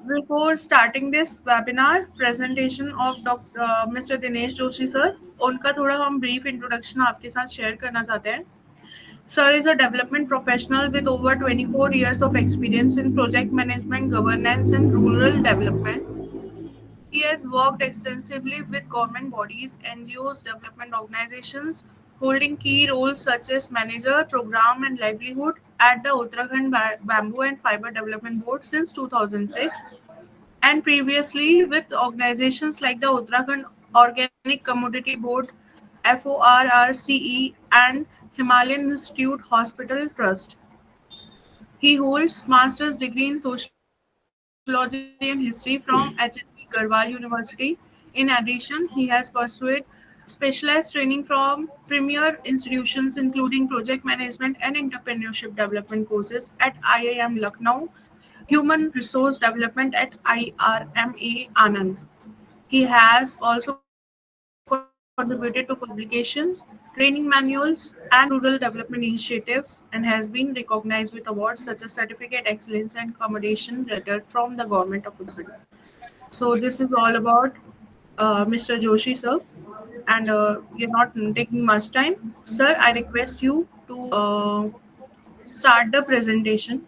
Before starting this webinar presentation of Dr. Mr. Dinesh Joshi sir, उनका थोड़ा हम brief introduction आपके साथ share करना चाहते हैं. Sir is a development professional with over 24 years of experience in project management, governance, and rural development. He has worked extensively with government bodies, NGOs, development organizations, holding key roles such as manager, program, and livelihood at the Uttarakhand Bamboo and Fiber Development Board since 2006, and previously with organizations like the Uttarakhand Organic Commodity Board, FORRCE, and Himalayan Institute Hospital Trust. He holds master's degree in sociology and history from HNP Garhwal University. In addition, he has pursued specialized training from premier institutions including project management and entrepreneurship development courses at IIM Lucknow, Human Resource Development at IRMA Anand. He has also contributed to publications, training manuals, and rural development initiatives, and has been recognized with awards such as Certificate Excellence and Commendation Letter from the Government of Uttarakhand. So this is all about Mr. Joshi sir, and we are not taking much time. Sir, I request you to start the presentation.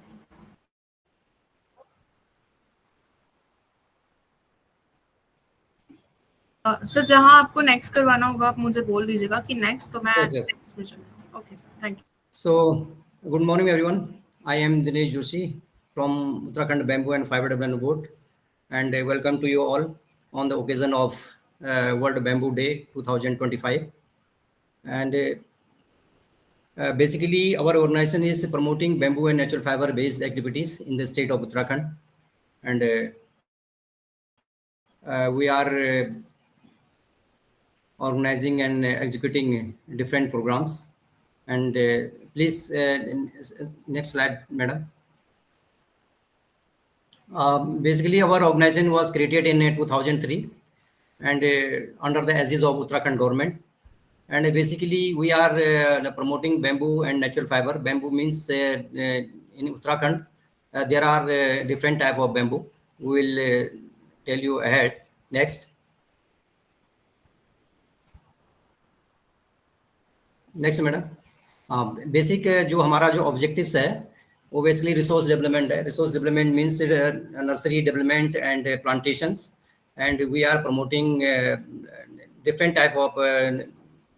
Sir जहाँ आपको next करवाना होगा आप मुझे बोल दीजिएगा कि next, तो मैं Yes. नेक्स्ट में चलूँगा. Okay sir, thank you. So, good morning, everyone. I am Dinesh Joshi from Uttarakhand Bamboo and Fiber Development Board, and welcome to you all on the occasion of World Bamboo Day 2025. And basically, our organization is promoting bamboo and natural fiber-based activities in the state of Uttarakhand, and we are organizing and executing different programs. And please, next slide, madam. Basically, our organization was created in 2003 and under the aegis of Uttarakhand government. And basically, we are promoting bamboo and natural fiber. Bamboo means in Uttarakhand, there are different type of bamboo. We will tell you ahead. Next. Next madam. Basic जो हमारा जो objectives है वो basically resource development है. Resource development means nursery development and plantations, and we are promoting different type of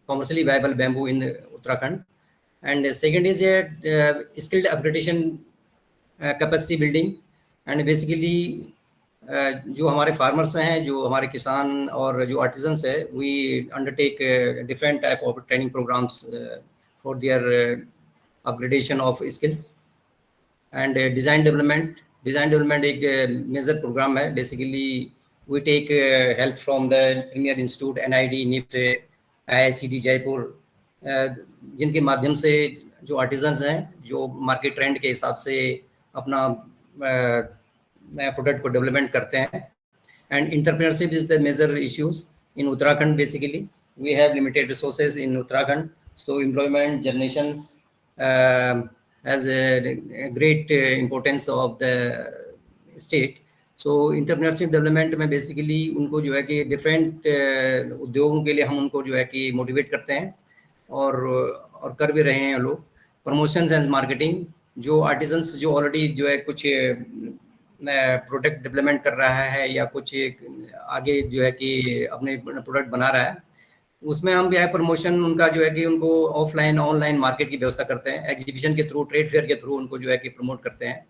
commercially viable bamboo in Uttarakhand. And second is skilled upgradation capacity building. And basically जो हमारे farmers हैं, जो हमारे किसान और जो artisans है, we undertake different type of training programmes for their upgradation of skills. And design development एक मेजर प्रोग्राम है. Basically we take help from the premier institute NID, NIFT, IICD Jaipur, जिनके माध्यम से जो आर्टिजन्स हैं जो मार्केट ट्रेंड के हिसाब से अपना नया प्रोडक्ट को डेवलपमेंट करते हैं. And entrepreneurship is the major issues in Uttarakhand. Basically we have limited resources in Uttarakhand, so employment generations has a great importance of the state. So entrepreneurship development में बेसिकली उनको जो है कि डिफरेंट उद्योगों के लिए हम उनको जो है कि मोटिवेट करते हैं और कर भी रहे हैं लोग. प्रमोशंस एंड मार्केटिंग, जो आर्टिजन्स जो ऑलरेडी जो है कुछ प्रोडक्ट डेवलपमेंट कर रहा है या कुछ आगे जो है कि अपने प्रोडक्ट बना रहा है, उसमें हम जो है प्रमोशन उनका जो है कि उनको ऑफलाइन ऑनलाइन मार्केट की व्यवस्था करते हैं. एग्जीबिशन के थ्रू, ट्रेड फेयर के थ्रू उनको जो है कि प्रमोट करते हैं.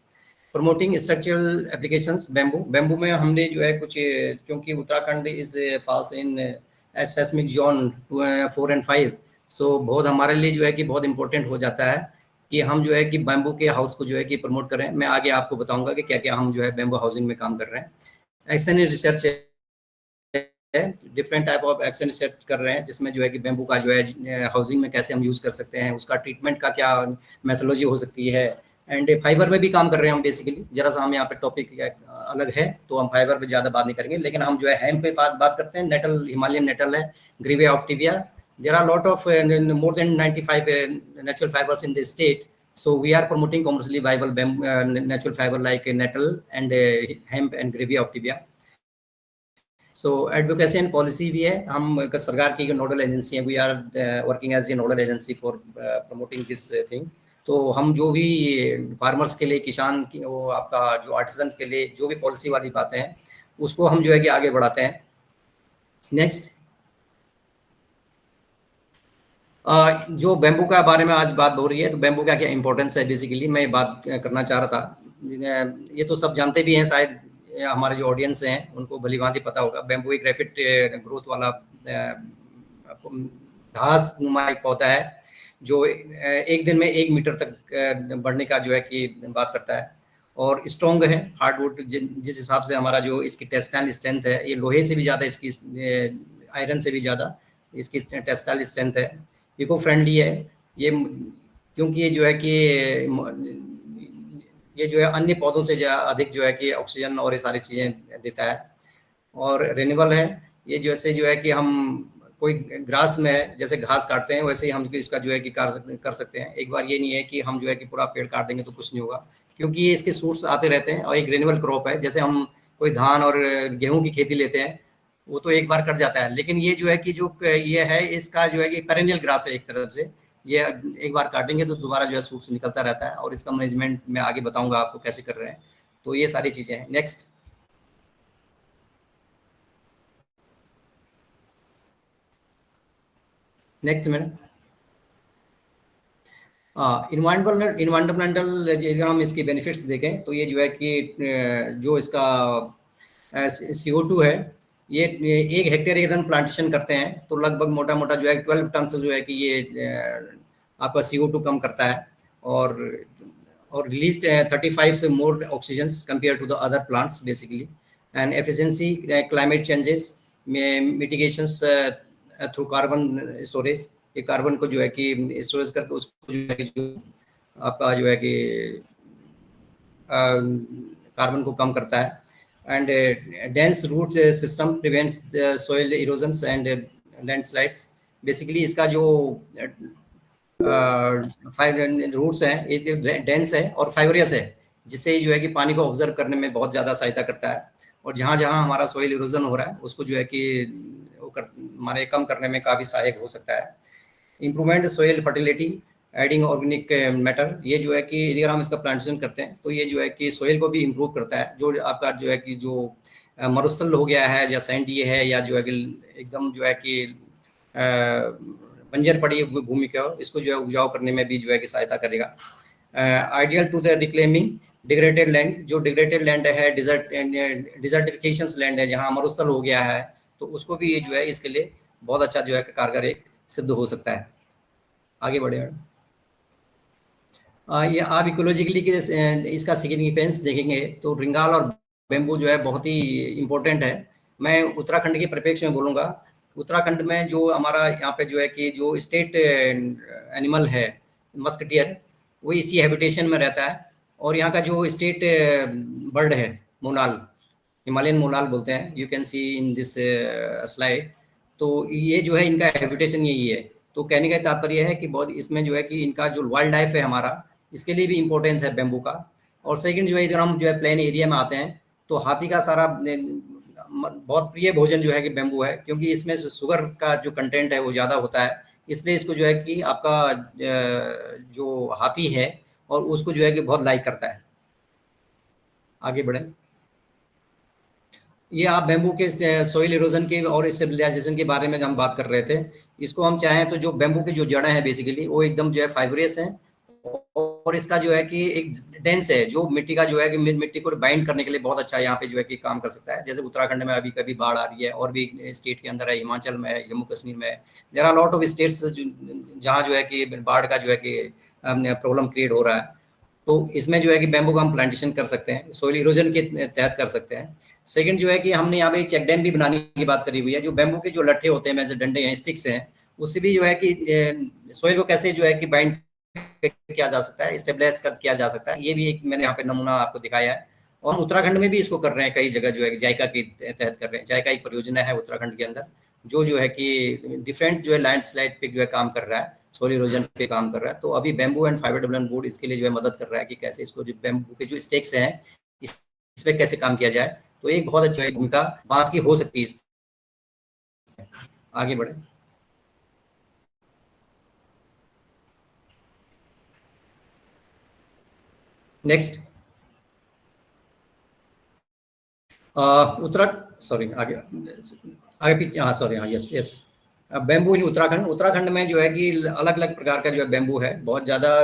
प्रमोटिंग स्ट्रक्चरल एप्लीकेशंस बेम्बू में हमने जो है कुछ, क्योंकि Uttarakhand is falls in seismic zone 4 and 5, सो बहुत हमारे लिए जो है कि बहुत इंपॉर्टेंट हो जाता है कि हम जो है कि बैम्बू के हाउस को जो है कि प्रमोट करें. मैं आगे आपको बताऊंगा कि क्या क्या हम जो है बैम्बू हाउसिंग में काम कर रहे हैं. एक्शन रिसर्च है, different type of action research कर रहे हैं जिसमें जो है कि बैम्बू का जो है हाउसिंग में कैसे हम यूज़ कर सकते हैं, उसका ट्रीटमेंट का क्या मेथोलॉजी हो सकती है. एंड फाइबर में भी काम कर रहे हैं हम. बेसिकली जरा सा हम यहाँ पे टॉपिक अलग है तो हम फाइबर पे ज़्यादा बात नहीं करेंगे, लेकिन हम जो है हेम्प पे बात करते हैं. नेटल, हिमालयन नेटल है, ग्रीवे of टिविया. There are a lot of more than 95 natural fibers in the state. So we are promoting commercially viable natural fiber like nettle and hemp and Grevia optivia. So advocacy and policy भी है, हम सरकार की nodal agency है, we are working as a nodal agency for promoting this thing. तो हम जो भी फार्मर्स के लिए, किसान की, वो आपका जो आर्टिसन के लिए जो भी पॉलिसी वाली बातें हैं उसको हम जो है कि आगे बढ़ाते हैं। नेक्स्ट, जो बैम्बू का बारे में आज बात हो रही है, तो बैम्बू का क्या इंपॉर्टेंस है, बेसिकली मैं बात करना चाह रहा था। ये तो सब जानते भी हैं शायद, हमारे जो ऑडियंस हैं उनको भली भांति पता होगा। बैम्बू एक रैपिड ग्रोथ वाला घास नुमा एक पौधा है जो एक दिन में 1 मीटर तक बढ़ने का जो है कि बात करता है, और स्ट्रॉन्ग है, हार्डवुड। जिस हिसाब से हमारा जो इसकी टेक्सटाइल स्ट्रेंथ है, ये लोहे से भी ज़्यादा, इसकी आयरन से भी ज़्यादा इसकी टेक्सटाइल स्ट्रेंथ है। इको फ्रेंडली है ये, क्योंकि ये जो है कि ये जो है अन्य पौधों से अधिक जो है कि ऑक्सीजन और ये सारी चीज़ें देता है, और रेन्यूएबल है। ये जैसे जो है कि हम कोई ग्रास में जैसे घास काटते हैं, वैसे ही हम इसका जो है कि कर सकते हैं। एक बार ये नहीं है कि हम जो है कि पूरा पेड़ काट देंगे तो कुछ नहीं होगा, क्योंकि ये इसके सूट्स आते रहते हैं, और एक रेन्यूएबल क्रॉप है। जैसे हम कोई धान और गेहूं की खेती लेते हैं, वो तो एक बार कट जाता है, लेकिन ये जो है कि जो ये है, इसका जो है कि पेरेनियल ग्रास है एक तरफ से। ये एक बार काटेंगे तो दोबारा जो है सूट्स निकलता रहता है, और इसका मैनेजमेंट मैं आगे बताऊंगा आपको कैसे कर रहे हैं। तो ये सारी चीज़ें हैं। नेक्स्ट, मैडम, इन्वायरमेंटल अगर हम इसके बेनिफिट्स देखें तो ये जो है कि जो इसका CO2 है, ये 1 हेक्टेयर एकदम प्लांटेशन करते हैं तो लगभग मोटा मोटा जो है 12 टन से जो है कि ये आपका CO2 कम करता है, और रिलीज 35 से more oxygen compare to the other plants basically. And efficiency climate changes में मिटिगेशंस थ्रू कार्बन स्टोरेज। ये कार्बन को जो है कि स्टोरेज करके उसको जो है कि जो आपका जो है कि कार्बन को कम करता है। And dense root system prevents soil erosions and landslides. Basically इसका जो रूट्स हैं ये डेंस है और फाइबरियस है, जिससे जो है कि पानी को ऑब्जर्व करने में बहुत ज़्यादा सहायता करता है, और जहाँ जहाँ हमारा सॉइल इरोजन हो रहा है उसको जो है कि हमारे कम करने में काफ़ी सहायक हो सकता है। Improvement soil fertility, adding organic matter. ये जो है कि अगर हम इसका प्लांटेशन करते हैं तो ये जो है कि सॉइल को भी इम्प्रूव करता है। जो आपका जो है कि जो मरुस्थल हो गया है या सैंडी है, या जो है कि एकदम जो है कि बंजर पड़ी भूमि को, इसको जो है उपजाऊ करने में भी जो है कि सहायता करेगा। Ideal to the reclaiming degraded land. जो डिग्रेडेड लैंड है, डिजर्टिफिकेशन लैंड है, जहाँ मरुस्थल हो गया है, तो उसको भी ये जो है इसके लिए बहुत अच्छा जो है कारगर एक सिद्ध हो सकता है। आगे बढ़े मैडम। ये आप इकोलॉजिकली के इसका सिग्निफिकेंस देखेंगे तो रिंगाल और बेम्बू जो है बहुत ही इम्पोर्टेंट है। मैं उत्तराखंड के परिप्रेक्ष्य में बोलूँगा। उत्तराखंड में जो हमारा यहाँ पे जो है कि जो स्टेट एनिमल है मस्कटियर, वो इसी हैबिटेशन में रहता है, और यहाँ का जो स्टेट बर्ड है मोनाल, हिमालयन मोनाल बोलते हैं, you can see in this slide. तो ये जो है इनका हैबिटेशन यही है। तो कहने का तात्पर्य है कि बहुत इसमें जो है कि इनका जो वाइल्ड लाइफ है हमारा, इसके लिए भी इम्पोर्टेंस है बैम्बू का। और सेकंड जो है, इधर हम जो है प्लेन एरिया में आते हैं तो हाथी का सारा बहुत प्रिय भोजन जो है कि बैम्बू है, क्योंकि इसमें शुगर का जो कंटेंट है वो ज़्यादा होता है, इसलिए इसको जो है कि आपका जो हाथी है और उसको जो है कि बहुत लाइक करता है। आगे बढ़ें। ये आप बैम्बू के सोइल इरोजन के और स्टेबलाइजेशन के बारे में हम बात कर रहे थे। इसको हम चाहें तो जो बैम्बू की जो जड़ें हैं बेसिकली वो एकदम जो है फाइब्रियस हैं, और इसका जो है कि एक डेंस है जो मिट्टी का जो है कि मिट्टी को बाइंड करने के लिए बहुत अच्छा यहाँ पे जो है कि काम कर सकता है। जैसे उत्तराखंड में अभी कभी बाढ़ आ रही है, और भी स्टेट के अंदर है, हिमाचल में है, जम्मू कश्मीर में है। There are lot of states जहाँ जो है कि बाढ़ का जो है कि प्रॉब्लम क्रिएट हो रहा है। तो इसमें जो है कि बैम्बू का हम प्लांटेशन कर सकते हैं, सोइल इरोजन के तहत कर सकते हैं। सेकंड जो है कि हमने यहाँ पे चेक डैम भी बनाने की बात करी हुई है। जो बैम्बू के जो लट्ठे होते हैं, जो डंडे हैं, स्टिक्स हैं, उससे भी जो है कि सोइल को कैसे जो है कि बाइंड किया जा सकता है, स्टेबलाइज किया जा सकता है। ये भी एक मैंने यहाँ पे नमूना आपको दिखाया है, और हम उत्तराखंड में भी इसको कर रहे हैं, कई जगह जो है जायका के तहत कर रहे हैं। जायका एक परियोजना है उत्तराखंड के अंदर जो है कि डिफरेंट जो है लैंडस्लाइड पे जो है काम कर रहा है। सोइल इरोजन पे काम कर रहा है। तो अभी bamboo and fibre development board इसके लिए जो है मदद कर रहा है कि कैसे इसको जो बैम्बू के जो स्टेक्स हैं इस पे कैसे काम किया जाए। तो एक बहुत अच्छी भूमिका बांस की हो सकती है। आगे बढ़े। नेक्स्ट उत्तराखंड, सॉरी आगे आगे पीछे, हाँ सॉरी, हाँ यस यस। बैम्बू इन उत्तराखंड, उत्तराखंड में जो है कि अलग अलग प्रकार का जो है बैम्बू है, बहुत ज़्यादा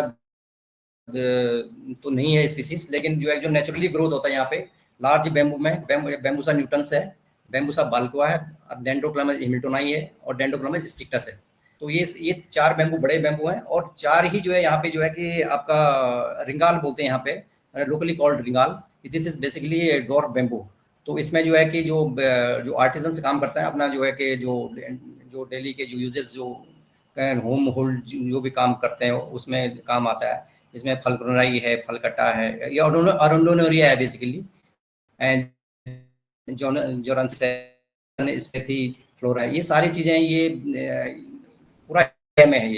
तो नहीं है स्पीसीज, लेकिन जो है जो नेचुरली ग्रोथ होता है यहाँ पे लार्ज बैम्बू में बैम्बूसा न्यूटन्स है, बैम्बूसा बाल्कोआ है, डेंड्रोक्लामस हिमिल्टोनाई है और डेंड्रोक्लामस स्टिक्टस है। तो ये चार बैम्बू बड़े बैम्बू हैं और चार ही जो है यहाँ पे जो है कि आपका रिंगाल बोलते हैं यहाँ पे, locally called ringal. This is basically dwarf bamboo. तो इसमें जो है कि जो आर्टिजन से काम करता है अपना जो है कि जो डेली के जो यूजेस जो होम होल्ड जो भी काम करते हैं उसमें काम आता है। इसमें फलकुनराई है, फलकट्टा है, ये अरुंडोनेरिया है बेसिकली, एंड जोरन स्पेथी फ्लोरा है। ये सारी चीज़ें ये पूरा एरिया में है।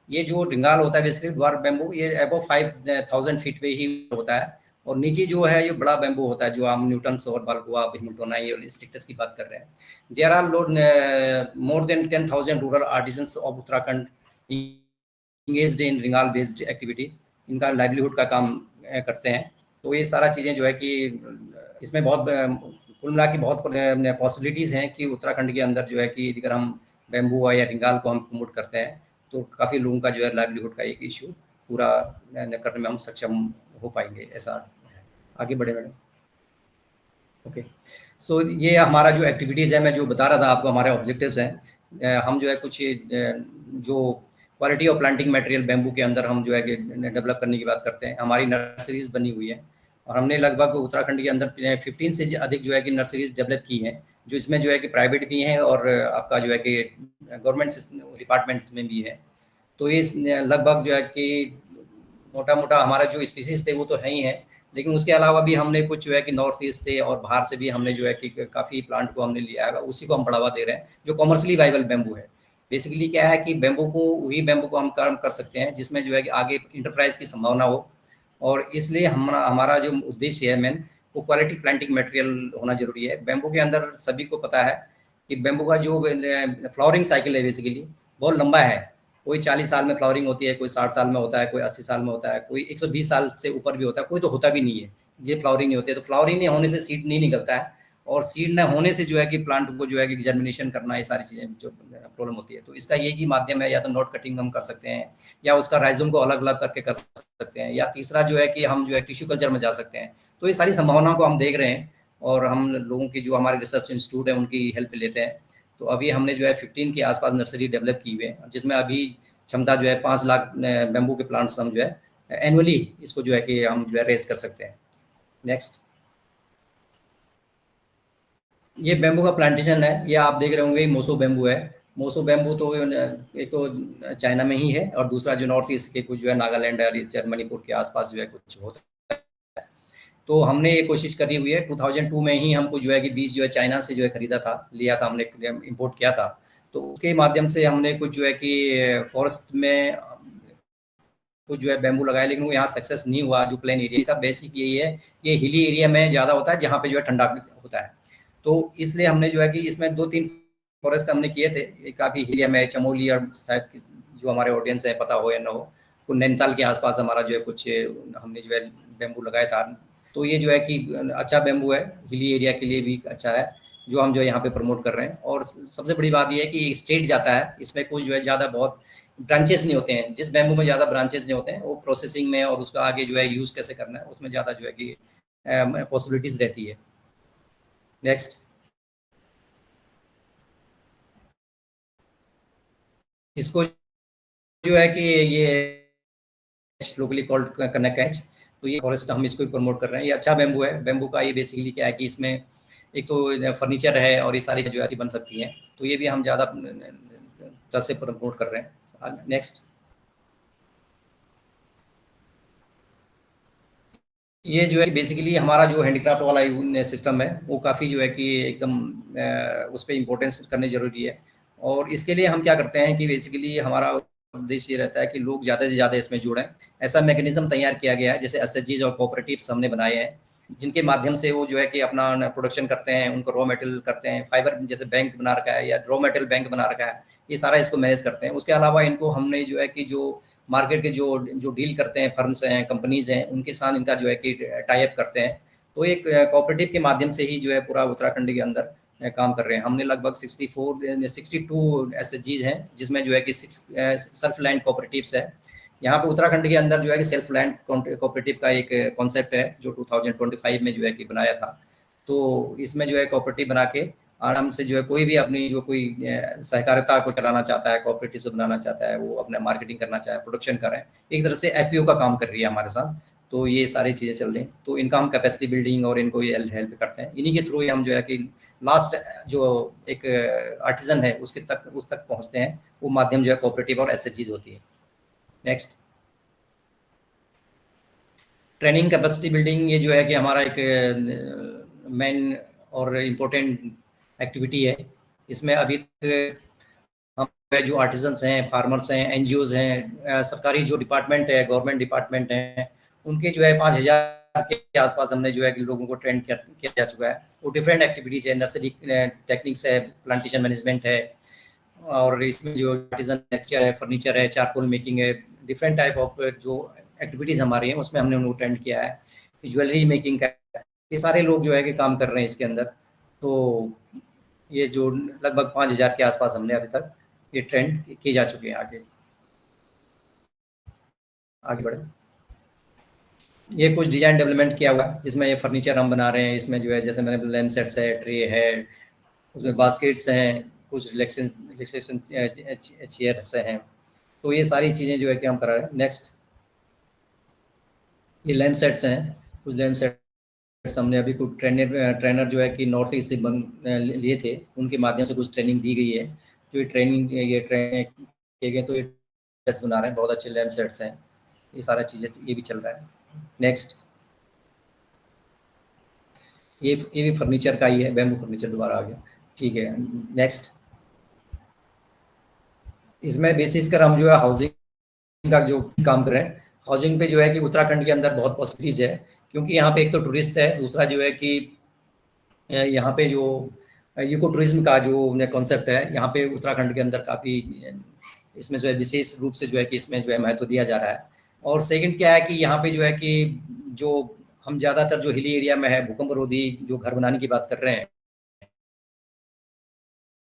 ये जो रिंगाल होता है बेसिकली ड्वार्फ बैम्बू, ये अबव 5000 फीट पे ही होता है। और नीचे जो है ये बड़ा बैम्बू होता है जो हम न्यूटन्स और बाल्कोआ, हिमिल्टोनाई और स्टिक्टस की बात कर रहे हैं। There are more than 10,000 rural artisans of Uttarakhand engaged in ringal based activities. इनका लाइवलीहुड का काम करते हैं। तो ये सारा चीज़ें जो है कि इसमें बहुत कुल मिला के बहुत पॉसिबिलिटीज़ हैं कि उत्तराखंड के अंदर जो है कि अगर हम बैम्बू या रिंगाल को हम प्रमोट करते हैं तो काफ़ी लोगों का जो है लाइवलीहुड का एक इशू पूरा करने में हम सक्षम हो पाएंगे। ऐसा है। आगे बढ़े मैडम। ओके, सो ये हमारा जो एक्टिविटीज़ है, मैं जो बता रहा था आपको हमारे ऑब्जेक्टिव्स हैं। हम जो है कुछ जो quality of planting material bamboo के अंदर हम जो है कि डेवलप करने की बात करते हैं। हमारी नर्सरीज बनी हुई है और हमने लगभग उत्तराखंड के अंदर 15 से अधिक जो है कि नर्सरीज डेवलप की हैं, जो इसमें जो है कि प्राइवेट भी हैं और आपका जो है कि गवर्नमेंट डिपार्टमेंट्स में भी है। तो ये लगभग जो है कि मोटा मोटा हमारा जो स्पीसीज थे वो तो है ही है, लेकिन उसके अलावा भी हमने कुछ जो है कि नॉर्थ ईस्ट से और बाहर से भी हमने जो है कि काफ़ी प्लांट को हमने लिया है, उसी को हम बढ़ावा दे रहे हैं जो कॉमर्शियली वाइबल बैम्बू है। बेसिकली क्या है कि वही बैम्बू को हम काम कर सकते हैं जिसमें जो है कि आगे इंटरप्राइज की संभावना हो। और इसलिए हमारा जो उद्देश्य है मेन, वो क्वालिटी प्लांटिंग मटेरियल होना जरूरी है। बैम्बू के अंदर सभी को पता है कि बैम्बू का जो फ्लावरिंग साइकिल है बेसिकली बहुत लंबा है। कोई 40 साल में फ्लावरिंग होती है, कोई 60 साल में होता है, कोई 80 साल में होता है, कोई 120 साल से ऊपर भी होता है, कोई तो होता भी नहीं है ये फ्लावरिंग नहीं होती है। तो फ्लावरिंग नहीं होने से सीड नहीं निकलता है और सीड न होने से जो है कि प्लांट को जो है कि जर्मिनेशन करना, ये सारी चीज़ें जो प्रॉब्लम होती है। तो इसका ये ही माध्यम है, या तो नोट कटिंग हम कर सकते हैं या उसका राइजोम को अलग अलग करके कर सकते हैं, या तीसरा जो है कि हम जो है टिश्यू कल्चर में जा सकते हैं। तो ये सारी संभावनाओं को हम देख रहे हैं और हम लोगों की जो हमारे रिसर्च इंस्टीट्यूट है उनकी हेल्प लेते हैं। तो अभी हमने जो है 15 के आसपास नर्सरी डेवलप की हुई है, जिसमें अभी क्षमता जो है 5 लाख बैम्बू के प्लांट्स हम जो है एनुअली इसको जो है कि हम जो है रेज कर सकते हैं। नेक्स्ट, ये बैम्बू का प्लांटेशन है, ये आप देख रहे होंगे मोसो बैम्बू है। मोसो बैम्बू तो एक तो चाइना में ही है और दूसरा जो नॉर्थ ईस्ट के कुछ जो है नागालैंड और मणिपुर के आसपास जो है कुछ होता है। तो हमने ये कोशिश करी हुई है, 2002 में ही हमको जो है कि बीज जो है चाइना से जो है खरीदा था, लिया था हमने, इम्पोर्ट किया था। तो उसके माध्यम से हमने कुछ जो है कि फॉरेस्ट में कुछ जो है बैम्बू लगाया, लेकिन वो यहाँ सक्सेस नहीं हुआ। जो प्लेन एरिया सब बेसिक यही है, ये हिली एरिया में ज़्यादा होता है जहाँ पे जो है ठंडा होता है। तो इसलिए हमने जो है कि इसमें 2-3 फॉरेस्ट हमने किए थे, काफ़ी एरिया में चमोली और शायद जो हमारे ऑडियंस है पता हो या ना हो, तो नैनीताल के आसपास हमारा जो है कुछ हमने जो है बैम्बू लगाया था। तो ये जो है कि अच्छा बैम्बू है, हिली एरिया के लिए भी अच्छा है, जो हम जो है यहाँ पे प्रमोट कर रहे हैं। और सबसे बड़ी बात ये है कि स्ट्रेट जाता है, इसमें कुछ जो है ज़्यादा बहुत ब्रांचेस नहीं होते हैं। जिस बैम्बू में ज़्यादा ब्रांचेस नहीं होते हैं वो प्रोसेसिंग में और उसका आगे जो है यूज़ कैसे करना है उसमें ज़्यादा जो है कि पॉसिबिलिटीज़ रहती है। नेक्स्ट, इसको जो है कि ये लोकली कॉल्ड कनेक्ट कैच, तो ये फॉरेस्ट हम इसको प्रमोट कर रहे हैं। ये अच्छा बैम्बू है। बैम्बू का ये बेसिकली क्या है कि इसमें एक तो फर्नीचर है और ये सारी जो है बन सकती हैं, तो ये भी हम ज़्यादा तरह से प्रमोट कर रहे हैं। नेक्स्ट, ये जो है बेसिकली हमारा जो हैंडीक्राफ्ट वाला सिस्टम है वो काफ़ी जो है कि एकदम उस पर इम्पोर्टेंस करने ज़रूरी है। और इसके लिए हम क्या करते हैं कि बेसिकली हमारा उद्देश्य ये रहता है कि लोग ज़्यादा से ज़्यादा इसमें जुड़ें। ऐसा मैकेनिज्म तैयार किया गया है, जैसे एसएचजीज और कोऑपरेटिव्स हमने बनाए हैं, जिनके माध्यम से वो जो है कि अपना प्रोडक्शन करते हैं, उनको रॉ मटेरियल करते हैं, फाइबर जैसे बैंक बना रखा है या रॉ मटेरियल बैंक बना रखा है, ये सारा इसको मैनेज करते हैं। उसके अलावा इनको हमने जो है कि जो मार्केट के जो जो डील करते हैं, फर्म्स हैं, कंपनीज हैं, उनके साथ इनका जो है कि टाई अप करते हैं। तो एक कोऑपरेटिव के माध्यम से ही जो है पूरा उत्तराखंड के अंदर काम कर रहे हैं। हमने लगभग 62 एसएचजीज हैं, जिसमें जो है कि 6 सेल्फ लैंड कोऑपरेटिव्स है। यहाँ पे उत्तराखंड के अंदर जो है कि सेल्फ लैंड कोऑपरेटिव का एक कॉन्सेप्ट है, जो 2025 में जो है कि बनाया था। तो इसमें जो है कोऑपरेटिव बना के आराम से जो है कोई भी अपनी जो कोई सहकारिता को चलाना चाहता है, कोऑपरेटिव से बनाना चाहता है, वो अपना मार्केटिंग करना चाहे, प्रोडक्शन करें, एक तरह से एफपीओ का काम कर रही है हमारे साथ। तो ये सारी चीज़ें चल रही हैं। तो इनका हम कैपेसिटी बिल्डिंग और इनको ये हेल्प करते हैं। इन्हीं के थ्रू हम जो है कि लास्ट जो एक आर्टिजन है उस तक पहुँचते हैं। वो माध्यम जो है कोऑपरेटिव और एसएचजीज होती है। नेक्स्ट, ट्रेनिंग कैपेसिटी बिल्डिंग, ये जो है कि हमारा एक मेन और इम्पोर्टेंट एक्टिविटी है। इसमें अभी तक हम जो आर्टिजन्स हैं, फार्मर्स हैं, एनजीओज हैं, सरकारी जो डिपार्टमेंट है, गवर्नमेंट डिपार्टमेंट हैं, उनके जो है 5000 के आसपास हमने जो है कि लोगों को ट्रेन किया जा चुका है। वो डिफरेंट एक्टिविटीज़ है, नर्सरी टेक्निक्स है, प्लांटेशन मैनेजमेंट है, और इसमें जो आर्टिजन टेक्सचर है, फर्नीचर है, चारकोल मेकिंग है, डिफरेंट टाइप ऑफ जो एक्टिविटीज़ हमारी हैं उसमें हमने उनको ट्रेंड किया है। ज्वेलरी मेकिंग का, ये सारे लोग जो है कि काम कर रहे हैं इसके अंदर। तो ये जो लगभग 5000 के आसपास हमने अभी तक ये ट्रेंड किए जा चुके हैं। आगे बढ़े। ये कुछ डिजाइन डेवलपमेंट किया हुआ है, जिसमें ये फर्नीचर हम बना रहे हैं। इसमें जो है जैसे मैंने लैंप सेट्स है, ट्रे है, उसमें बास्केट्स हैं, कुछ रिलैक्सेशन चेयर्स हैं। तो ये सारी चीज़ें जो है कि हम करा रहे हैं। नेक्स्ट, ये लैंप सेट्स हैं। कुछ लैंप सेट्स हमने अभी कुछ ट्रेनर जो है कि नॉर्थ ईस्ट से लिए थे, उनके माध्यम से कुछ ट्रेनिंग दी गई है। जो ये ट्रेनिंग किए गए, तो ये सेट्स बना रहे हैं, बहुत अच्छे लैंप सेट्स हैं। ये सारा चीज़ें ये भी चल रहा है। नेक्स्ट, ये भी फर्नीचर का ही है, बैम्बू फर्नीचर दोबारा आ गया। ठीक है, नेक्स्ट, इसमें बेसिस कर हम जो है हाउसिंग का जो काम कर रहे हैं। हाउसिंग पे जो है कि उत्तराखंड के अंदर बहुत पॉसिबिलिटीज है, क्योंकि यहाँ पे एक तो टूरिस्ट है, दूसरा जो है कि यहाँ पे जो इको टूरिज्म का जो कॉन्सेप्ट है, यहाँ पे उत्तराखंड के अंदर काफ़ी इसमें जो है विशेष रूप से जो है कि इसमें जो है महत्व दिया जा रहा है। और सेकंड क्या है कि यहाँ पे जो है कि जो हम ज़्यादातर जो हिली एरिया में है, भूकंप रोधी जो घर बनाने की बात कर रहे हैं,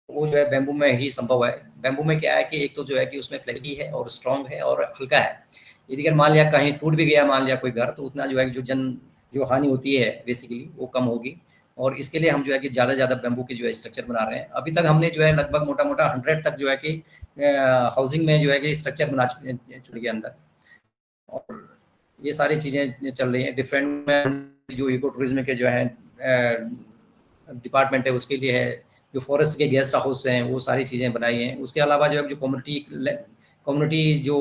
वो जो है बैम्बू में ही संभव है। बैम्बू में क्या है कि एक तो जो है कि उसमें फ्लेक्सिबिलिटी है और स्ट्रॉन्ग है और हल्का है। यदि अगर मान लिया कहीं टूट भी गया, मान लिया कोई घर, तो उतना जो है जो हानि होती है बेसिकली वो कम होगी। और इसके लिए हम जो है कि ज़्यादा से ज़्यादा बैम्बू की जो है स्ट्रक्चर बना रहे हैं। अभी तक हमने जो है लगभग मोटा 100 तक जो है कि हाउसिंग में जो है कि स्ट्रक्चर बना चुके के अंदर। और ये सारी चीज़ें चल रही हैं। डिफरेंट में जो इको टूरिज्म के जो है डिपार्टमेंट है, उसके लिए है। जो फॉरेस्ट के गेस्ट हाउस हैं, वो सारी चीज़ें बनाई हैं। उसके अलावा जो कम्युनिटी जो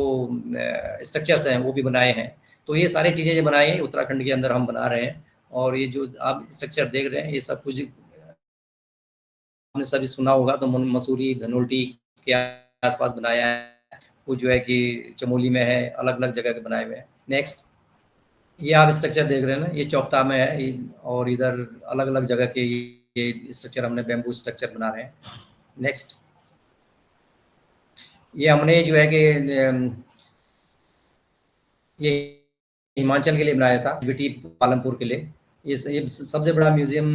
स्ट्रक्चर्स हैं वो भी बनाए हैं। तो ये सारी चीज़ें जो बनाई हैं उत्तराखंड के अंदर हम बना रहे हैं। और ये जो आप स्ट्रक्चर देख रहे हैं, ये सब कुछ आपने सभी सुना होगा, तो मसूरी, धनोल्टी के आसपास बनाया है। कुछ जो है कि चमोली में है, अलग अलग जगह के बनाए हुए हैं। नेक्स्ट, ये आप स्ट्रक्चर देख रहे हैं ना, ये चौपता में है, और इधर अलग अलग जगह के ये स्ट्रक्चर हमने बैम्बू स्ट्रक्चर बना रहे हैं। नेक्स्ट, ये हमने जो है कि ये हिमाचल के लिए बनाया था, बीटी पालमपुर के लिए। ये सबसे बड़ा म्यूजियम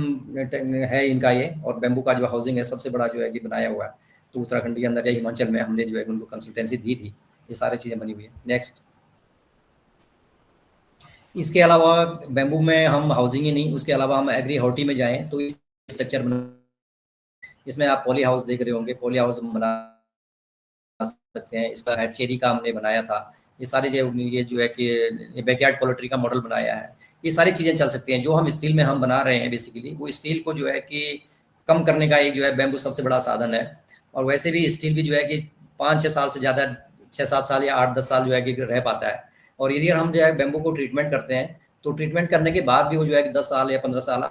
है इनका ये, और बैम्बू का जो हाउसिंग है सबसे बड़ा जो है कि बनाया हुआ है। तो उत्तराखंड के अंदर या हिमाचल में हमने जो है उनको कंसल्टेंसी दी थी। ये सारी चीज़ें बनी हुई है। नेक्स्ट, इसके अलावा बैम्बू में हम हाउसिंग ही नहीं, उसके अलावा हम एग्री हॉर्टी में जाएँ तो स्ट्रक्चर बना, इसमें आप पॉली हाउस देख रहे होंगे, पॉली हाउस हम बना सकते हैं। इसका हेड चेरी का हमने बनाया था। ये सारी ये जो है कि बैकयार्ड पोल्ट्री का मॉडल बनाया है। ये सारी चीज़ें चल सकती हैं। जो हम स्टील में हम बना रहे हैं बेसिकली, वो स्टील को जो है कि कम करने का एक जो है बैम्बू सबसे बड़ा साधन है। और वैसे भी स्टील भी जो है कि 5-6 साल से ज़्यादा, 6-7 साल या 8-10 साल जो है कि रह पाता है। और यदि हम जो है बैम्बू को ट्रीटमेंट करते हैं, तो ट्रीटमेंट करने के बाद भी वो जो है कि 10 साल या 15 साल,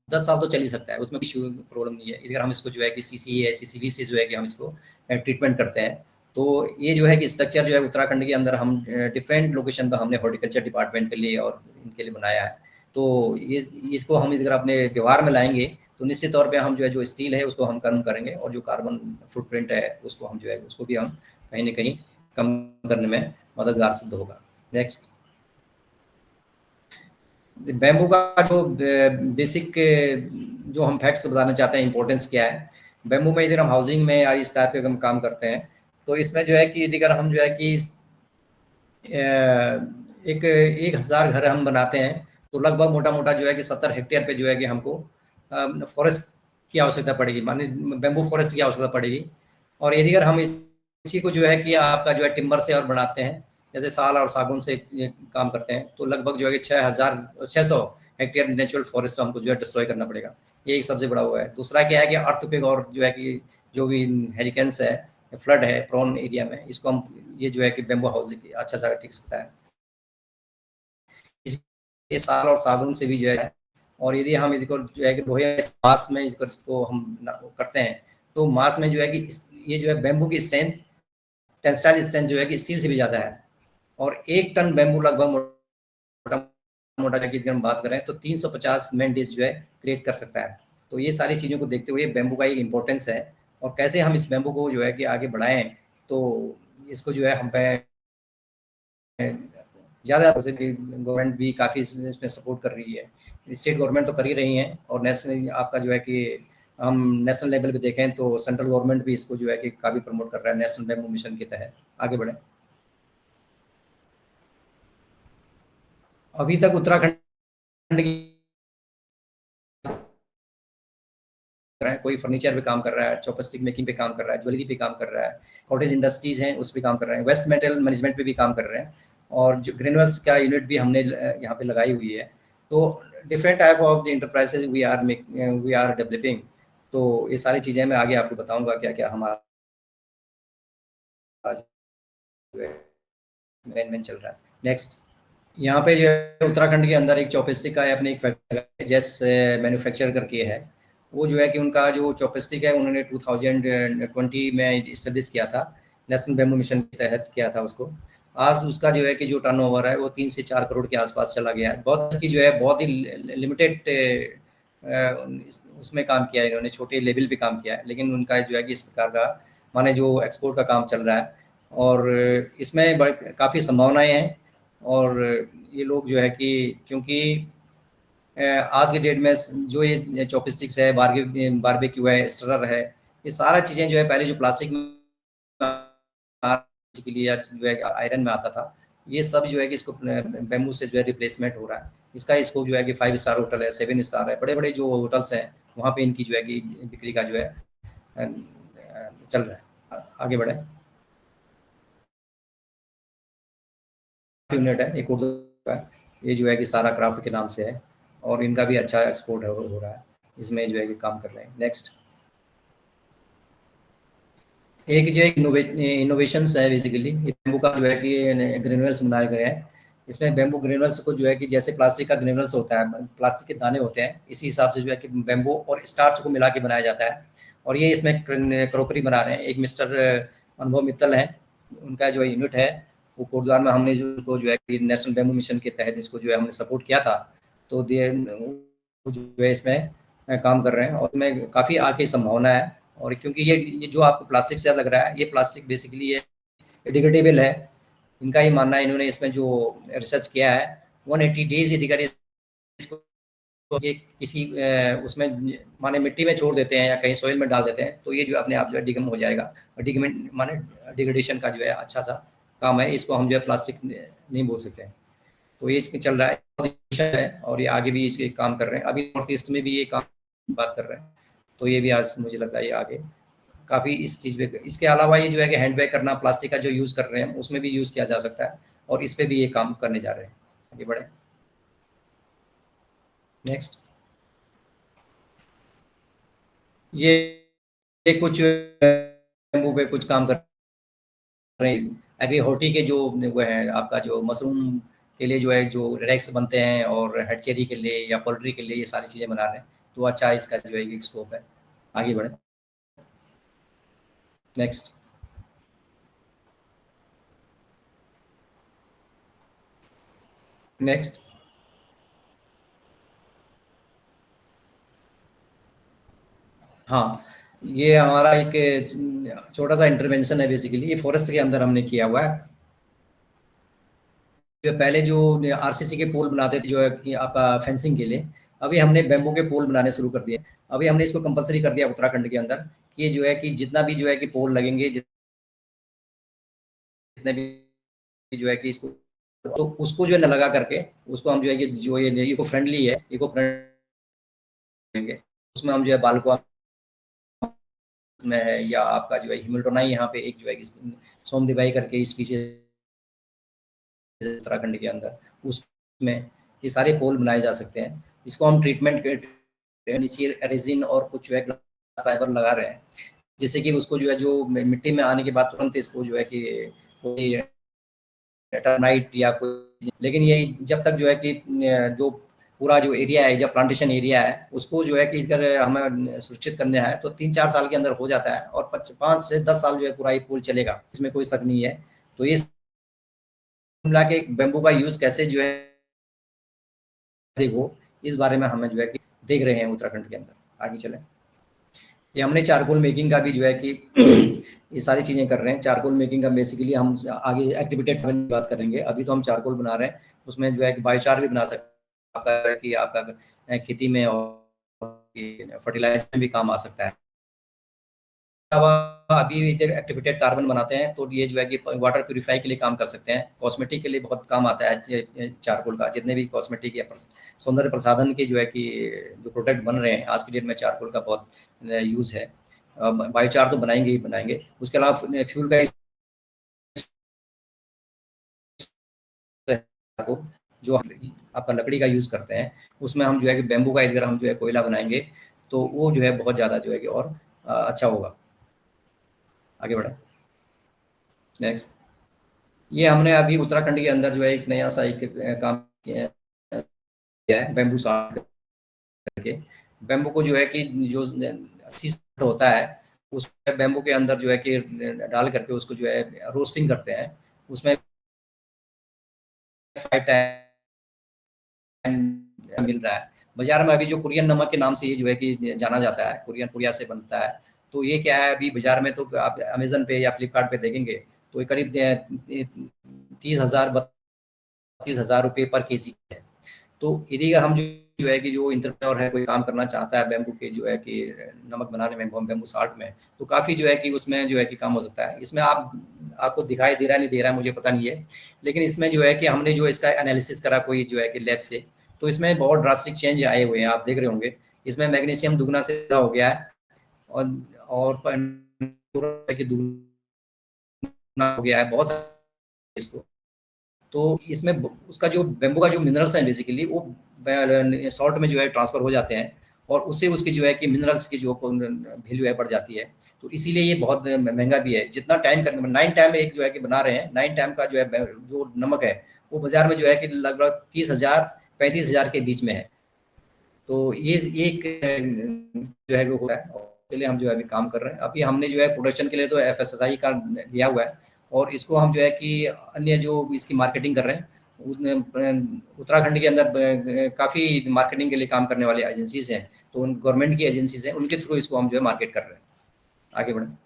10 साल तो चल ही सकता है, उसमें कोई प्रॉब्लम नहीं है। अगर हम इसको जो है कि सीसी या सीसीबी से जो है कि हम इसको ट्रीटमेंट करते हैं, तो ये जो है कि स्ट्रक्चर जो है उत्तराखंड के अंदर हम डिफरेंट लोकेशन पर हमने हॉर्टिकल्चर डिपार्टमेंट के लिए और इनके लिए बनाया है। तो ये इसको हम अगर अपने व्यवहार में लाएंगे तो निश्चित तौर पे हम जो है जो स्टील है उसको हम कम करेंगे, और जो कार्बन फुटप्रिंट है उसको हम जो है उसको भी हम कहीं ना कहीं कम करने में मददगार सिद्ध होगा। नेक्स्ट, बैम्बू का जो बेसिक जो हम फैक्ट्स बताना चाहते हैं, इंपॉर्टेंस क्या है बैम्बू में। इधर हम हाउसिंग में या इस टाइप के हम काम करते हैं, तो इसमें जो है कि अगर हम जो है कि एक 1000 घर हम बनाते हैं तो लगभग मोटा मोटा जो है कि 70 हेक्टेयर पे जो है कि हमको फॉरेस्ट की आवश्यकता पड़ेगी, माने बैम्बू फॉरेस्ट की आवश्यकता पड़ेगी। और यदि अगर हम इसी को जो है कि आपका जो है टिम्बर से और बनाते हैं, जैसे साल और सागौन से काम करते हैं, तो लगभग जो है कि 600 हेक्टेयर नेचुरल फॉरेस्ट हमको जो है डिस्ट्रॉय करना पड़ेगा। ये एक सबसे बड़ा हुआ है। दूसरा क्या है कि अर्थक्वेक और जो है कि जो भी हेरिकेन्स है, फ्लड है प्रोन एरिया में, इसको हम ये जो है कि बैम्बू हाउसिंग अच्छा सा टिक सकता है। ये साल और सागौन से भी जो है, और यदि हम इसको जो है कि लोहे मास में इसको हम करते हैं तो मास में जो है कि ये जो है बैम्बू की स्ट्रेंथ, टेंसाइल स्ट्रेंथ जो है कि स्टील से भी ज़्यादा है। और 1 टन बैम्बू लगभग मोटा मोटा की अगर हम बात करें तो 350 मैन डेज जो है क्रिएट कर सकता है। तो ये सारी चीज़ों को देखते हुए बैम्बू का एक इम्पोर्टेंस है, और कैसे हम इस बैम्बू को जो है कि आगे बढ़ाएं, तो इसको जो है हम ज़्यादा से भी गवर्नमेंट भी काफ़ी इसमें सपोर्ट कर रही है। स्टेट गवर्नमेंट तो कर ही रही हैं, और नेशनल आपका जो है कि हम नेशनल लेवल पे देखें तो सेंट्रल गवर्नमेंट भी इसको जो है कि काफ़ी प्रमोट कर रहा है नेशनल बैम्बू मिशन के तहत। आगे बढ़ें। अभी तक उत्तराखंड की कोई फर्नीचर पे काम कर रहा है, चॉपस्टिक मेकिंग पे काम कर रहा है, ज्वेलरी पे काम कर रहा है, कॉटेज इंडस्ट्रीज हैं उस पे काम कर रहे हैं, वेस्ट मटेरियल मैनेजमेंट पे भी काम कर रहे हैं, और जो ग्रेनुअल्स का यूनिट भी हमने यहाँ पे लगाई हुई है। तो different type of enterprises we are developing. तो ये सारी चीज़ें मैं आगे आपको बताऊंगा क्या क्या हमारा मैनेजमेंट चल रहा है। नेक्स्ट, यहाँ पे जो है उत्तराखंड के अंदर एक चॉपस्टिक का है, अपने एक फैक्ट्री जैस मैन्युफैक्चर करके है। वो जो है कि उनका जो चॉपस्टिक है उन्होंने 2020 में इस्टेब्लिश किया था, नेशनल बैम्बू मिशन के तहत किया था उसको। आज उसका जो है कि जो टर्नओवर है वो 3 से 4 करोड़ के आसपास चला गया है। बहुत की जो है बहुत ही लिमिटेड उसमें काम किया है इन्होंने, छोटे लेवल पे काम किया है, लेकिन उनका जो है कि इस प्रकार का माने जो एक्सपोर्ट का काम चल रहा है, और इसमें काफ़ी संभावनाएं हैं। और ये लोग जो है कि क्योंकि आज के डेट में जो ये चॉपस्टिक्स है, बारबेक्यू है, स्टरर है, ये सारा चीज़ें जो है पहले जो प्लास्टिक में के लिए या जो है आयरन में आता था, ये सब जो है कि इसको बैम्बू से जो है रिप्लेसमेंट हो रहा है। इसका स्कोप जो है कि 5 स्टार होटल है, 7 स्टार है, बड़े बड़े जो होटल्स हैं वहाँ पे इनकी जो है कि बिक्री का जो है चल रहा है। आगे बढ़े। यूनिट है एक उर्दू का, ये जो है कि सारा क्राफ्ट के नाम से है, और इनका भी अच्छा एक्सपोर्ट हो रहा है, इसमें जो है कि काम कर रहे हैं। नेक्स्ट, एक जो इनोवेशन है बेसिकली, ये बैम्बू का जो है कि ग्रेनुअल्स बनाए गए हैं। इसमें बैम्बू ग्रेनुअल्स को जो है कि जैसे प्लास्टिक का ग्रेनुअल्स होता है, प्लास्टिक के दाने होते हैं, इसी हिसाब से जो है कि बैम्बू और स्टार्च को मिला के बनाया जाता है। और ये इसमें क्रोकरी बना रहे हैं। एक मिस्टर अनुभव मित्तल हैं, उनका जो यूनिट है वो कोटद्वार में, हमने जो उनको जो है कि नेशनल बैम्बू मिशन के तहत इसको जो है हमने सपोर्ट किया था, तो जो है इसमें काम कर रहे हैं, और इसमें काफ़ी आगे संभावना है। और क्योंकि ये जो आपको प्लास्टिक से लग रहा है, ये प्लास्टिक बेसिकली ये डिग्रेडेबल है। इनका ही मानना है, इन्होंने इसमें जो रिसर्च किया है 180 डेज यदि अगर इसको ये किसी उसमें माने मिट्टी में छोड़ देते हैं या कहीं सोइल में डाल देते हैं, तो ये जो अपने आप जो है डिगम हो जाएगा। और डिगमेंट माने डिग्रेडेशन का जो है अच्छा सा काम है, इसको हम जो है प्लास्टिक नहीं बोल सकते हैं। तो ये चल रहा है, और ये आगे भी इसके काम कर रहे हैं। अभी नॉर्थ ईस्ट में भी ये काम बात कर रहे हैं, तो ये भी आज मुझे लगता है ये आगे काफ़ी इस चीज़ पे। इसके अलावा ये जो है कि हैंड बैग करना, प्लास्टिक का जो यूज़ कर रहे हैं उसमें भी यूज़ किया जा सकता है, और इस पे भी ये काम करने जा रहे हैं। आगे बढ़े। नेक्स्ट, ये कुछ बैम्बू पे कुछ काम कर रहे हैं। एग्री हॉर्टी के जो वो है आपका जो मशरूम के लिए जो है जो रैक्स बनते हैं, और हेडचेरी के लिए या पोल्ट्री के लिए ये सारी चीज़ें बना रहे हैं। तो अच्छा इसका जो है एक स्कोप है। आगे बढ़े। Next, next. हाँ, ये हमारा एक छोटा सा इंटरवेंशन है, बेसिकली ये फॉरेस्ट के अंदर हमने किया हुआ है। जो पहले जो आरसीसी के पोल बनाते थे जो है कि आपका फेंसिंग के लिए, अभी हमने बैम्बू के पोल बनाने शुरू कर दिए। अभी हमने इसको कंपलसरी कर दिया उत्तराखंड के अंदर कि जो है कि जितना भी जो है कि पोल लगेंगे, जितने भी जो है कि इसको, तो उसको जो है न लगा करके उसको हम जो है कि जो ये इको फ्रेंडली है, इको फ्रेंडली उसमें हम जो है बालको में है, या आपका जो है हिमल्टोनाई यहाँ पे एक जो है सोमदिवाई करके स्पीशीज उत्तराखंड के अंदर, उसमें ये सारे पोल बनाए जा सकते हैं। इसको हम ट्रीटमेंट नीचे रेजिन और कुछ जो है ग्लास फाइबर लगा रहे हैं, जिससे कि उसको जो है जो मिट्टी में आने के बाद तुरंत इसको जो है कि कोई टर्माइट या कोई, लेकिन ये जब तक जो है कि जो पूरा जो एरिया है, जब प्लांटेशन एरिया है, उसको जो है कि अगर हमें सुरक्षित करना है तो 3-4 साल के अंदर हो जाता है, और 5 से 10 साल जो है पूरा ये पुल चलेगा, इसमें कोई शक नहीं है। तो ये मिला के बैम्बू का यूज कैसे जो है देखो, इस बारे में हमें जो है कि देख रहे हैं उत्तराखंड के अंदर। आगे चलें। ये हमने चारकोल मेकिंग का भी जो है कि ये सारी चीज़ें कर रहे हैं। चारकोल मेकिंग का बेसिकली हम आगे एक्टिविटी की बात करेंगे। अभी तो हम चारकोल बना रहे हैं, उसमें जो है कि बायोचार भी बना सकते हैं आपका, कि आपका खेती में और फर्टिलाइजर में भी काम आ सकता है। अभी एक्टिवेटेड कार्बन बनाते हैं, तो ये जो है कि वाटर प्यूरिफाई के लिए काम कर सकते हैं, कॉस्मेटिक के लिए बहुत काम आता है चारकोल का। जितने भी कॉस्मेटिक या सौंदर्य प्रसाधन के जो है कि जो प्रोडक्ट बन रहे हैं आज की डेट में, चारकोल का बहुत यूज़ है। बायोचार तो बनाएंगे ही बनाएंगे। उसके अलावा फ्यूल का जो आपका लकड़ी का यूज़ करते हैं, उसमें हम जो है कि बैम्बू का अगर हम जो है कोयला बनाएंगे तो वो जो है बहुत ज़्यादा जो है कि और अच्छा होगा। आगे बढ़े। नेक्स्ट। ये हमने अभी उत्तराखंड के अंदर जो है एक नया सा एक काम किया है, बैम्बू साल्ट करके। बैम्बू को जो है कि जो 80 होता है, उस बैम्बू के अंदर जो है कि डाल करके उसको जो है रोस्टिंग करते हैं। उसमें 5 टाइम मिल रहा है बाजार में। अभी जो कुरियन नमक के नाम से ये जो है कि जाना जाता है, कुरियन कुरिया से बनता है। तो ये क्या है, अभी बाजार में तो आप अमेजन पे या फ्लिपकार्ट पे देखेंगे तो ये करीब 30,000 32,000 रुपये पर केजी है। तो यदि हम जो है कि जो इंटरप्रेन्योर है, कोई काम करना चाहता है बैम्बू के जो है कि नमक बनाने में, बैम्बू साल्ट में, तो काफ़ी जो है कि उसमें जो है कि काम हो सकता है। इसमें आपको दिखाई दे रहा है नहीं दे रहा है मुझे पता नहीं है, लेकिन इसमें जो है कि हमने जो इसका एनालिसिस करा कोई जो है कि लैब से, तो इसमें बहुत ड्रास्टिक चेंज आए हुए हैं, आप देख रहे होंगे। इसमें मैग्नीशियम दुगना से हो गया है, और कि दुगना हो गया है, बहुत सारे इसको। तो इसमें उसका जो बैम्बू का जो मिनरल्स हैं बेसिकली वो सॉल्ट में जो है ट्रांसफर हो जाते हैं, और उससे उसकी जो है कि मिनरल्स की जो वैल्यू है बढ़ जाती है। तो इसीलिए ये बहुत महंगा भी है। जितना टाइम करने में 9 टाइम एक जो है कि बना रहे हैं, 9 टाइम का जो है जो नमक है वो बाजार में जो है कि लगभग 30,000 35,000 के बीच में है। तो ये एक जो है वो होता है, और इसके लिए हम जो है अभी काम कर रहे हैं। अभी हमने जो है प्रोडक्शन के लिए तो FSSAI का लिया हुआ है, और इसको हम जो है कि अन्य जो इसकी मार्केटिंग कर रहे हैं, उत्तराखंड के अंदर काफ़ी मार्केटिंग के लिए काम करने वाली एजेंसीज हैं, तो उन गवर्नमेंट की एजेंसीज हैं, उनके थ्रू इसको हम जो है मार्केट कर रहे हैं। आगे बढ़ें।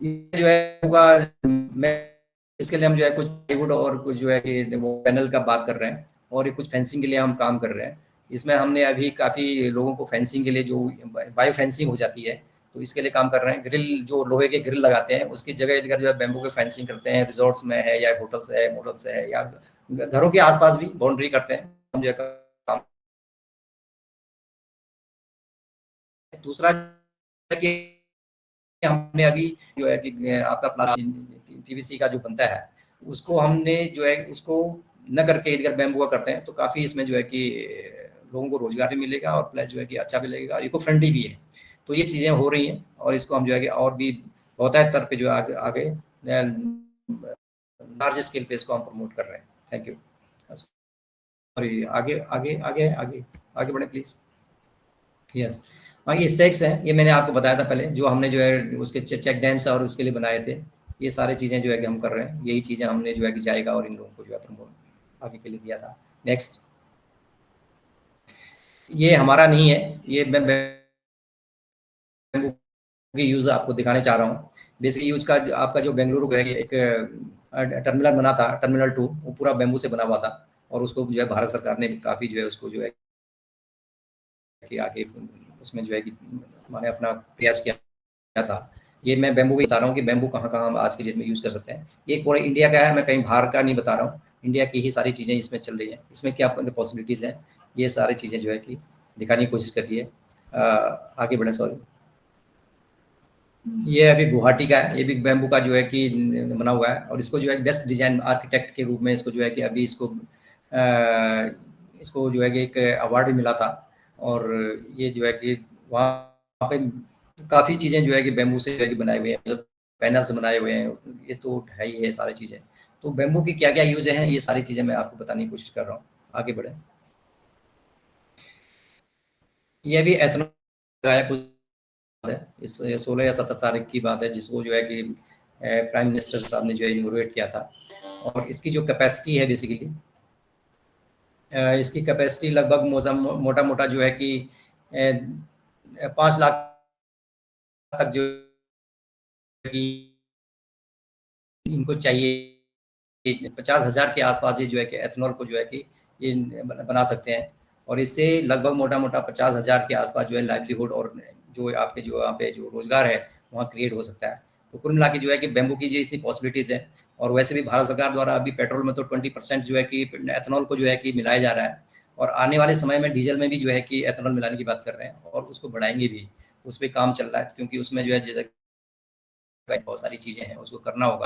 ये जो है होगा, मैं इसके लिए हम जो है कुछ प्लाईवुड और कुछ जो है कि वो पैनल का बात कर रहे हैं, और कुछ फेंसिंग के लिए हम काम कर रहे हैं। इसमें हमने अभी काफ़ी लोगों को फेंसिंग के लिए जो बायो फेंसिंग हो जाती है, तो इसके लिए काम कर रहे हैं। ग्रिल जो लोहे के ग्रिल लगाते हैं, उसकी जगह अगर जो है बैम्बू के फेंसिंग करते हैं, रिजॉर्ट्स में है या होटल्स है, मॉडल्स है, या घरों के आसपास भी बाउंड्री करते हैं, हम जो है काम। दूसरा कि हमने अभी जो है कि आपका पीवीसी का जो बनता है, उसको हमने जो है उसको न करके इधर बैम्बू का करते हैं, तो काफ़ी इसमें जो है कि लोगों को रोजगार भी मिलेगा, और प्लस जो है कि अच्छा भी लगेगा, इको फ्रेंडली भी है। तो ये चीज़ें हो रही हैं, और इसको हम जो है कि और भी बहुत है स्तर पे जो आगे आगे लार्ज स्केल पे इसको हम प्रमोट कर रहे हैं। Thank you. सॉरी, आगे आगे आगे आगे आगे बढ़े प्लीज़। यस। हाँ, ये स्टैक्स हैं, ये मैंने आपको बताया था पहले, जो हमने जो है उसके चेक डैम्स और उसके लिए बनाए थे। ये सारी चीज़ें जो है कि हम कर रहे हैं, यही चीज़ें हमने जो है कि जाएगा और इन लोगों को जो है प्रमोट आगे के लिए दिया था। नेक्स्ट, ये हमारा नहीं है, ये मैं की यूज़ आपको दिखाने चाह रहा हूँ। बेसिकली यूज़ का आपका जो बेंगलुरु का एक टर्मिनल बना था, टर्मिनल 2, वो पूरा बैम्बू से बना हुआ था और उसको जो है भारत सरकार ने काफ़ी जो है उसको जो है कि आगे उसमें जो है कि मैंने अपना प्रयास किया था। ये मैं बैम्बू भी बता रहा हूँ कि बैम्बू कहाँ-कहाँ हम आज के डेट में यूज़ कर सकते हैं। ये पूरे इंडिया का है, मैं कहीं बाहर का नहीं बता रहा हूँ। इंडिया की ही सारी चीज़ें इसमें चल रही हैं। इसमें क्या पॉसिबिलिटीज़ हैं, ये सारी चीज़ें जो है कि दिखाने की कोशिश करिए। आगे बढ़ें, सॉरी। ये अभी गुवाहाटी का है, ये भी बैम्बू का जो है कि बना हुआ है और इसको जो है बेस्ट डिज़ाइन आर्किटेक्ट के रूप में इसको जो है कि अभी इसको जो है कि एक अवार्ड भी मिला था और ये जो है कि वहाँ पे काफ़ी चीज़ें जो है कि बैम्बू से जो है कि बनाए हुए हैं, मतलब पैनल्स बनाए हुए हैं, ये तो है ही है सारी चीज़ें। तो बैम्बू की क्या-क्या यूज़ हैं, ये सारी चीज़ें मैं आपको बताने की कोशिश कर रहा हूँ। आगे बढ़ें। ये भी एथेनॉल का है, कुछ है, इस 16 या 17 तारीख की बात है, जिसको जो है कि प्राइम मिनिस्टर साहब ने जो है इनॉग्रेट किया था और इसकी जो कैपेसिटी है बेसिकली, इसकी कैपेसिटी लगभग मोटा-मोटा जो है कि 5 लाख तक जो है कि इनको चाहिए, 50,000 के आसपास ये जो है कि एथेनॉल को जो है कि ये बना सकते हैं और इससे लगभग मोटा-मोटा 50,000 के आसपास जो है लाइवलीहुड और जो आपके जो वहाँ पे जो रोज़गार है, वहाँ क्रिएट हो सकता है। तो कुल मिला के जो है कि बैम्बू की जो इतनी पॉसिबिलिटीज़ हैं और वैसे भी भारत सरकार द्वारा अभी पेट्रोल में तो 20% जो है कि एथेनॉल को जो है कि मिलाया जा रहा है और आने वाले समय में डीज़ल में भी जो है कि एथेनॉल मिलाने की बात कर रहे हैं और उसको बढ़ाएँगे भी। उस पे काम चल रहा है क्योंकि उसमें जो है जैसे बहुत सारी चीज़ें हैं, उसको करना होगा।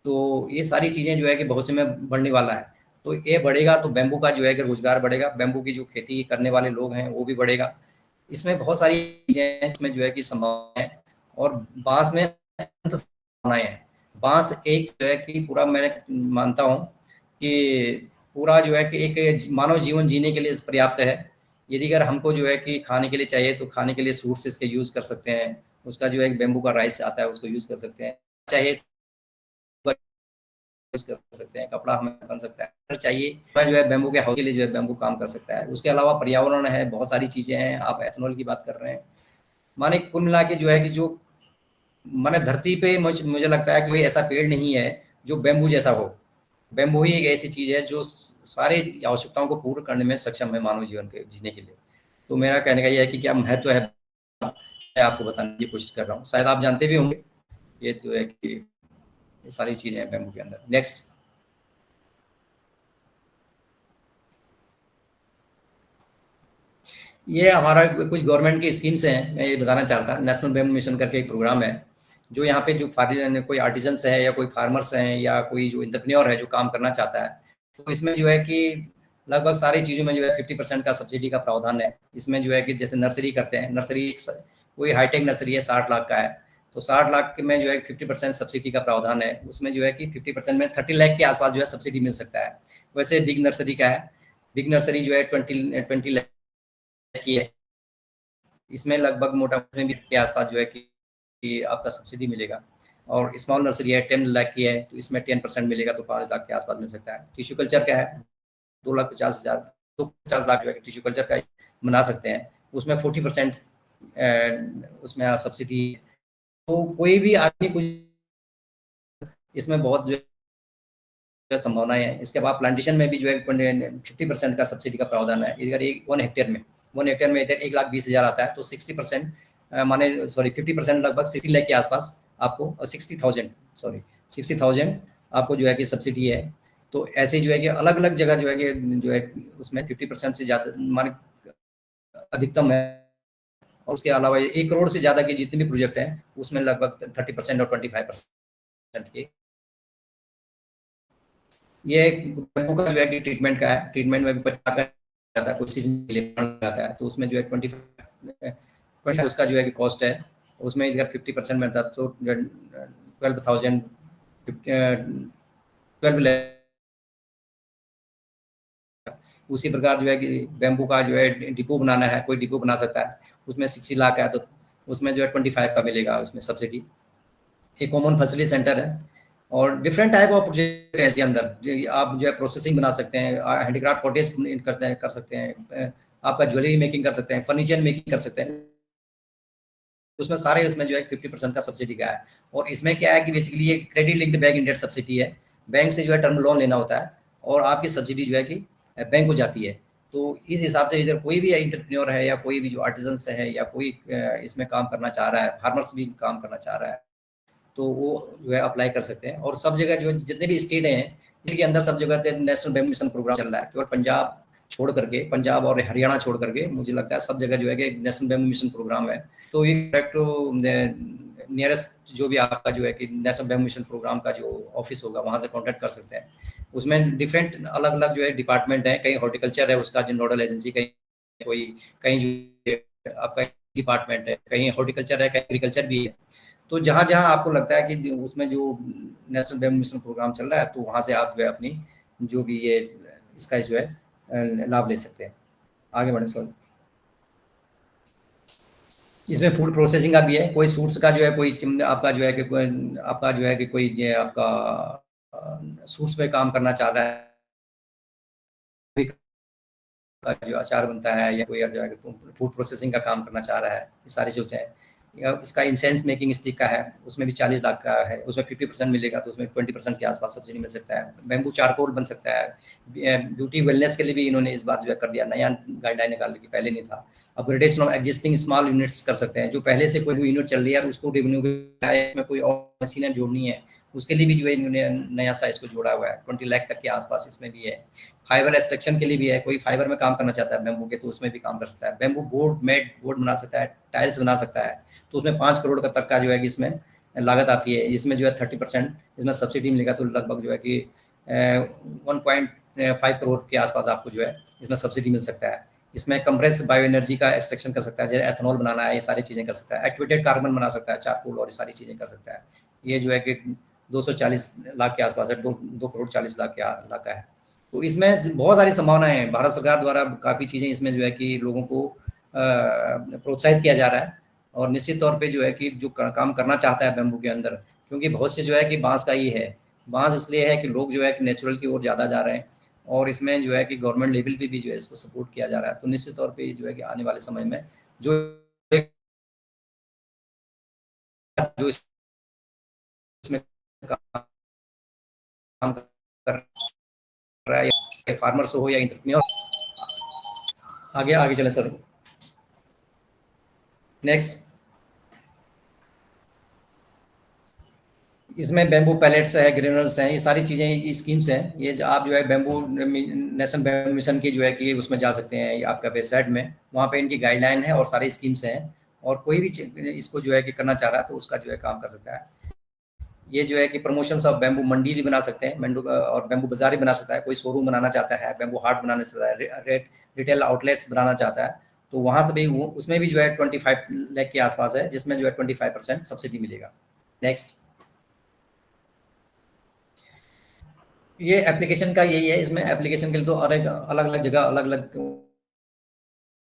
तो ये सारी चीज़ें जो है कि भविष्य में बढ़ने वाला है। तो ये बढ़ेगा तो बैम्बू का जो है कि रोज़गार बढ़ेगा, बैम्बू की जो खेती करने वाले लोग हैं, वो भी बढ़ेगा। इसमें बहुत सारी चीज़ें हैं, इसमें जो है कि संभावना है और बाँस में अनंत संभावनाएँ हैं। बाँस एक जो है कि पूरा मैं मानता हूँ कि पूरा जो है कि एक मानव जीवन जीने के लिए पर्याप्त है। यदि अगर हमको जो है कि खाने के लिए चाहिए, तो खाने के लिए सोर्सेज़ का यूज़ कर सकते हैं। उसका जो है एक बैम्बू का राइस आता है, उसको यूज़ कर सकते हैं। चाहिए यूज़ कर सकते हैं, कपड़ा हमें बन सकता है। अगर चाहिए मैं जो है बैम्बू के हाउस के लिए जो है बैम्बू काम कर सकता है। उसके अलावा पर्यावरण है, बहुत सारी चीज़ें हैं, आप एथेनॉल की बात कर रहे हैं। माने कुल मिला के जो है कि जो माने धरती पे मुझे लगता है कि कोई ऐसा पेड़ नहीं है, जो बैम्बू जैसा हो। बैम्बू ही एक ऐसी चीज़ है जो सारी आवश्यकताओं को पूर्ण करने में सक्षम है मानव जीवन के जीने के लिए। तो मेरा कहने का ये है कि क्या महत्व है, मैं आपको बताने की कोशिश कर रहा हूँ। शायद आप जानते भी होंगे, ये जो है कि ये सारी चीज़ें हैं बैम्बू के अंदर। नेक्स्ट। ये हमारा कुछ गवर्नमेंट की स्कीम्स हैं, मैं ये बताना चाहता। नेशनल बैम्बू मिशन करके एक प्रोग्राम है, जो यहाँ पे जो कोई आर्टिजन्स है या कोई फार्मर्स हैं या कोई जो एंटरप्रेन्योर है जो काम करना चाहता है, तो इसमें जो है कि लगभग सारी चीज़ों में जो है 50% का सब्सिडी का प्रावधान है। इसमें जो है कि जैसे नर्सरी करते हैं, नर्सरी कोई हाईटेक नर्सरी है 60 लाख का है, तो 60 लाख में जो है 50% सब्सिडी का प्रावधान है। उसमें जो है कि 50% में 30 लाख के आसपास जो है सब्सिडी मिल सकता है। वैसे बिग नर्सरी का है, बिग नर्सरी जो है 20 लाख की है। इसमें लगभग मोटा-मोटी के आसपास जो है कि आपका सब्सिडी मिलेगा और स्मॉल नर्सरी है 10 लाख की है, तो इसमें 10% मिलेगा तो 5 लाख के आसपास मिल सकता है। टिश्यू कल्चर का है 2,50,000, तो 50 लाख जो है टिश्यू कल्चर का बना सकते हैं। उसमें 40% उसमें सब्सिडी। तो कोई भी आदमी कुछ इसमें बहुत जो है संभावनाएँ हैं। इसके बाद प्लांटेशन में भी जो है 50% का सब्सिडी का प्रावधान है। अगर एक 1 हेक्टेयर में 1 हेक्टेयर में इधर 1,20,000 आता है, तो 60% माने सॉरी 50% लगभग 60 लाख के आसपास आपको 60,000 सॉरी 60,000 आपको जो है कि सब्सिडी है। तो ऐसे जो है कि अलग-अलग जगह जो है उसमें 50% से ज़्यादा माने अधिकतम है और उसके अलावा 1 करोड़ से ज़्यादा के जितने भी प्रोजेक्ट हैं, उसमें लगभग 30% और 25% के ये बैम्बू का जो है कि ट्रीटमेंट का है, ट्रीटमेंट में भी पता जाता है, कुछ सीज़न के लिए जाता है, तो उसमें जो है 25 उसका जो है कि कॉस्ट है, उसमें अगर 50% मिलता है तो 12,000 12 लाख। उसी प्रकार जो है कि बैम्बू का जो है डिपो बनाना है, कोई डिपो बना सकता है, उसमें 60 लाख है, तो उसमें जो है 25 का मिलेगा उसमें सब्सिडी। एक कॉमन फैसिलिटी सेंटर है, और डिफरेंट टाइप ऑफ प्रोजेक्ट है इसके अंदर। आप जो है प्रोसेसिंग बना सकते हैं, हैंडीक्राफ्ट कॉटेज करते हैं, कर सकते हैं, आपका ज्वेलरी मेकिंग कर सकते हैं, फर्नीचर मेकिंग कर सकते हैं। उसमें सारे उसमें जो है 50% का सब्सिडी का है। और इसमें क्या है कि बेसिकली ये credit linked bank ended subsidy है। बैंक से जो है टर्म लोन लेना होता है और आपकी सब्सिडी जो है कि बैंक को जाती है। तो इस हिसाब से इधर कोई भी इंटरप्रेन्योर है या कोई भी जो आर्टिजन्स है या कोई इसमें काम करना चाह रहा है, फार्मर्स भी काम करना चाह रहा है, तो वो जो है अप्लाई कर सकते हैं। और सब जगह जो है जितने भी स्टेट हैं इनके अंदर सब जगह नेशनल बैंक मिशन प्रोग्राम चल रहा है। केवल पंजाब छोड़ करके, पंजाब और हरियाणा छोड़ करके मुझे लगता है सब जगह जो है कि नेशनल बैंक मिशन प्रोग्राम है। तो ये डायरेक्ट नियरेस्ट जो भी आपका जो है कि नेशनल बैंक मिशन प्रोग्राम का जो ऑफिस होगा वहाँ से कॉन्टैक्ट कर सकते हैं। उसमें डिफरेंट अलग अलग जो है डिपार्टमेंट है, कहीं हॉर्टिकल्चर है उसका जो नोडल एजेंसी, कहीं कोई, कहीं जो आपका डिपार्टमेंट है, कहीं हॉर्टिकल्चर है, कहीं एग्रीकल्चर भी है। तो जहाँ जहाँ आपको लगता है कि उसमें जो नेशनल बैंक मिशन प्रोग्राम चल रहा है तो वहाँ से आप जो है अपनी जो भी ये इसका जो है लाभ ले सकते हैं। आगे बढ़े सर। इसमें फूड प्रोसेसिंग का भी है, कोई सूट्स का जो है कोई आपका जो है कि कोई आपका जो है कि कोई जो आपका सूट्स पे काम करना चाह रहा है, का जो अचार बनता है या कोई जो है फूड प्रोसेसिंग का काम करना चाह रहा है, ये सारी चीज़ें हैं। या इसका इंसेंस मेकिंग स्टिक का है, उसमें भी 40 लाख का है, उसमें 50% मिलेगा, तो उसमें 20% के आसपास सब्सिडी मिल सकता है। बैम्बू चारकोल बन सकता है। ब्यूटी वेलनेस के लिए भी इन्होंने इस बार जो है कर दिया, नया गाइडलाइन निकाल की पहले नहीं था। Upgradation of existing small units कर सकते हैं, जो पहले से कोई यूनिट चल रही है उसको रिन्यू में कोई और मशीनें जोड़नी है, उसके लिए भी जो है इन्होंने नया साइज को जोड़ा हुआ है। 20 लाख तक के आसपास इसमें भी है। फाइबर एक्सट्रैक्शन के लिए भी है, कोई फाइबर में काम करना चाहता है बैम्बू के तो उसमें भी काम कर सकता है। बैम्बू बोर्ड, मेड बोर्ड बना सकता है, टाइल्स बना सकता है, तो उसमें 5 करोड़ का तक का जो है कि इसमें लागत आती है। इसमें जो है 30% इसमें सब्सिडी मिलेगा, तो लगभग जो है कि 1.5 करोड़ के आसपास आपको जो है इसमें सब्सिडी मिल सकता है। इसमें कंप्रेस बायो एनर्जी का एक्सट्रैक्शन कर सकता है, जैसे एथनॉल बनाना है, ये सारी चीज़ें कर सकता है। एक्टिवेटेड कार्बन बना सकता है, चारकोल, और ये सारी चीज़ें कर सकता है। ये जो है कि 240 लाख के आसपास है, 2 करोड़ 40 लाख का है। तो इसमें बहुत सारी संभावनाएं हैं। भारत सरकार द्वारा काफ़ी चीज़ें इसमें जो है कि लोगों को प्रोत्साहित किया जा रहा है। और निश्चित तौर पे जो है कि जो काम करना चाहता है बैम्बू के अंदर, क्योंकि बहुत से जो है कि बांस का ही है। बांस इसलिए है कि लोग जो है कि नेचुरल की ओर ज़्यादा जा रहे हैं, और इसमें जो है कि गवर्नमेंट लेवल पे भी जो है इसको सपोर्ट किया जा रहा है। तो निश्चित तौर पे जो है कि आने वाले समय में जो जो इसमें काम कर रहा है, या फार्मर्स हो या इंटरप्रेन्योर। आगे आगे चले सर। नेक्स्ट, इसमें बैम्बू पैलेट्स है, ग्रेनुल्स हैं, ये सारी चीज़ें स्कीम्स हैं। ये जो आप जो है बैम्बू नेशनल बैम्बू मिशन की जो है कि उसमें जा सकते हैं, ये आपका वेबसाइट में, वहाँ पे इनकी गाइडलाइन है और सारी स्कीम्स हैं। और कोई भी इसको जो है कि करना चाह रहा है तो उसका जो है काम कर सकता है। ये जो है कि प्रमोशंस ऑफ बैम्बू मंडी भी बना सकते हैं, बैम्बू और बैम्बू बाजार भी बना सकता है। कोई शोरूम बनाना चाहता है, बैम्बू हाट बनाना चाहता है, रिटेल आउटलेट्स बनाना चाहता है, तो वहाँ से भी उसमें भी जो है 25 लाख के आसपास है, जिसमें जो है 25% सब्सिडी मिलेगा। नेक्स्ट, ये एप्लीकेशन का यही है। इसमें एप्लीकेशन के लिए तो अलग अलग जगह अलग अलग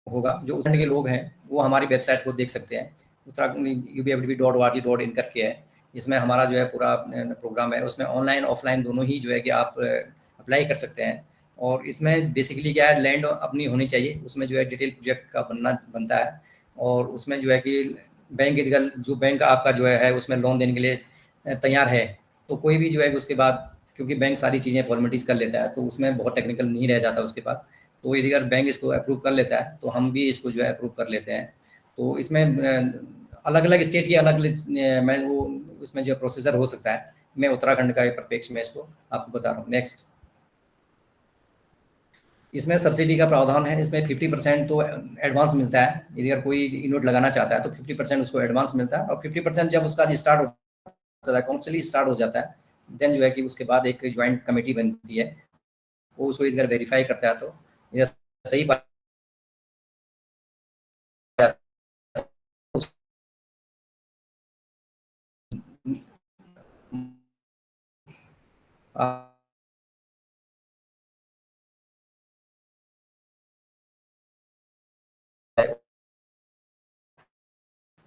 होगा। जो उत्तराखंड के लोग हैं वो हमारी वेबसाइट को देख सकते हैं, उत्तराखंड UBFDB.org.in करके है। इसमें हमारा जो है पूरा प्रोग्राम है, उसमें ऑनलाइन ऑफलाइन दोनों ही जो है कि आप अप्लाई कर सकते हैं। और इसमें बेसिकली क्या है, लैंड अपनी होनी चाहिए, उसमें जो है डिटेल प्रोजेक्ट का बनता है। और उसमें जो है कि जो बैंक आपका जो है उसमें लोन देने के लिए तैयार है, तो कोई भी जो है उसके बाद, क्योंकि बैंक सारी चीज़ें फॉर्मेलिटीज़ कर लेता है तो उसमें बहुत टेक्निकल नहीं रह जाता उसके बाद। तो यदि अगर बैंक इसको अप्रूव कर लेता है तो हम भी इसको जो है अप्रूव कर लेते हैं। तो इसमें अलग अलग स्टेट की अलग मैं वो इसमें जो प्रोसीजर हो सकता है। मैं उत्तराखंड का परिप्रेक्ष्य में इसको आपको बता रहा हूँ। नेक्स्ट, इसमें सब्सिडी का प्रावधान है। इसमें 50% तो एडवांस मिलता है, यदि अगर कोई यूनिट लगाना चाहता है तो 50% उसको एडवांस मिलता है। और 50% जब उसका स्टार्ट हो जाता है, कॉमर्शियली स्टार्ट हो जाता है, देन जो है कि उसके बाद एक ज्वाइंट कमेटी बनती है, वो उसको इधर वेरीफाई करता है। तो यह सही बात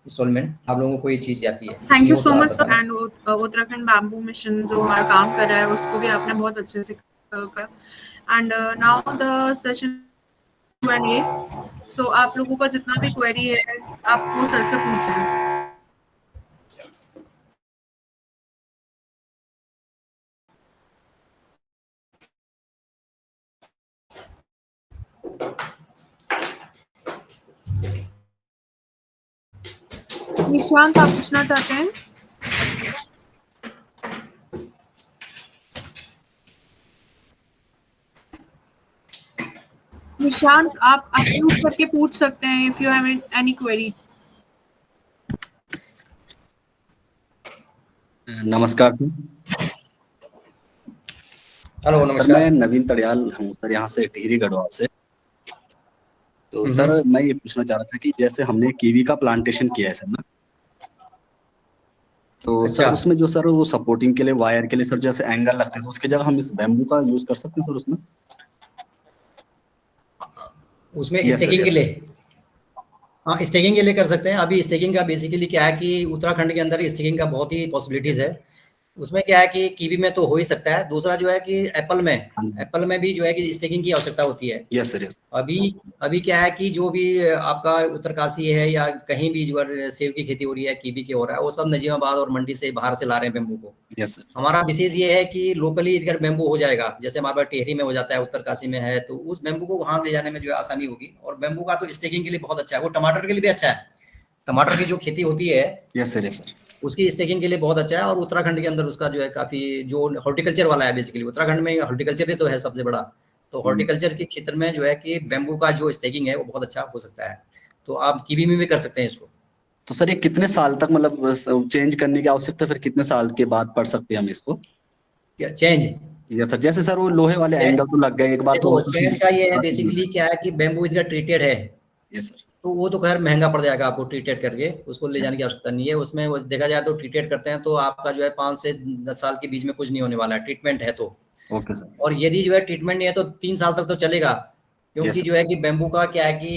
इंस्टॉलमेंट आप लोगों को कोई चीज आती है? थैंक यू हो सो तो आप मच सर। बताना। एंड उत्तराखंड बैम्बू मिशन जो हमारा काम कर रहा है उसको भी आपने बहुत अच्छे से कर। And now the session Q&A। सो आप लोगों का जितना भी क्वेरी है आप वो सर से पूछ सकते हैं। निशांत आप पूछना चाहते हैं? निशांत आप अनम्यूट करके पूछ सकते हैं if you have any query. नमस्कार सर। हेलो सर नमस्कार। मैं नवीन तड़ियाल हूँ सर, यहाँ से टिहरी गढ़वाल से। तो सर मैं ये पूछना चाह रहा था कि जैसे हमने कीवी का प्लांटेशन किया है सर ना, तो सर अच्छा, उसमें जो सर वो सपोर्टिंग के लिए वायर के लिए सर जैसे एंगल लगते हैं, तो उसकी जगह हम इस बैम्बू का यूज कर सकते हैं सर उसमें? उसमें यस सर, स्टेकिंग के यस सर। लिए, हाँ स्टेकिंग के लिए कर सकते हैं। अभी स्टेकिंग का बेसिकली क्या है कि उत्तराखंड के अंदर स्टेकिंग का बहुत ही यस पॉसिबिलिटीज है। सर। उसमें क्या है कि कीवी में तो हो ही सकता है। दूसरा जो है कि हाँ जी। एप्पल में भी जो है कि स्टेकिंग की आवश्यकता होती है। Yes sir, yes. अभी अभी क्या है कि जो भी आपका उत्तरकाशी है या कहीं भी जो है सेब की खेती हो रही है, कीवी की हो रहा है, वो सब नजीमाबाद और मंडी से बाहर से ला रहे हैं बेम्बू को। Yes sir. हमारा विशेष ये है कि लोकली अगर बेम्बू हो जाएगा, जैसे हमारे पास टेहरी में हो जाता है, उत्तरकाशी में है, तो उस बेम्बू को वहां ले जाने में जो है आसानी होगी। और बेम्बू का तो स्टेकिंग के लिए बहुत अच्छा है, वो टमाटर के लिए भी अच्छा है। टमाटर की जो खेती होती है यस सर, यस सर। उसकी स्टेकिंग के लिए बहुत अच्छा है। और उत्तराखंड के अंदर उसका जो है काफी जो हॉर्टिकल्चर वाला है, बेसिकली उत्तराखंड में हॉर्टिकल्चर ही तो है सबसे बड़ा। तो यस। हॉर्टिकल्चर के क्षेत्र में जो है कि बेम्बू का जो स्टेकिंग है वो बहुत अच्छा हो सकता है। तो आप कीवी में भी कर सकते हैं इसको। तो सर ये कितने साल तक मतलब चेंज करने की आवश्यकता, फिर कितने साल के बाद पढ़ सकते हैं हम इसको? क्या चेंज? यस सर, जैसे सर वो लोहे वाले एंगल तो लग गए एक बार, तो देखो होता चेंज का ये है है। बेसिकली क्या है कि बेम्बू इधर ट्रीटेड है, यस सर। तो वो तो खैर महंगा पड़ जाएगा आपको ट्रीटेड करके, उसको ले यस। जाने की आवश्यकता नहीं है। उसमें वो देखा जाए तो ट्रीटेड करते हैं तो आपका जो है 5 से 10 साल के बीच में कुछ नहीं होने वाला है, ट्रीटमेंट है तो। Okay sir. और यदि जो है ट्रीटमेंट नहीं है तो 3 साल तक तो चलेगा। यस क्योंकि सर। जो है कि बेम्बू का क्या है कि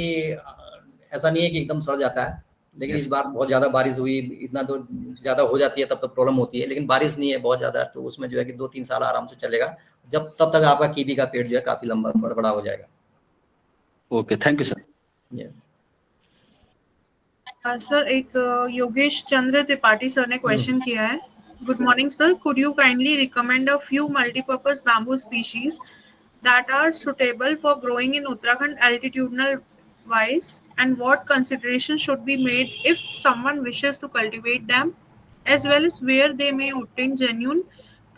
ऐसा नहीं है कि एकदम सड़ जाता है। लेकिन इस यस बार बहुत ज़्यादा बारिश हुई, इतना तो सर। ज़्यादा हो जाती है तब तो प्रॉब्लम होती है, लेकिन बारिश नहीं है बहुत ज़्यादा, तो उसमें जो है कि 2-3 साल आराम से चलेगा। जब तब तक आपका कीवी का पेड़ जो है काफ़ी लंबा बड़ा हो जाएगा। Okay, thank you sir. ये सर एक योगेश चंद्र त्रिपाठी सर ने क्वेश्चन किया है। Good morning sir, could you kindly recommend a few multipurpose bamboo species that are suitable for growing in Uttarakhand altitudinal wise, and what consideration should be made if someone wishes to cultivate them, as well as where they may obtain genuine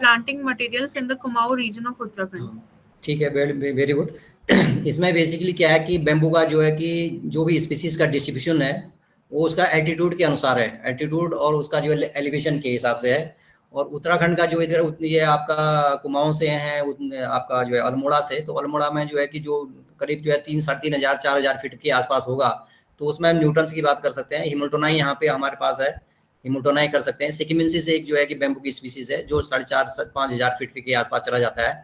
planting materials in the Kumaon region of Uttarakhand? ठीक है, very very good. इसमें basically क्या है कि bamboo का जो है कि जो भी स्पीसीज का डिस्ट्रीब्यूशन है वो उसका एल्टीट्यूड के अनुसार है, एल्टीट्यूड और उसका जो है एलिवेशन के हिसाब से है। और उत्तराखंड का जो इधर ये आपका कुमाऊं से है, आपका जो है अल्मोड़ा से, तो अल्मोड़ा में जो है कि जो करीब जो है 3-3.5 हज़ार 4 हज़ार फीट के आसपास होगा। तो उसमें हम न्यूटन्स की बात कर सकते हैं। हिमोल्टोनाई यहाँ पे हमारे पास है, हिमोल्टोनाई कर सकते हैं। सिकिमेंसिस एक जो है कि बेम्बू की स्पीसीज है जो 4.5 से 5 हज़ार फीट के आसपास चला जाता है,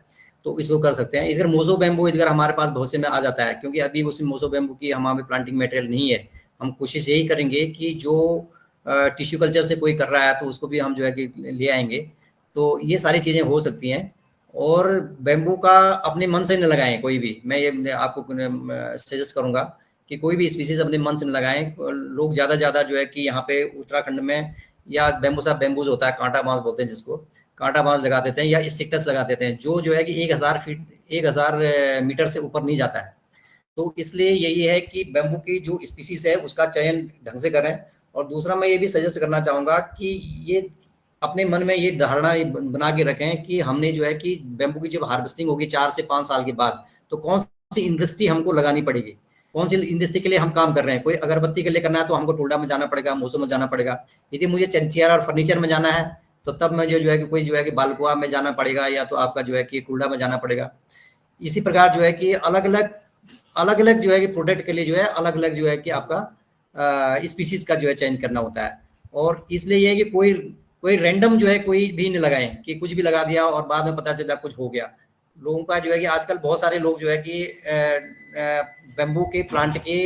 तो इसको कर सकते हैं। इधर मोजो बैम्बू इधर हमारे पास बहुत से में आ जाता है, क्योंकि अभी उस मोजो बैम्बू की हमारे प्लांटिंग मटेरियल नहीं है। हम कोशिश यही करेंगे कि जो टिश्यू कल्चर से कोई कर रहा है तो उसको भी हम जो है कि ले आएंगे। तो ये सारी चीज़ें हो सकती हैं। और बैम्बू का अपने मन से न लगाएं कोई भी, मैं ये आपको सजेस्ट करूंगा कि कोई भी स्पीसीज अपने मन से न लगाएं। लोग ज़्यादा जो है कि यहाँ पे उत्तराखंड में या बैम्बूसा बैम्बूज होता है, कांटा बांस बोलते हैं जिसको, कांटा बांस लगा देते हैं या स्टिक्टस लगा देते हैं, जो है कि 1000 मीटर से ऊपर नहीं जाता है। तो इसलिए यही है कि बैम्बू की जो स्पीसीज है उसका चयन ढंग से करें। और दूसरा मैं ये भी सजेस्ट करना चाहूँगा कि ये अपने मन में ये धारणा बना के रखें कि हमने जो है कि बैम्बू की जब हार्वेस्टिंग होगी 4 से 5 साल के बाद, तो कौन सी इंडस्ट्री हमको लगानी पड़ेगी, कौन सी इंडस्ट्री के लिए हम काम कर रहे हैं। कोई अगरबत्ती के लिए करना है तो हमको टोल्डा में जाना पड़ेगा, मोसो में जाना पड़ेगा। यदि मुझे चेयर और फर्नीचर में जाना है तो तब मुझे जो है कि कोई जो है कि बालकुआ में जाना पड़ेगा, या तो आपका जो है कि कुल्डा में जाना पड़ेगा। इसी प्रकार जो है कि अलग अलग जो है कि प्रोडक्ट के लिए जो है अलग अलग जो है कि आपका स्पीसीज का जो है चयन करना होता है। और इसलिए ये है कि कोई कोई रैंडम जो है कोई भी नहीं लगाएं कि कुछ भी लगा दिया और बाद में पता चला कुछ हो गया। लोगों का जो है कि आजकल बहुत सारे लोग जो है कि बैम्बू के प्लांट के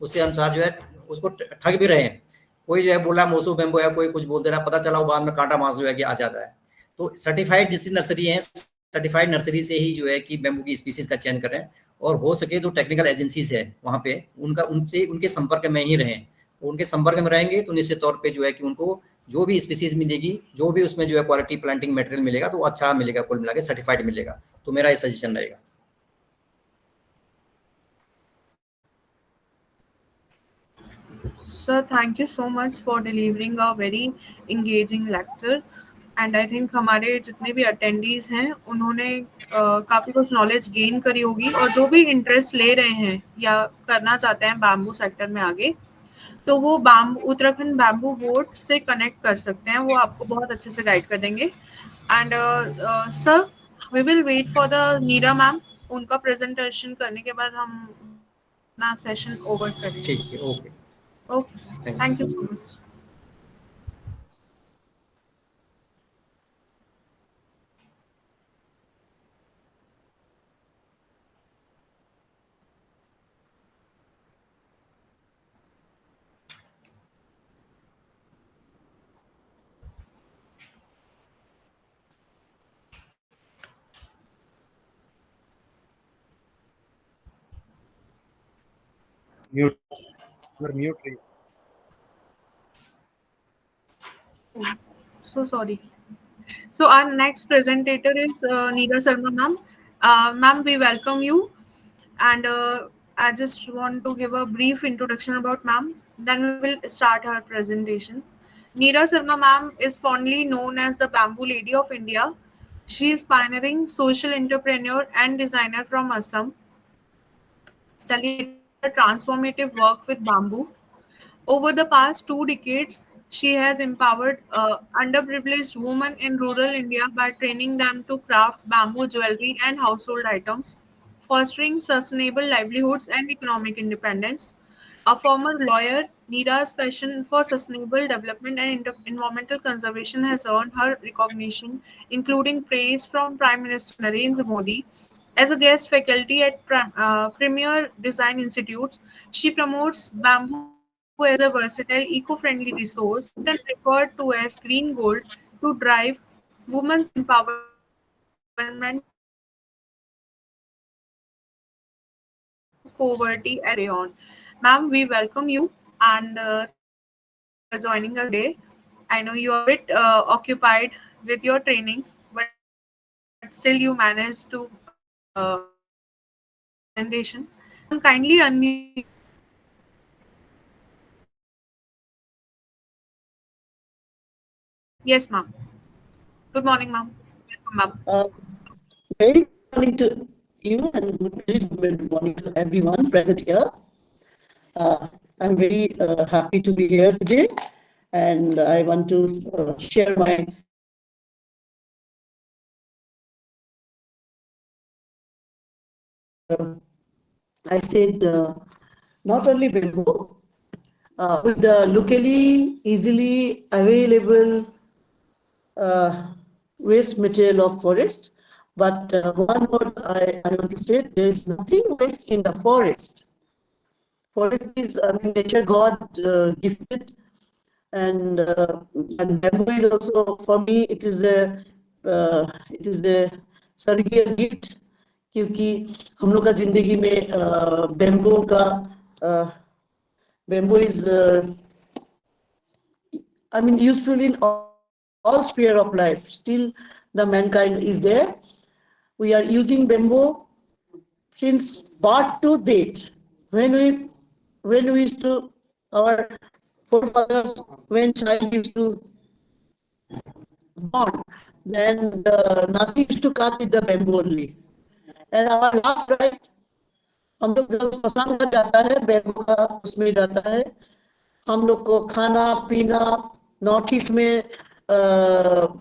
उससे अनुसार जो है उसको ठग भी रहे हैं कोई जो है बोल रहा है मोसो बेम्बो है, कोई कुछ बोल दे रहा है, पता चला वो बाद में कांटा मास जो है कि आ जाता है। तो सर्टिफाइड जिसकी नर्सरी है, सर्टिफाइड नर्सरी से ही जो है कि बेम्बू की स्पीसीज का चयन करें, और हो सके तो टेक्निकल एजेंसीज है वहाँ पे उनके संपर्क में ही रहें। उनके संपर्क में रहेंगे तो निश्चित तौर पे जो है कि उनको जो भी स्पीसीज मिलेगी, जो भी उसमें जो है क्वालिटी प्लांटिंग मटेरियल मिलेगा तो अच्छा मिलेगा, कुल मिला के सर्टिफाइड मिलेगा। तो मेरा ये सजेशन रहेगा। Sir, thank you so much for delivering a very engaging lecture. And I think हमारे जितने भी अटेंडीज हैं उन्होंने काफ़ी कुछ नॉलेज गेन करी होगी, और जो भी इंटरेस्ट ले रहे हैं या करना चाहते हैं बैम्बू सेक्टर में आगे, तो वो उत्तराखंड बैम्बू बोर्ड से कनेक्ट कर सकते हैं, वो आपको बहुत अच्छे से गाइड कर देंगे। And sir, we will wait for the Neera ma'am, उनका प्रेजेंटेशन करने के बाद हम अपना सेशन ओवर करेंगे। ठीक है, okay okay sir, thank you so much. Mute. You're mute. So sorry. So our next presenter is Neera Sharma ma'am. Ma'am, we welcome you, and I just want to give a brief introduction about ma'am. Then we will start our presentation. Neera Sharma ma'am is fondly known as the Bamboo Lady of India. She is pioneering social entrepreneur and designer from Assam, celebrating her transformative work with bamboo. Over the past 2 decades, she has empowered underprivileged women in rural India by training them to craft bamboo jewelry and household items, fostering sustainable livelihoods and economic independence. A former lawyer, Neera's passion for sustainable development and environmental conservation has earned her recognition, including praise from Prime Minister Narendra Modi. As a guest faculty at premier design institutes, she promotes bamboo as a versatile, eco-friendly resource, often referred to as green gold, to drive women's empowerment, poverty, and beyond. Ma'am, we welcome you, and thank you for joining us today. I know you are a bit occupied with your trainings, but still you managed to presentation. Ma'am, kindly unmute. Yes, ma'am. Good morning, ma'am. Welcome, ma'am. Very good morning to you, and very good morning to everyone present here. I'm very happy to be here today, and I want to share my I said not only bamboo, with the locally easily available waste material of forest, but one word I want to say, there is nothing waste in the forest. Forest is, I mean, nature God gifted, and bamboo is also, for me, it is a स्वर्गीय gift, क्योंकि हम लोग का जिंदगी में bamboo is I mean useful in all sphere of life. Still the mankind is there. We are using bamboo since birth to date. When we used to, our forefathers, when child used to born, then the Nabi used to cut with the bamboo only. And our last right, हम लोग जब स्मशान घर जाता है, bamboo का उसमें जाता है। हम लोग को खाना पीना नॉर्थ ईस्ट में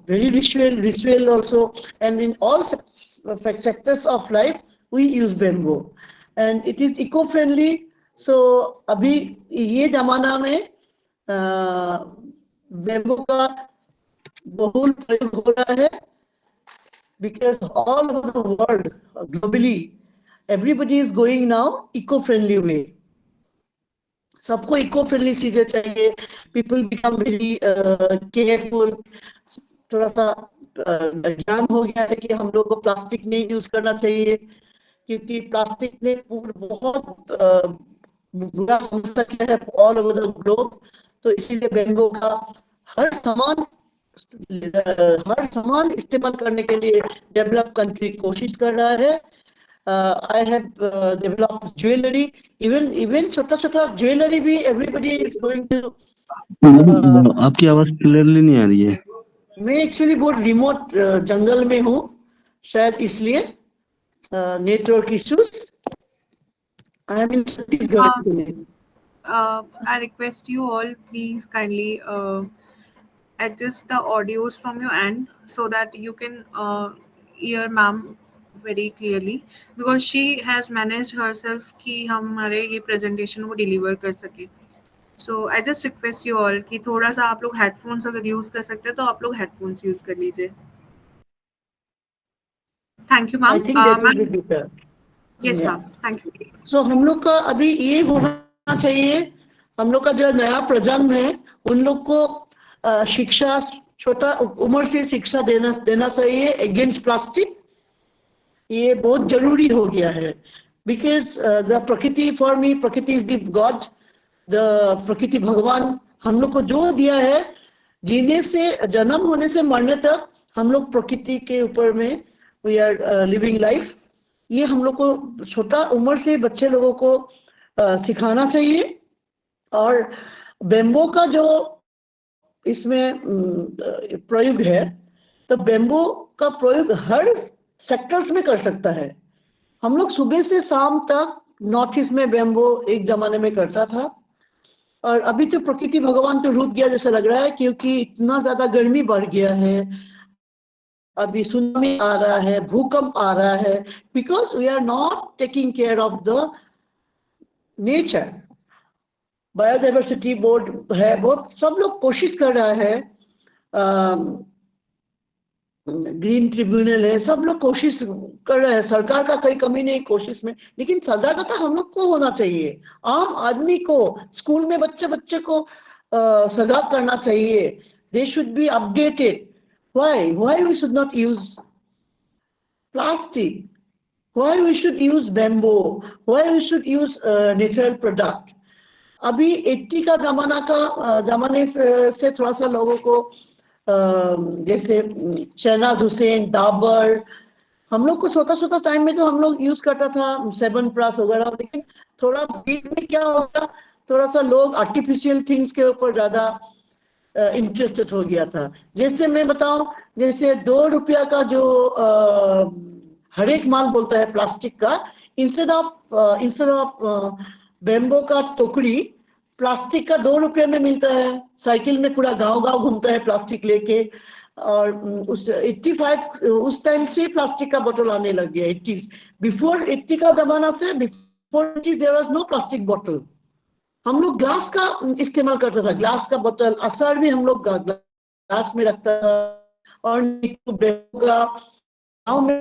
very ritual also, and in all sectors of life we use bamboo, and it is eco-friendly. So अभी ये जमाना में बैम्बू का बहुल प्रयोग हो रहा है, because all over the world, globally, everybody is going now eco-friendly way. सबको इको फ्रेंडली चीजें चाहिए, पीपल बिकम वेरी केयरफुल, थोड़ा सा ज्ञान हो गया है कि हम लोग को प्लास्टिक नहीं यूज करना चाहिए, क्योंकि प्लास्टिक ने बहुत बुरा समस्या किया है ऑल ओवर द ग्लोब। तो इसीलिए बेम्बो का हर सामान इस्तेमाल करने के लिए डेवलप कंट्री कोशिश कर रहा है। I have developed jewelry, even छोटा छोटा ज्वेलरी भी everybody is going to आपकी आवाज क्लियरली नहीं आ रही है। मैं एक्चुअली बहुत रिमोट जंगल में हूँ, शायद इसलिए network issues. I am in Chhattisgarh. I request you all, please kindly adjust the audios from your end so that you can hear ma'am very clearly, because she has managed herself कि हमारे ये presentation को deliver कर सके। So I just request you all कि थोड़ा सा आप लोग headphones अगर use कर सकते हैं तो आप लोग headphones use कर लीजिए। Thank you I ma'am. think that will be better. Yes Yeah. ma'am. Thank you. So हम लोग का अभी ये होना चाहिए, हम लोग का जो नया प्रजन्म है उन लोग को शिक्षा छोटा उम्र से शिक्षा देना चाहिए अगेंस्ट प्लास्टिक। ये बहुत जरूरी हो गया है, बिकॉज द प्रकृति फॉर मी, प्रकृति इज द गॉड, द प्रकृति भगवान हम लोग को जो दिया है, जीने से जन्म होने से मरने तक हम लोग प्रकृति के ऊपर में वी आर लिविंग लाइफ। ये हम लोग को छोटा उम्र से बच्चे लोगों को सिखाना चाहिए। और बेम्बो का जो इसमें प्रयोग है, तो बेम्बो का प्रयोग हर सेक्टर्स में कर सकता है। हम लोग सुबह से शाम तक नॉर्थ ईस्ट में बेम्बो एक जमाने में करता था, और अभी तो प्रकृति भगवान तो रुक गया जैसा लग रहा है, क्योंकि इतना ज्यादा गर्मी बढ़ गया है, अभी सुनामी आ रहा है, भूकंप आ रहा है, because we are not taking care of the nature. Biodiversity board है, बहुत सब लोग कोशिश कर रहा है, ग्रीन ट्रिब्यूनल है, सब लोग कोशिश कर रहे हैं, सरकार का कोई कमी नहीं कोशिश में, लेकिन सजागता हम लोग को होना चाहिए। आम आदमी को स्कूल में बच्चे को सजाग करना चाहिए। They should be updated. Why we should not use plastic? Why we should use bamboo? Why we should use natural product? अभी 80 का जमाने से थोड़ा सा लोगों को जैसे शहनाज हुसैन, डाबर, हम लोग को छोटा टाइम में तो हम लोग यूज करता था 7 प्लस वगैरह, लेकिन थोड़ा बीच में क्या होगा, थोड़ा सा लोग आर्टिफिशियल थिंग्स के ऊपर ज्यादा इंटरेस्टेड हो गया था। जैसे मैं बताऊं, जैसे 2 रुपया का जो हर एक माल बोलता है प्लास्टिक का, इंस्टेड ऑफ बेम्बो का टोकरी प्लास्टिक का 2 रुपये में मिलता है। साइकिल में पूरा गांव घूमता है प्लास्टिक लेके, और उस 85 उस टाइम से प्लास्टिक का बोतल आने लग गया। 80 बिफोर 80 का जमाना से, before there was no plastic बोतल। हम लोग ग्लास का इस्तेमाल करता था, ग्लास का बोतल, अचार भी हम लोग ग्लास में रखता था। और गाँव में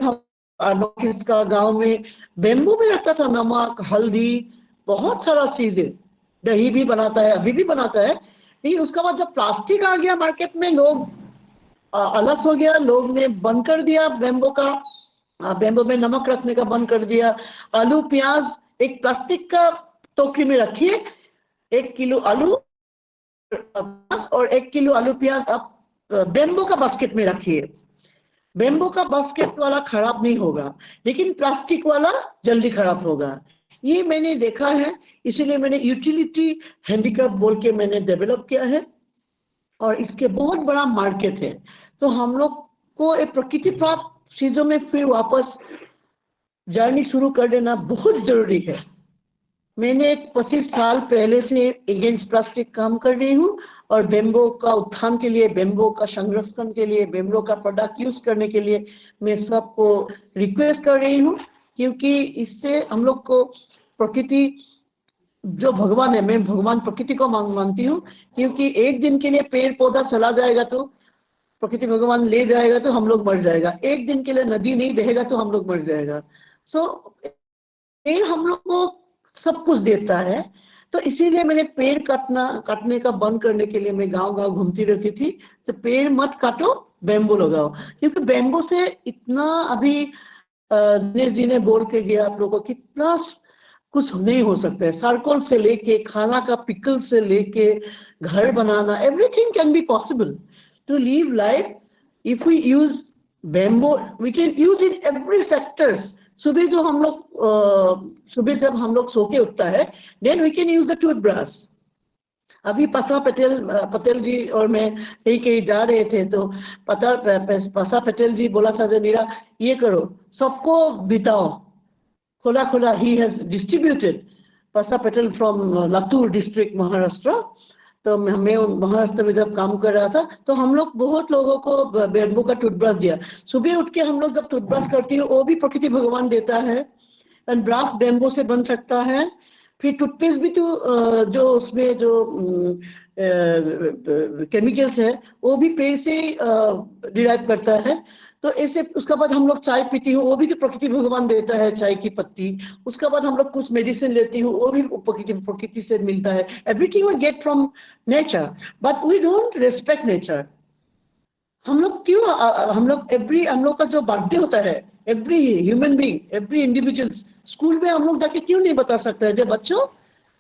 गाँव में बेम्बू में रखता था, नमक, हल्दी, बहुत सारा चीजें, दही भी बनाता है, अभी भी बनाता है। लेकिन उसके बाद जब प्लास्टिक आ गया मार्केट में, लोग अलग हो गया, लोग ने बंद कर दिया बेम्बो का, बेम्बो में नमक रखने का बंद कर दिया। आलू प्याज एक प्लास्टिक का टोकरी में रखिए, 1 किलो आलू और 1 किलो आलू प्याज आप बेम्बो का बास्केट में रखिए। बेम्बो का बास्केट वाला खराब नहीं होगा, लेकिन प्लास्टिक वाला जल्दी खराब होगा। ये मैंने देखा है, इसीलिए मैंने यूटिलिटी हैंडीक्राफ्ट बोल के मैंने डेवलप किया है, और इसके बहुत बड़ा मार्केट है। तो हम लोग को एक प्रकृति प्राप्त चीजों में फिर वापस जर्नी शुरू कर देना बहुत जरूरी है। मैंने 25 साल पहले से अगेंस्ट प्लास्टिक काम कर रही हूँ, और बेम्बो का उत्थान के लिए, बेम्बो का संरक्षण के लिए, बेम्बो का प्रोडक्ट यूज करने के लिए मैं सबको रिक्वेस्ट कर रही हूँ, क्योंकि इससे हम लोग को प्रकृति जो भगवान है, मैं भगवान प्रकृति को मानती हूँ, क्योंकि एक दिन के लिए पेड़ पौधा चला जाएगा तो प्रकृति भगवान ले जाएगा तो हम लोग मर जाएगा। एक दिन के लिए नदी नहीं बहेगा तो हम लोग मर जाएगा। सो पेड़ हम लोग को सब कुछ देता है, तो इसीलिए मैंने पेड़ काटने का बंद करने के लिए मैं गांव-गांव घूमती रहती थी, तो पेड़ मत काटो, बैम्बू लगाओ, क्योंकि बैम्बू से इतना अभी दिनेश जी ने बोल के गया आप लोगों को, कितना कुछ नहीं हो सकता है। सर्कल से लेके खाना का पिकल से लेके घर बनाना, everything can be possible to live life if we use bamboo. We can use in every sectors. सुबह जो हम लोग सुबह जब हम लोग सो के उठता है, then we can use the toothbrush. अभी पटेल जी और मैं कहीं जा रहे थे, तो पसा पटेल जी बोला था मीरा ये करो, सबको बिताओ खोला ही हैज डिस्ट्रीब्यूटेड। पसा पटेल फ्रॉम लातूर डिस्ट्रिक्ट महाराष्ट्र। तो मैं महाराष्ट्र में जब काम कर रहा था, तो हम लोग बहुत लोगों को बैम्बू का टूथब्रश दिया। सुबह उठ के हम लोग जब टूथब्रश करती है, वो भी प्रकृति भगवान देता है, एंड ब्रश बैम्बू से बन सकता है। फिर टूथपेस्ट भी तो जो उसमें जो केमिकल्स है वो भी पेड़ से डिराइव करता है। तो ऐसे उसके बाद हम लोग चाय पीती हूँ, वो भी तो प्रकृति भगवान देता है, चाय की पत्ती। उसके बाद हम लोग कुछ मेडिसिन लेती हूँ, वो भी प्रकृति से मिलता है। Everything we get from nature, but we don't respect nature. हम लोग क्यों हम लोग का जो बर्थडे होता है, every human being, every individual, school में हम लोग जाके क्यों नहीं बता सकते हैं, जब बच्चों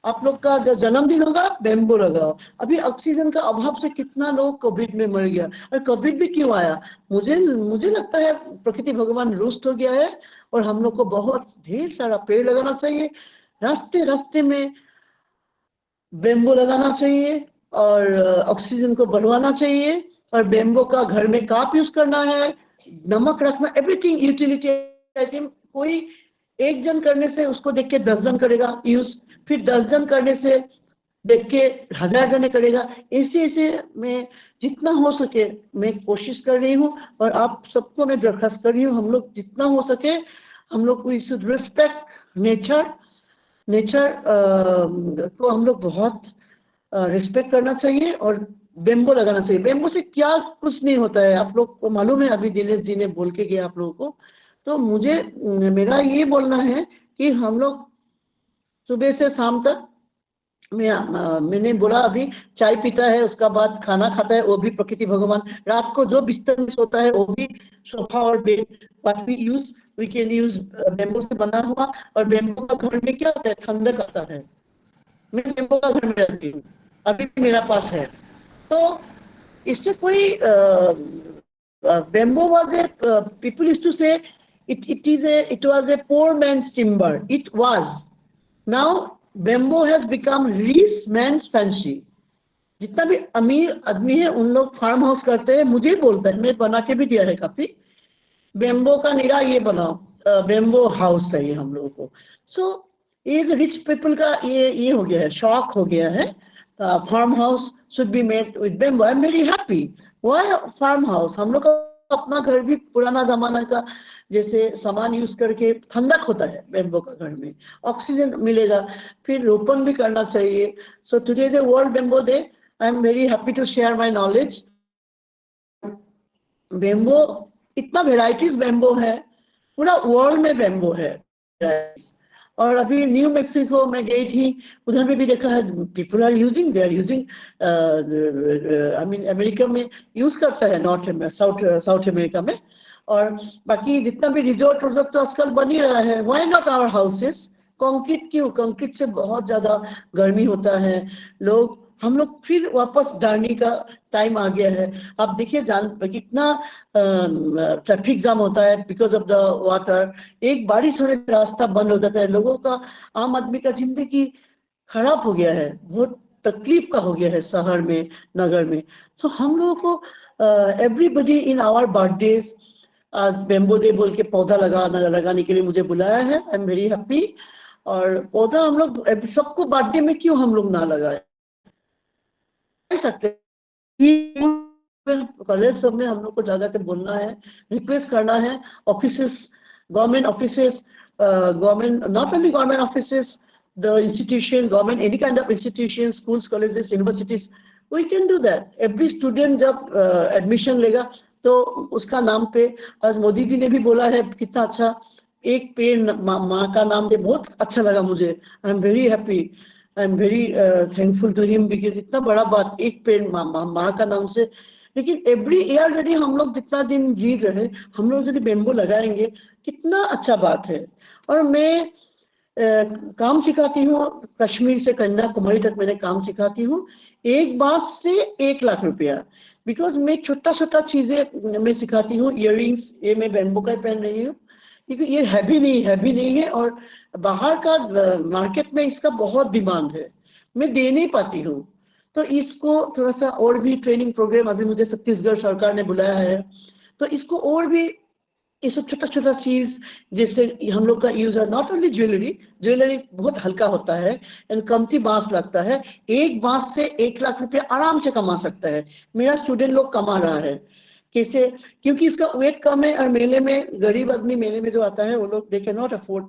आप लोग का जो जन्मदिन होगा बैम्बू लगाओ। अभी ऑक्सीजन का अभाव से कितना लोग कोविड में मर गया, और कोविड भी क्यों आया? मुझे लगता है प्रकृति भगवान रुष्ट हो गया है, और हम लोग को बहुत ढेर सारा पेड़ लगाना चाहिए, रास्ते में बैम्बू लगाना चाहिए, और ऑक्सीजन को बढ़वाना चाहिए। और बैम्बू का घर में कप यूज करना है, नमक रखना, एवरीथिंग यूटिलिटी आइटम। कोई एक जन करने से उसको देख के 10 जन करेगा यूज, फिर 10 जन करने से देख के 1000 जने करेगा। ऐसे मैं जितना हो सके मैं कोशिश कर रही हूँ, और आप सबको मैं दरख्वास्त कर रही हूँ, हम लोग जितना हो सके हम लोग वी शुड रिस्पेक्ट नेचर को हम लोग बहुत रिस्पेक्ट करना चाहिए, और बैम्बू लगाना चाहिए। बैम्बू से क्या कुछ नहीं होता है, आप लोग को मालूम है, अभी दिनेश जी ने बोल के गया आप लोगों को। तो मेरा ये बोलना है कि हम लोग सुबह से शाम तक, मैंने बोला अभी चाय पीता है, उसका बाद खाना खाता है, वो भी प्रकृति भगवान। रात को जो बिस्तर में सोता है वो भी सोफा और bed, but we can use bamboo से बना हुआ। और बैम्बू का घर में क्या होता है, ठंडक आता है। मैं बैम्बू का घर में रहती हूँ, अभी भी मेरा पास है। तो इससे कोई bamboo was a people used to say it was a poor man's timber. It was. Now bamboo has become rich man's fancy. जितना भी अमीर आदमी है उन लोग फार्म हाउस करते हैं, मुझे बोलता है, मैं बना के भी दिया है काफी, बैम्बो का निरा ये बनाओ, बैम्बो हाउस चाहिए हम लोगों को। सो ये रिच पीपल का ये हो गया है, शौक हो गया है। Farm house should be made with bamboo. I am very happy. Why farm house? हम लोग का अपना घर भी पुराना जमाना का जैसे सामान यूज करके ठंडक होता है बैम्बू का घर में, ऑक्सीजन मिलेगा। फिर रोपण भी करना चाहिए। So today is world bamboo day. I am very happy to share my knowledge. Bamboo इतना वेराइटीज बैम्बो है, पूरा वर्ल्ड में बैम्बो है। और अभी न्यू मैक्सिको में गई थी, उधर में भी देखा है people are using, they are using, I mean America में यूज करता है, साउथ अमेरिका में। और बाकी जितना भी रिजोर्ट तो आजकल बन ही रहा है। Why not our houses? Concrete क्यों? कंक्रीट से बहुत ज़्यादा गर्मी होता है। हम लोग फिर वापस डालने का टाइम आ गया है। आप देखिए कितना ट्रैफिक जाम होता है बिकॉज ऑफ द वाटर। एक बारिश होने से रास्ता बंद हो जाता है। लोगों का, आम आदमी का जिंदगी खराब हो गया है, बहुत तकलीफ का हो गया है शहर में, नगर में। तो हम लोगों को एवरीबडी इन आवर बर्थडेज आज बैम्बू डे बोल के पौधा लगाने के लिए मुझे बुलाया है। आई एम वेरी हैप्पी। और पौधा हम लोग सबको बर्थडे में क्यों हम लोग ना लगाए सकते? कॉलेज सब में हम लोग को ज़्यादा के बोलना है, रिक्वेस्ट करना है। Offices, government offices, government, not only government offices, the institution, government any kind of institution, schools, colleges, universities, we can do that. Every student जब एडमिशन लेगा तो उसका नाम पे, आज मोदी जी ने भी बोला है कितना अच्छा, एक पेड़ माँ का नाम दे, बहुत अच्छा लगा मुझे। I am very happy. I am very thankful to him, because इतना बड़ा बात, एक पेड़ माँ का नाम से। लेकिन एवरी ईयर यदि हम लोग जितना दिन जी रहे, हम लोग यदि बेम्बू लगाएंगे, कितना अच्छा बात है। और मैं काम सिखाती हूँ, कश्मीर से कन्याकुमारी तक मैंने काम सिखाती हूँ, 1 बांस से 1 लाख रुपया, बिकॉज मैं छोटा चीज़ें मैं सिखाती हूँ। इयररिंग्स ये मैं बेम्बू का पहन रही हूँ, क्योंकि ये हैवी नहीं है, और बाहर का मार्केट में इसका बहुत डिमांड है, मैं दे नहीं पाती हूँ। तो इसको थोड़ा सा और भी ट्रेनिंग प्रोग्राम अभी मुझे छत्तीसगढ़ सरकार ने बुलाया है, तो इसको और भी ये सब छोटा चीज़, जैसे हम लोग का यूज है, नॉट ओनली ज्वेलरी बहुत हल्का होता है एंड कमती बांस लगता है। 1 बांस से 1 लाख रुपया आराम से कमा सकता है। मेरा स्टूडेंट लोग कमा रहा है कैसे, क्योंकि इसका वेट कम है, और मेले में गरीब आदमी मेले में जो आता है वो लोग दे कैन नॉट अफोर्ड,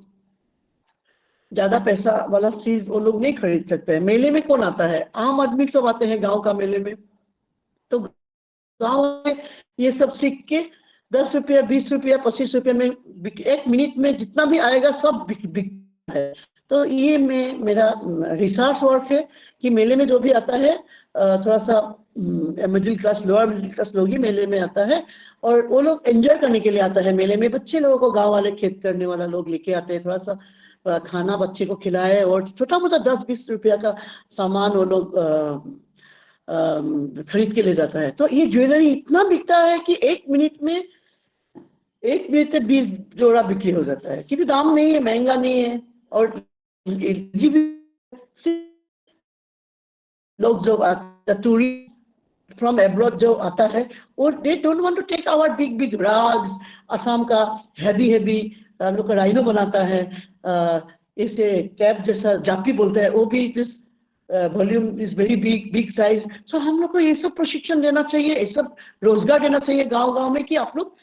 ज़्यादा पैसा वाला चीज़ वो लोग नहीं खरीद सकते हैं। मेले में कौन आता है, आम आदमी सब आते हैं गाँव का मेले में। तो गाँव में ये सब सीख के 10 रुपया 20 रुपया 25 रुपये में 1 मिनट में जितना भी आएगा सब बिकता है। तो ये मेरा रिसर्च वर्क है कि मेले में जो भी आता है थोड़ा सा middle class, lower middle class लोग ही मेले में आता है, और वो लोग एंजॉय करने के लिए आता है मेले में। बच्चे लोगों को गांव वाले खेत करने वाला लोग लेके आते हैं, थोड़ा सा खाना बच्चे को खिलाए, और छोटा मोटा 10-20 रुपया का सामान वो लोग खरीद के ले जाता है। तो ये ज्वेलरी इतना बिकता है कि 1 मिनट से 20 जोड़ा बिक्री हो जाता है, क्योंकि दाम नहीं है, महंगा नहीं है। और लोग जो टूरिस्ट फ्रॉम एब्रॉड जो आता है, और they don't want to take our big rag, Assam का हैवी हम लोग का राइनो बनाता है, इसे कैप जैसा जापी बोलते हैं, वो भी this volume is very big size. So हम लोग को ये सब प्रशिक्षण देना चाहिए, ये सब रोजगार देना चाहिए गांव में, कि आप लोग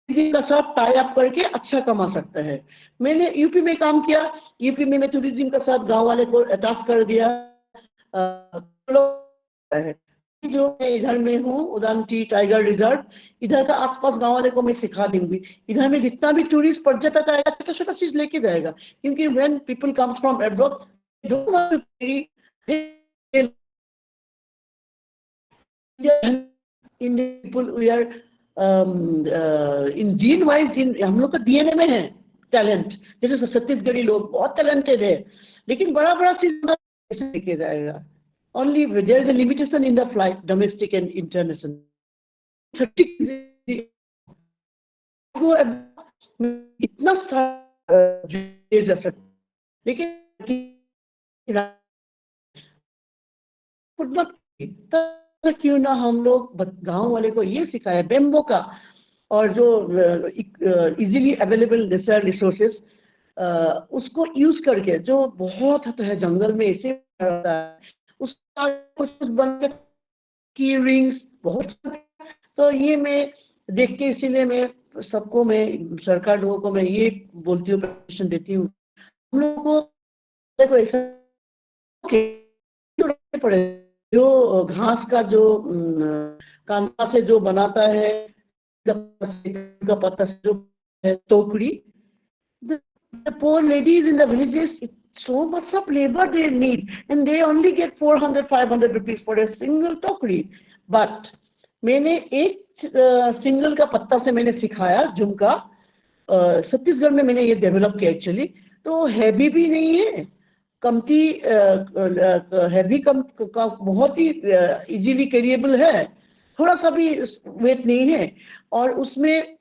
का साथ टाई अप करके अच्छा कमा सकता है। मैंने यूपी में काम किया, यूपी में मैं टूरिज्म का साथ गांव वाले को अटैच कर दिया। जो मैं इधर में हूँ, उदांती टाइगर रिजर्व, इधर का आसपास गांव वाले को मैं सिखा दूंगी। इधर में जितना भी टूरिस्ट पर्यटक आएगा, छोटा चीज लेके जाएगा, क्योंकि when people comes from abroad, Indian people, we are in gene wise, हम लोग का डीएनए में है टैलेंट। जैसे छत्तीसगढ़ी लोग बहुत टैलेंटेड है, लेकिन बड़ा चीज कैसे लेके जाएगा। Only there is a limitation in the flight, domestic and international. 30 को इतना जा सकता, लेकिन क्यों ना हम लोग गांव वाले को ये सिखाया बेम्बो का, और जो इजीली अवेलेबल नेचुरल रिसोर्सेज उसको यूज करके, जो बहुत होता है जंगल में ऐसे होता है, उसका कुछ बन की रिंग्स बहुत। तो ये मैं देख के, इसीलिए मैं सबको, मैं सरकार लोगों को मैं ये बोलती हूँ, प्रशिक्षण देती हूँ, हम लोगों को देखो ऐसा पड़े, जो घास का जो कांदा से जो बनाता है, का पत्ता से जो है टोकरी, the poor ladies in the villages, so much of labor they need, and they only get 400-500 rupees for a single टोकरी। but मैंने एक सिंगल का पत्ता से मैंने सिखाया झुमका, छत्तीसगढ़ में मैंने ये डेवलप किया एक्चुअली। तो हैवी भी नहीं है, कमती हैवी का बहुत ही इजीली कैरिएबल है, थोड़ा सा भी वेट नहीं है, और उसमें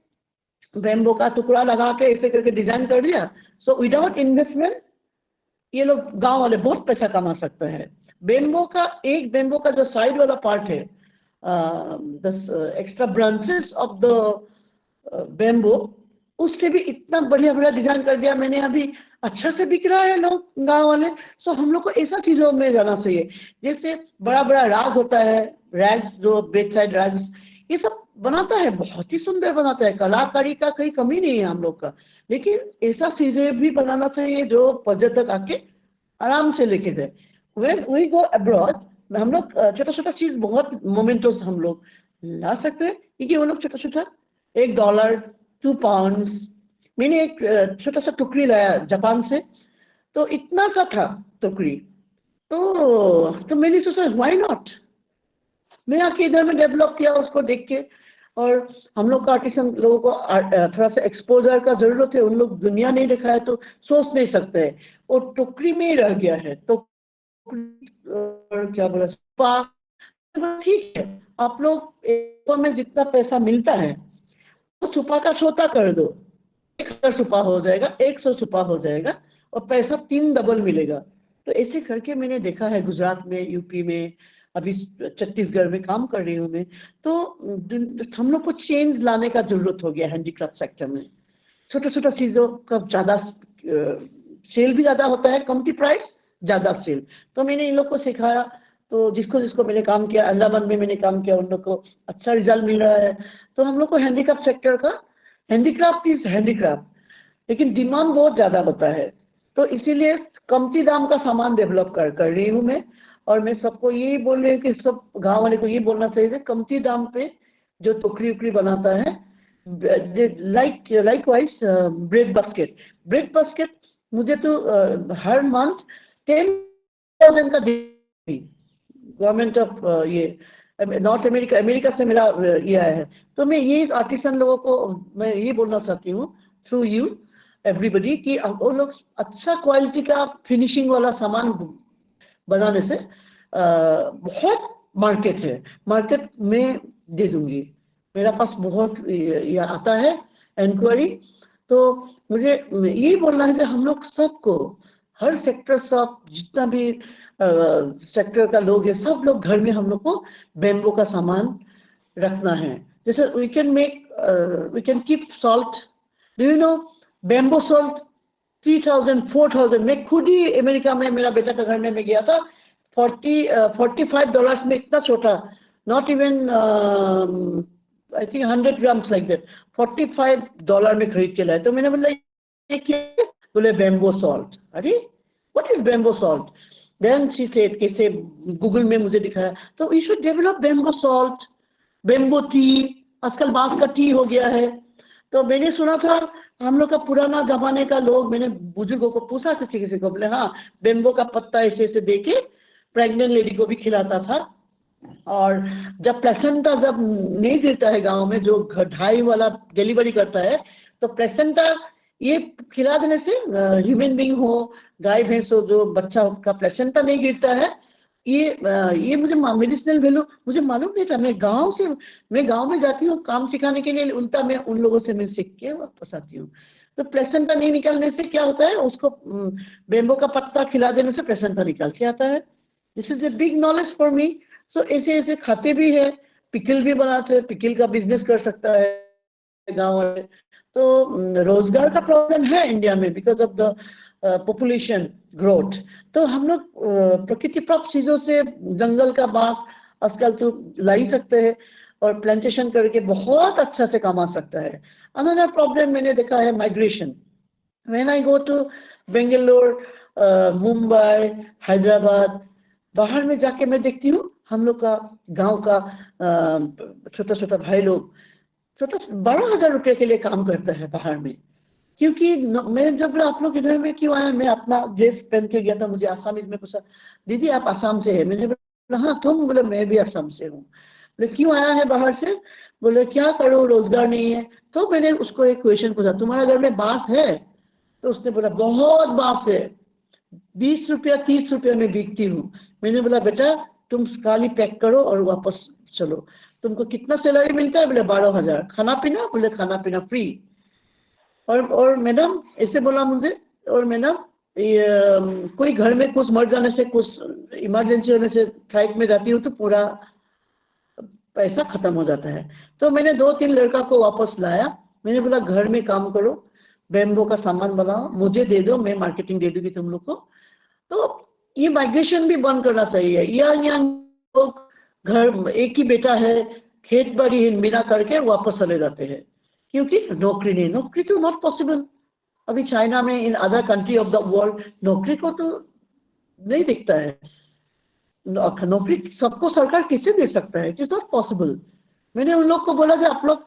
बेम्बो का टुकड़ा लगा के ऐसे करके डिजाइन कर दिया। सो विदाउट इन्वेस्टमेंट ये लोग गांव वाले बहुत पैसा कमा सकते हैं। बेम्बो का जो साइड वाला पार्ट है, extra branches of the bamboo, उससे भी इतना बढ़िया डिजाइन कर दिया मैंने, अभी अच्छा से बिक रहा है लोग गांव वाले। सो हम लोग को ऐसा चीज़ों में जाना चाहिए, जैसे बड़ा राग होता है, रैग्स जो बेड साइड रैग्स, ये सब बनाता है, बहुत ही सुंदर बनाता है, कलाकारी का कोई कमी नहीं है हम लोग का। लेकिन ऐसा चीज़ें भी बनाना चाहिए जो पर्यटक आके आराम से लेके जाए। व्हेन वी गो अब्रॉड, हम लोग छोटा चीज़, बहुत मोमेंटोस हम लोग ला सकते हैं, क्योंकि वो लोग छोटा $1, $2 मैंने एक छोटा सा टुकड़ी लाया जापान से, तो इतना सा था टोकरी। तो मैंने सोचा व्हाई नॉट, मैं आके इधर में डेवलप किया उसको देख के। और हम लोग का आर्टिसन लोगों को थोड़ा सा एक्सपोजर का जरूरत है, उन लोग दुनिया नहीं देखा है तो सोच नहीं सकते हैं, और टोकरी में ही रह गया है। तो क्या बोला, स्पा, ठीक है आप लोग एक में जितना पैसा मिलता है तो छुपा का छोटा कर दो, 1000 छुपा हो जाएगा, 100 छुपा हो जाएगा, और पैसा 3 डबल मिलेगा। तो ऐसे करके मैंने देखा है गुजरात में, यूपी में, अभी छत्तीसगढ़ में काम कर रही हूँ मैं। तो हम लोग को चेंज लाने का जरूरत हो गया हैंडीक्राफ्ट सेक्टर में। छोटा छोटा चीज़ों का ज़्यादा सेल भी ज़्यादा होता है, कम की प्राइस ज़्यादा सेल। तो मैंने इन लोग को सिखाया, तो जिसको जिसको मैंने काम किया, अंडमान में मैंने काम किया, उन लोग को अच्छा रिजल्ट मिल रहा है। तो हम लोग को हैंडीक्राफ्ट सेक्टर का, हैंडीक्राफ्ट इज हैंडीक्राफ्ट, लेकिन डिमांड बहुत ज़्यादा होता है, तो इसीलिए कमती दाम का सामान डेवलप कर रही हूँ मैं। और मैं सबको यही बोल रही हूँ कि सब गांव वाले को ये बोलना चाहिए, कमती दाम पे जो टोकरी उकरी बनाता है, लाइक वाइज ब्रेड बास्केट मुझे तो हर मंथ 10,000 का गवर्नमेंट ऑफ ये नॉर्थ अमेरिका से मेरा ये आया है। तो मैं ये आर्टिसन लोगों को मैं ये बोलना चाहती हूँ थ्रू यू एवरीबडी कि वो लोग अच्छा क्वालिटी का फिनिशिंग वाला सामान बनाने से बहुत मार्केट है, मार्केट में दे दूंगी, मेरा पास बहुत ये आता है इंक्वायरी। तो मुझे यही बोलना है कि हम लोग सबको, हर सेक्टर, सब जितना भी सेक्टर का लोग है, सब लोग घर में हम लोग को बेम्बो का सामान रखना है। जैसे we can keep salt, do you know bamboo salt 3,000 4,000। मैं खुद ही अमेरिका में, मेरा बेटा का घर में मैं गया था, $45 में इतना छोटा, not even I think 100 grams like that, $45 में खरीद के लाए। तो मैंने बोला ये क्या है? बोले बेम्बो सॉल्ट। अरे what is bamboo salt? Then she said, कैसे गूगल में मुझे दिखाया, तो you should develop bamboo salt, bamboo tea, आजकल बांस का टी हो गया है। तो मैंने सुना था हम लोग का पुराना जमाने का लोग, मैंने बुजुर्गों को पूछा किसी को, बोले हाँ बेम्बो का पत्ता ऐसे ऐसे दे के प्रेग्नेंट लेडी को भी खिलाता था। और जब प्लेसेंटा जब नहीं गिरता है गांव में, जो ढाई वाला डिलीवरी करता है, तो प्लेसेंटा ये खिला देने से ह्यूमन बीइंग हो, गाय भैंस हो, जो बच्चा का प्लेसेंटा नहीं गिरता है, ये मुझे मेडिसिनल वैल्यू मुझे मालूम नहीं था। मैं गांव में जाती हूँ काम सिखाने के लिए, उल्टा मैं उन लोगों से मैं सीख के वापस आती हूँ। तो प्लेसेंटा नहीं निकालने से क्या होता है, उसको बेम्बो का पत्ता खिला देने से प्लेसेंटा निकाल के आता है। This is a big knowledge for me. So ऐसे ऐसे खाते भी है, पिकल भी बनाते हैं, पिकल का बिजनेस कर सकता है गाँव वाले। तो रोजगार का प्रॉब्लम है इंडिया में because of the population growth. तो हम लोग प्रकृति प्राप्त चीज़ों से, जंगल का बांस आजकल तो ला ही सकते हैं, और प्लांटेशन करके बहुत अच्छा से कमा सकता है। अनदर प्रॉब्लम मैंने देखा है migration. When I go to Bangalore, Mumbai, Hyderabad, बाहर में जाके मैं देखती हूँ हम लोग का गांव का छोटा छोटा भाई लोग 12,000 रुपये के लिए काम करता है बाहर में। क्योंकि मैं जब आप लोग इधर में क्यों आया, मैं अपना ड्रेस पहन के गया था, मुझे आसामीज में पूछा, दीदी आप आसाम से है? मैंने बोला हाँ तुम? बोले मैं भी आसाम से हूँ। बोले क्यों आया है बाहर से? बोले क्या करो, रोजगार नहीं है। तो मैंने उसको एक क्वेश्चन पूछा, तुम्हारे घर में बांस है? तो उसने बोला बहुत बांस है, 20 रुपया 30 रुपया में बिकती हूँ। मैंने बोला बेटा तुम खाली पैक करो और वापस चलो। तुमको कितना सैलरी मिलता है? बोले 12,000। खाना पीना? बोले खाना पीना फ्री। और मैडम ऐसे बोला मुझे, और मैडम कोई घर में कुछ मर जाने से, कुछ इमरजेंसी होने से फ्लाइट में जाती हूँ तो पूरा पैसा खत्म हो जाता है। तो मैंने 2-3 लड़का को वापस लाया। मैंने बोला घर में काम करो, बेम्बो का सामान बनाओ, मुझे दे दो, मैं मार्केटिंग दे दूँगी तुम लोग को। तो ये माइग्रेशन भी बंद करना चाहिए। यंग लोग घर, एक ही बेटा है, खेत बाड़ी बिना करके वापस चले जाते हैं, क्योंकि नौकरी नहीं, नौकरी तो नॉट पॉसिबल। अभी चाइना में, in other country of the world, नौकरी को तो नहीं दिखता है। नौकरी सबको सरकार कैसे दे सकता है? It is not possible. मैंने उन लोग को बोला कि आप लोग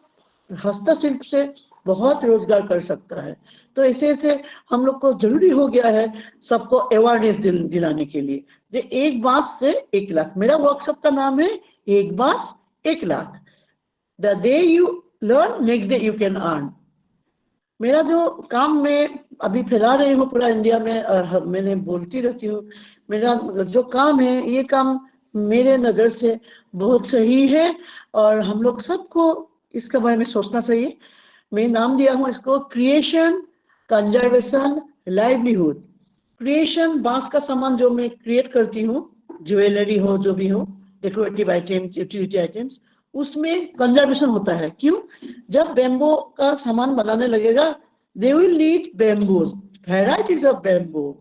हस्तशिल्प से बहुत रोजगार कर सकता है। तो ऐसे ऐसे हम लोग को जरूरी हो गया है सबको अवेयरनेस दिलाने के लिए। जे एक बांस से 1 लाख, मेरा वर्कशॉप का नाम है एक बांस 1 lakh. The day you learn next day you can earn. मेरा जो काम मैं अभी फैला रही हूँ पूरा इंडिया में, और मैंने बोलती रहती हूँ, मेरा जो काम है ये काम मेरे नज़र से बहुत सही है और हम लोग सबको इसके बारे में सोचना चाहिए। मैं नाम दिया हूँ इसको क्रिएशन, कंजर्वेशन, लाइवलीहुड। क्रिएशन, बांस का सामान जो मैं क्रिएट करती हूँ, ज्वेलरी हो जो भी हो, डेकोरेटिव आइटम्स, यूटिलिटी आइटम्स, उसमें कंजर्वेशन होता है। क्यों? जब बैम्बो का सामान बनाने लगेगा, they will need bamboos, varieties of bamboo.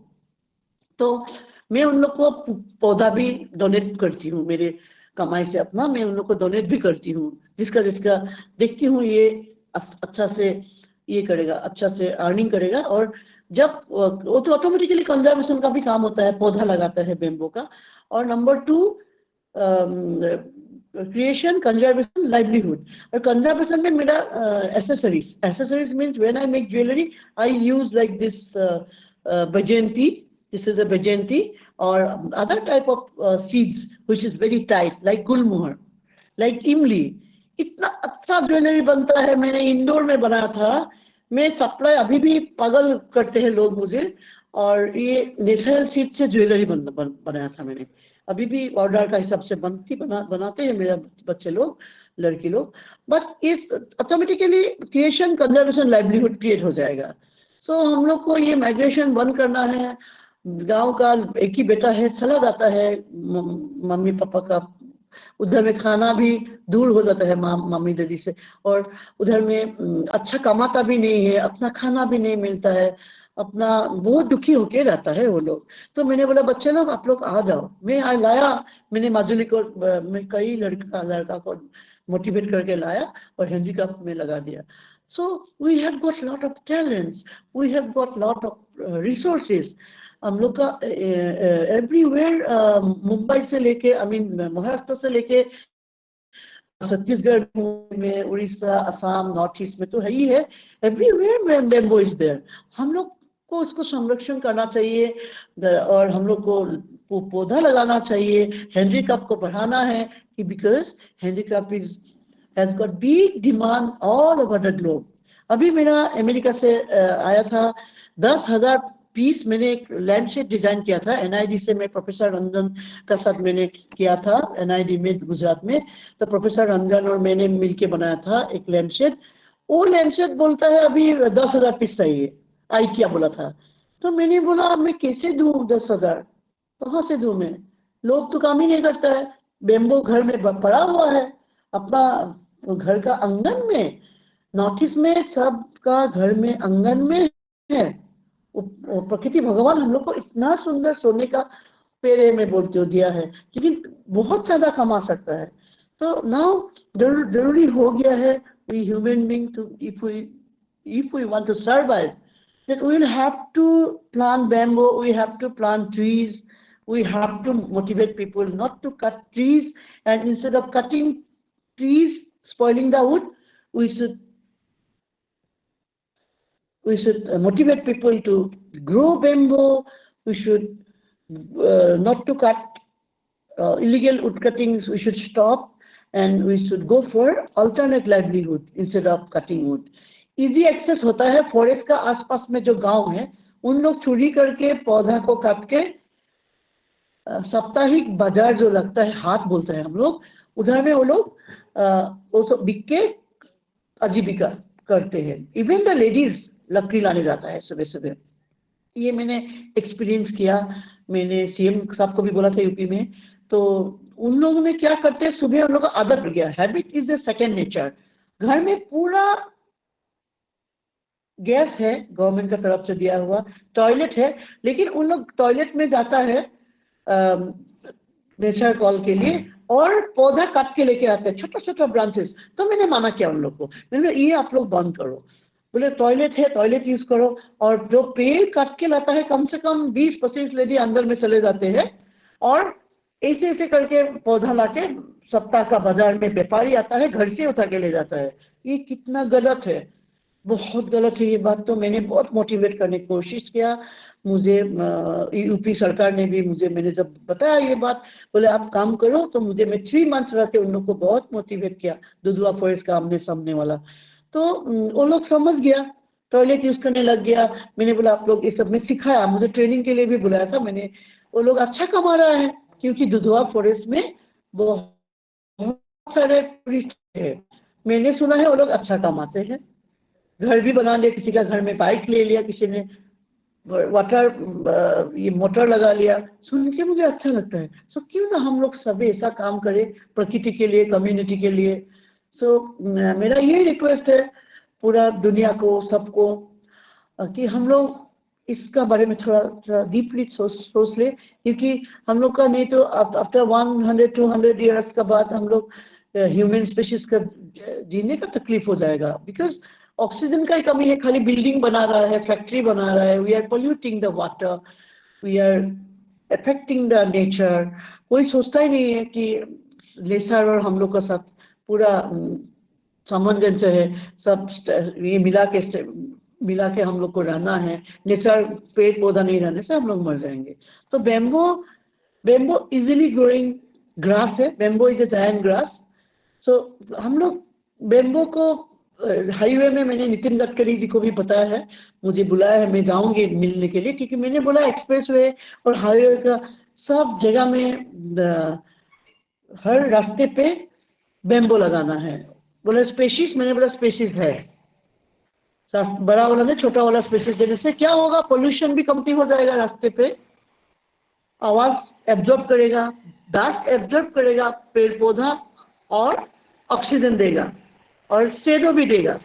तो मैं उन लोग को पौधा भी डोनेट करती हूँ, मेरे कमाई से अपना मैं उन लोग को डोनेट भी करती हूँ, जिसका देखती हूँ ये अच्छा से ये करेगा, अच्छा से अर्निंग करेगा। और जब वो तो ऑटोमेटिकली कंजर्वेशन का भी काम होता है, पौधा लगाता है बैम्बो का। और नंबर 2 क्रिएशन, कंजर्वेशन, लाइवलीहुड। और कंजर्वेशन में मेरा accessories means when I make jewellery I use like this बजेंती, this is a bajanti, or other type of seeds which is very tight like gulmohar, like imli। इतना अच्छा jewellery बनता है, मैंने indoor में बनाया था, मैं सप्लाई अभी भी पागल करते हैं लोग मुझे। और ये नेचुरल सीड से ज्वेलरी बनाया था मैंने, अभी भी ऑर्डर का हिसाब से बनाते हैं मेरे बच्चे लोग, लड़की लोग। बट इस automatically creation, conservation, livelihood create हो जाएगा। सो हम लोग को ये माइग्रेशन बंद करना है। गांव का एक ही बेटा है, चला जाता है मम्मी पापा का, उधर में खाना भी दूर हो जाता है मम्मी डैडी से, और उधर में अच्छा कमाता भी नहीं है, अपना खाना भी नहीं मिलता है, अपना बहुत दुखी होके रहता है वो लोग। तो मैंने बोला बच्चे लोग आप लोग आ जाओ। मैं लाया, मैंने माजुली को, मैं कई लड़का को मोटिवेट करके लाया और हैंडीक्राफ्ट में लगा दिया। So we have got lot of talents, we have got lot of resources. हम लोग का एवरीवेयर, मुंबई से लेके महाराष्ट्र से लेके छत्तीसगढ़ में, उड़ीसा, असम, नॉर्थ ईस्ट में तो है ही है, एवरीवेयर बैम्बो इज देयर। हम लोग को उसको संरक्षण करना चाहिए और हम लोग को पौधा लगाना चाहिए, हैंडीक्राफ्ट को बढ़ाना है कि because handicraft has got big demand all over the globe. अभी मेरा अमेरिका से आया था 10,000 पीस, मैंने एक लैंड शेड डिजाइन किया था NID से, मैं प्रोफेसर रंजन का साथ मैंने किया था NID में गुजरात में। तो प्रोफेसर रंजन और मैंने मिलके बनाया था एक लैंड शेड। वो लैंड शेड बोलता है अभी 10,000 पीस चाहिए, आई क्या बोला था। तो मैंने बोला मैं कैसे दूँ 10,000, कहाँ से दूँ मैं, लोग तो काम ही नहीं करता है, बैम्बो घर में पड़ा हुआ है अपना घर का आंगन में। नॉर्थ ईस्ट में सबका घर में आंगन में है। प्रकृति भगवान हम लोग को इतना सुंदर सोने का पेड़ में बोलते हो दिया है, लेकिन बहुत ज़्यादा कमा सकता है। तो नाउ जरूरी हो गया है we human being too, if we want to survive, that we will have to plant bamboo, we have to plant trees, we have to motivate people not to cut trees, and instead of cutting trees, spoiling the wood, we should motivate people to grow bamboo. We should not to cut illegal wood cuttings, we should stop, and we should go for alternate livelihood instead of cutting wood. Easy access होता है forest का, आसपास में जो गांव है उन लोग चोरी करके पौधा को काट के साप्ताहिक बाजार जो लगता है, हाट बोलते हैं हम लोग, उधर में वो लोग वो सब बिक के आजीविका करते हैं। इवन द लेडीज लकड़ी लाने जाता है सुबह सुबह। ये मैंने एक्सपीरियंस किया, मैंने CM साहब को भी बोला था यूपी में। तो उन लोगों ने क्या करते हैं, सुबह उन लोगों का आदत पड़ गया, habit is the second nature. घर में पूरा गैस है गवर्नमेंट का तरफ से दिया हुआ, टॉयलेट है, लेकिन उन लोग टॉयलेट में जाता है नेचर कॉल के लिए और पौधा काट के लेके आते हैं, छोटा छोटा ब्रांचेस। तो मैंने माना किया उन लोग को, मैंने ये आप लोग बंद करो, बोले टॉयलेट है टॉयलेट यूज करो। और जो पेड़ काट के लाता है कम से कम 20-25 लेडी अंदर में चले जाते हैं और ऐसे ऐसे करके पौधा लाके सप्ताह का बाजार में व्यापारी आता है घर से उठा के ले जाता है। ये कितना गलत है। बहुत गलत है ये बात। तो मैंने बहुत मोटिवेट करने की कोशिश किया। मुझे यूपी सरकार ने भी मैंने जब बताया ये बात, बोले आप काम करो, तो मैं 3 मंथ्स रह के उन लोग को बहुत मोटिवेट किया, दुधवा फॉरेस्ट का आमने सामने वाला। तो वो लोग समझ गया, टॉयलेट यूज़ करने लग गया। मैंने बोला आप लोग ये सब में सिखाया, मुझे ट्रेनिंग के लिए भी बुलाया था मैंने। वो लोग अच्छा कमा रहा है, क्योंकि दुधवा फॉरेस्ट में बहुत सारे टूरिस्ट है। मैंने सुना है वो लोग अच्छा कमाते हैं। घर भी बना लिया, किसी का घर में बाइक ले लिया, किसी ने वाटर ये मोटर लगा लिया। सुन के मुझे अच्छा लगता है। सो क्यों ना हम लोग सब ऐसा काम करें प्रकृति के लिए, कम्युनिटी के लिए। सो मेरा यही रिक्वेस्ट है पूरा दुनिया को, सबको, कि हम लोग इसका बारे में थोड़ा डीपली सोच ले, क्योंकि हम लोग का नहीं तो आफ्टर 100-200 ईयर्स का बाद हम लोग ह्यूमन स्पीशीज का जीने का तकलीफ हो जाएगा। बिकॉज ऑक्सीजन का ही कमी है, खाली बिल्डिंग बना रहा है, फैक्ट्री बना रहा है, we are polluting the water, we are affecting the nature. कोई सोचता ही नहीं है कि नेचर और हम लोग का साथ पूरा सामंजस्य है, सब ये मिला के हम लोग को रहना है। नेचर, पेड़ पौधा नहीं रहने से हम लोग मर जाएंगे। तो बेम्बो इजीली ग्रोइंग ग्रास है, bamboo is a giant grass. So हम लोग बेम्बो को हाईवे में, मैंने नितिन गडकरी जी को भी बताया है, मुझे बुलाया है, मैं जाऊंगी मिलने के लिए, क्योंकि मैंने बोला एक्सप्रेसवे और हाईवे का सब जगह में हर रास्ते पे बेम्बो लगाना है। बोला स्पेशीज, मैंने बोला स्पेशीज है, बड़ा वाला नहीं, छोटा वाला स्पेशीज देने से क्या होगा, पोल्यूशन भी कमती हो जाएगा, रास्ते पे आवाज एब्जॉर्ब करेगा, डस्ट एब्जॉर्ब करेगा पेड़ पौधा, और ऑक्सीजन देगा और शेडो भी देगा।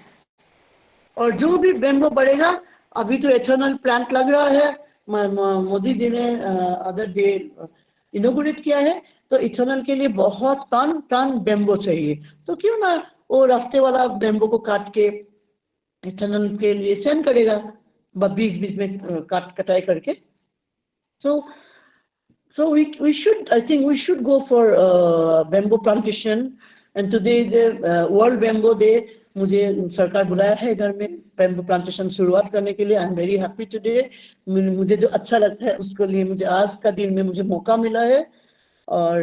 और जो भी बेम्बो बढ़ेगा, अभी तो एथेनॉल प्लांट लग रहा है, मोदी जी ने अदर डे इनोग्रेट किया है, तो इथेनॉल के लिए बहुत टन बेम्बो चाहिए। तो क्यों ना वो रास्ते वाला बेम्बो को काट के इथेनॉल के लिए सेंड करेगा, बीच में कटाई करके। So we should, I think we should go for bamboo plantation, and today is the World Bamboo Day। मुझे सरकार बुलाया है घर में बैम्बू प्लांटेशन शुरुआत करने के लिए। आई एम वेरी हैप्पी टुडे। मुझे जो अच्छा लगता है उसके लिए मुझे आज का दिन में मुझे मौका मिला है, और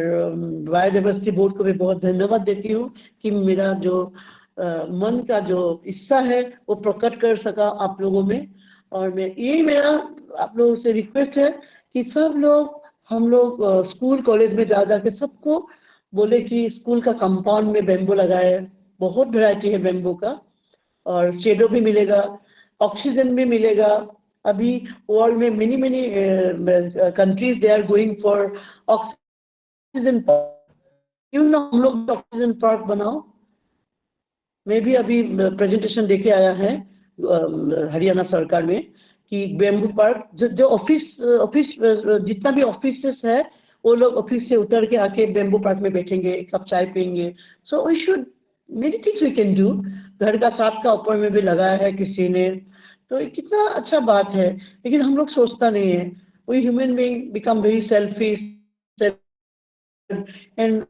बायोडाइवर्सिटी बोर्ड को भी बहुत धन्यवाद देती हूँ कि मेरा जो मन का जो हिस्सा है वो प्रकट कर सका आप लोगों में। और मैं यही मेरा आप लोगों से रिक्वेस्ट है कि सब लोग, हम लोग स्कूल कॉलेज में जा के सबको बोले कि स्कूल का कंपाउंड में बेम्बो लगाए। बहुत वैरायटी है बेम्बो का, और शेडो भी मिलेगा, ऑक्सीजन भी मिलेगा। अभी वर्ल्ड में many countries they are going for oxygen park. क्यों ना हम लोग ऑक्सीजन पार्क बनाओ। मैं भी अभी प्रेजेंटेशन देके आया है हरियाणा सरकार में कि बेम्बू पार्क, जो ऑफिस जितना भी ऑफिस है, वो लोग ऑफिस से उतर के आके बेम्बू पार्क में बैठेंगे, एक कप चाय पियेंगे। So we should, many things we can do. घर का छत का ऊपर में भी लगाया है किसी ने, तो कितना अच्छा बात है। लेकिन हम लोग सोचता नहीं है। We human being become very selfish and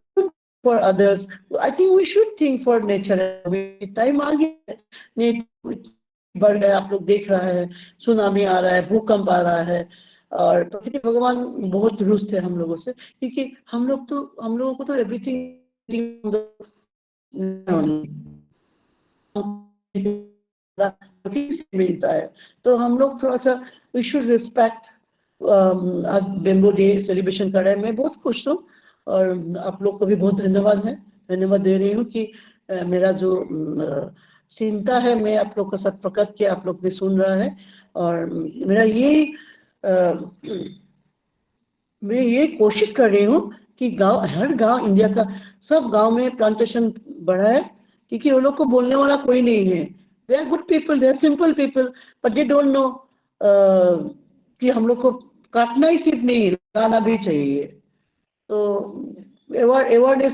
for others. I think we should think for nature. Time आ गया, नेचर बढ़ गया, आप लोग देख रहा है, सुनामी आ रहा है, भूकंप आ रहा है, और प्रकृति भगवान बहुत रुष्ट है हम लोगों से, क्योंकि हम लोगों को तो एवरीथिंग मिलता है। तो हम लोग थोड़ा सा वी शुड रिस्पेक्ट। आज बेम्बो डे सेलिब्रेशन कर रहे हैं, मैं बहुत खुश हूँ, और आप लोग को भी बहुत धन्यवाद दे रही हूँ कि मेरा जो चिंता है मैं आप लोग के साथ प्रकट किया, आप लोग भी सुन रहा है। और मेरा मैं ये कोशिश कर रही हूँ कि हर गांव, इंडिया का सब गांव में प्लांटेशन बढ़ाए, क्योंकि वो लोग को बोलने वाला कोई नहीं है। They are good people, they are simple people, but they don't know कि हम लोग को काटना ही सिर्फ नहीं, लगाना भी चाहिए। तो अवेयरनेस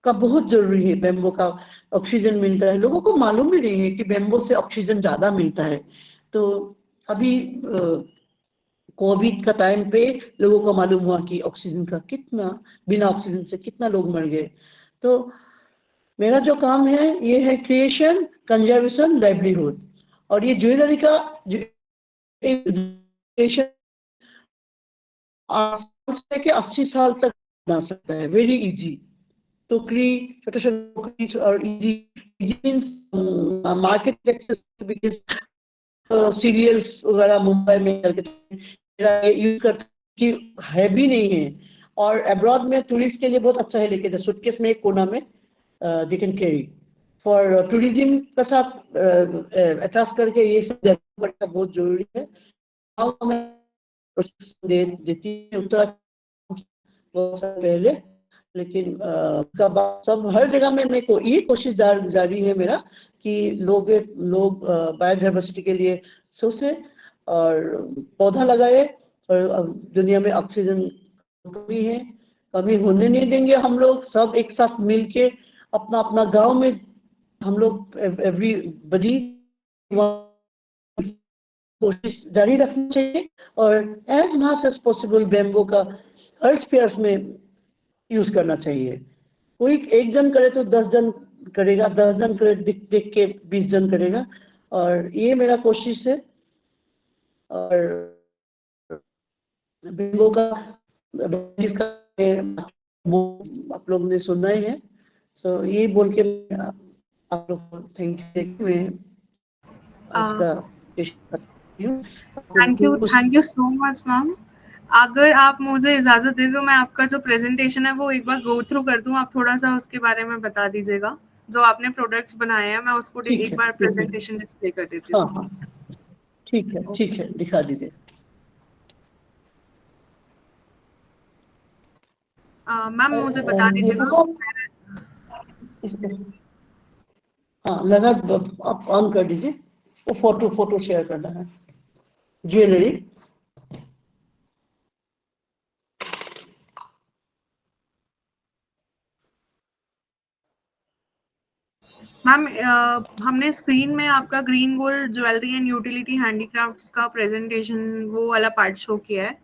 का बहुत जरूरी है। बेम्बो का ऑक्सीजन मिलता है, लोगों को मालूम भी नहीं है कि बेम्बो से ऑक्सीजन ज़्यादा मिलता है। तो अभी कोविड का टाइम पे लोगों को मालूम हुआ कि ऑक्सीजन का कितना, बिना ऑक्सीजन से कितना लोग मर गए। तो मेरा जो काम है ये है क्रिएशन, कंजर्वेशन, लाइवलीहुड। और ये ज्वेलरी का के 80 साल तक बना सकता है, वेरी इजी। टोकरी, छोटे छोटे टोकरी और easy market access, because serials वगैरह मुंबई में यूज करते कि है भी नहीं है, और अब्रॉड में टूरिस्ट के लिए बहुत अच्छा है, लेके सूटकेस में एक कोना में they can carry for tourism के साथ अटैच करके, ये सब बहुत जरूरी है। देती है उत्तराखंड बहुत साल पहले, लेकिन सब हर जगह में मेरे को ये कोशिश जारी है मेरा कि लोग बायोडाइवर्सिटी के लिए सोचे और पौधा लगाए, और दुनिया में ऑक्सीजन कमी है, कमी होने नहीं देंगे। हम लोग सब एक साथ मिलके अपना अपना गांव में हम लोग एवरीबडी कोशिश जारी रखनी चाहिए, और as much as possible bamboo का हर स्पेयर्स में यूज करना चाहिए। कोई एक जन करे तो 10 जन करेगा, 10 जन करे देख के 20 जन करेगा, और ये मेरा कोशिश है। और बैम्बू का आप लोग ने सुना ही है, तो ये बोल के आप लोग को thank you so much ma'am. अगर आप मुझे इजाजत दे दो, मैं आपका जो प्रेजेंटेशन है वो एक बार गो थ्रू कर दूं, आप थोड़ा सा उसके बारे में बता दीजिएगा। जो आपने प्रोडक्ट्स बनाए हैं, मैं उसको एक बार प्रेजेंटेशन डिस्प्ले कर देती हूँ। हाँ, ठीक है, दिखा दीजिए। मैम मुझे बता दीजिएगा। हाँ, लगा, आप ऑन कर दीजिए। वो फोटो शेयर करना है, ज्वेलरी। मैम हमने स्क्रीन में आपका green gold jewellery and utility handicrafts का प्रेजेंटेशन वो वाला पार्ट शो किया है।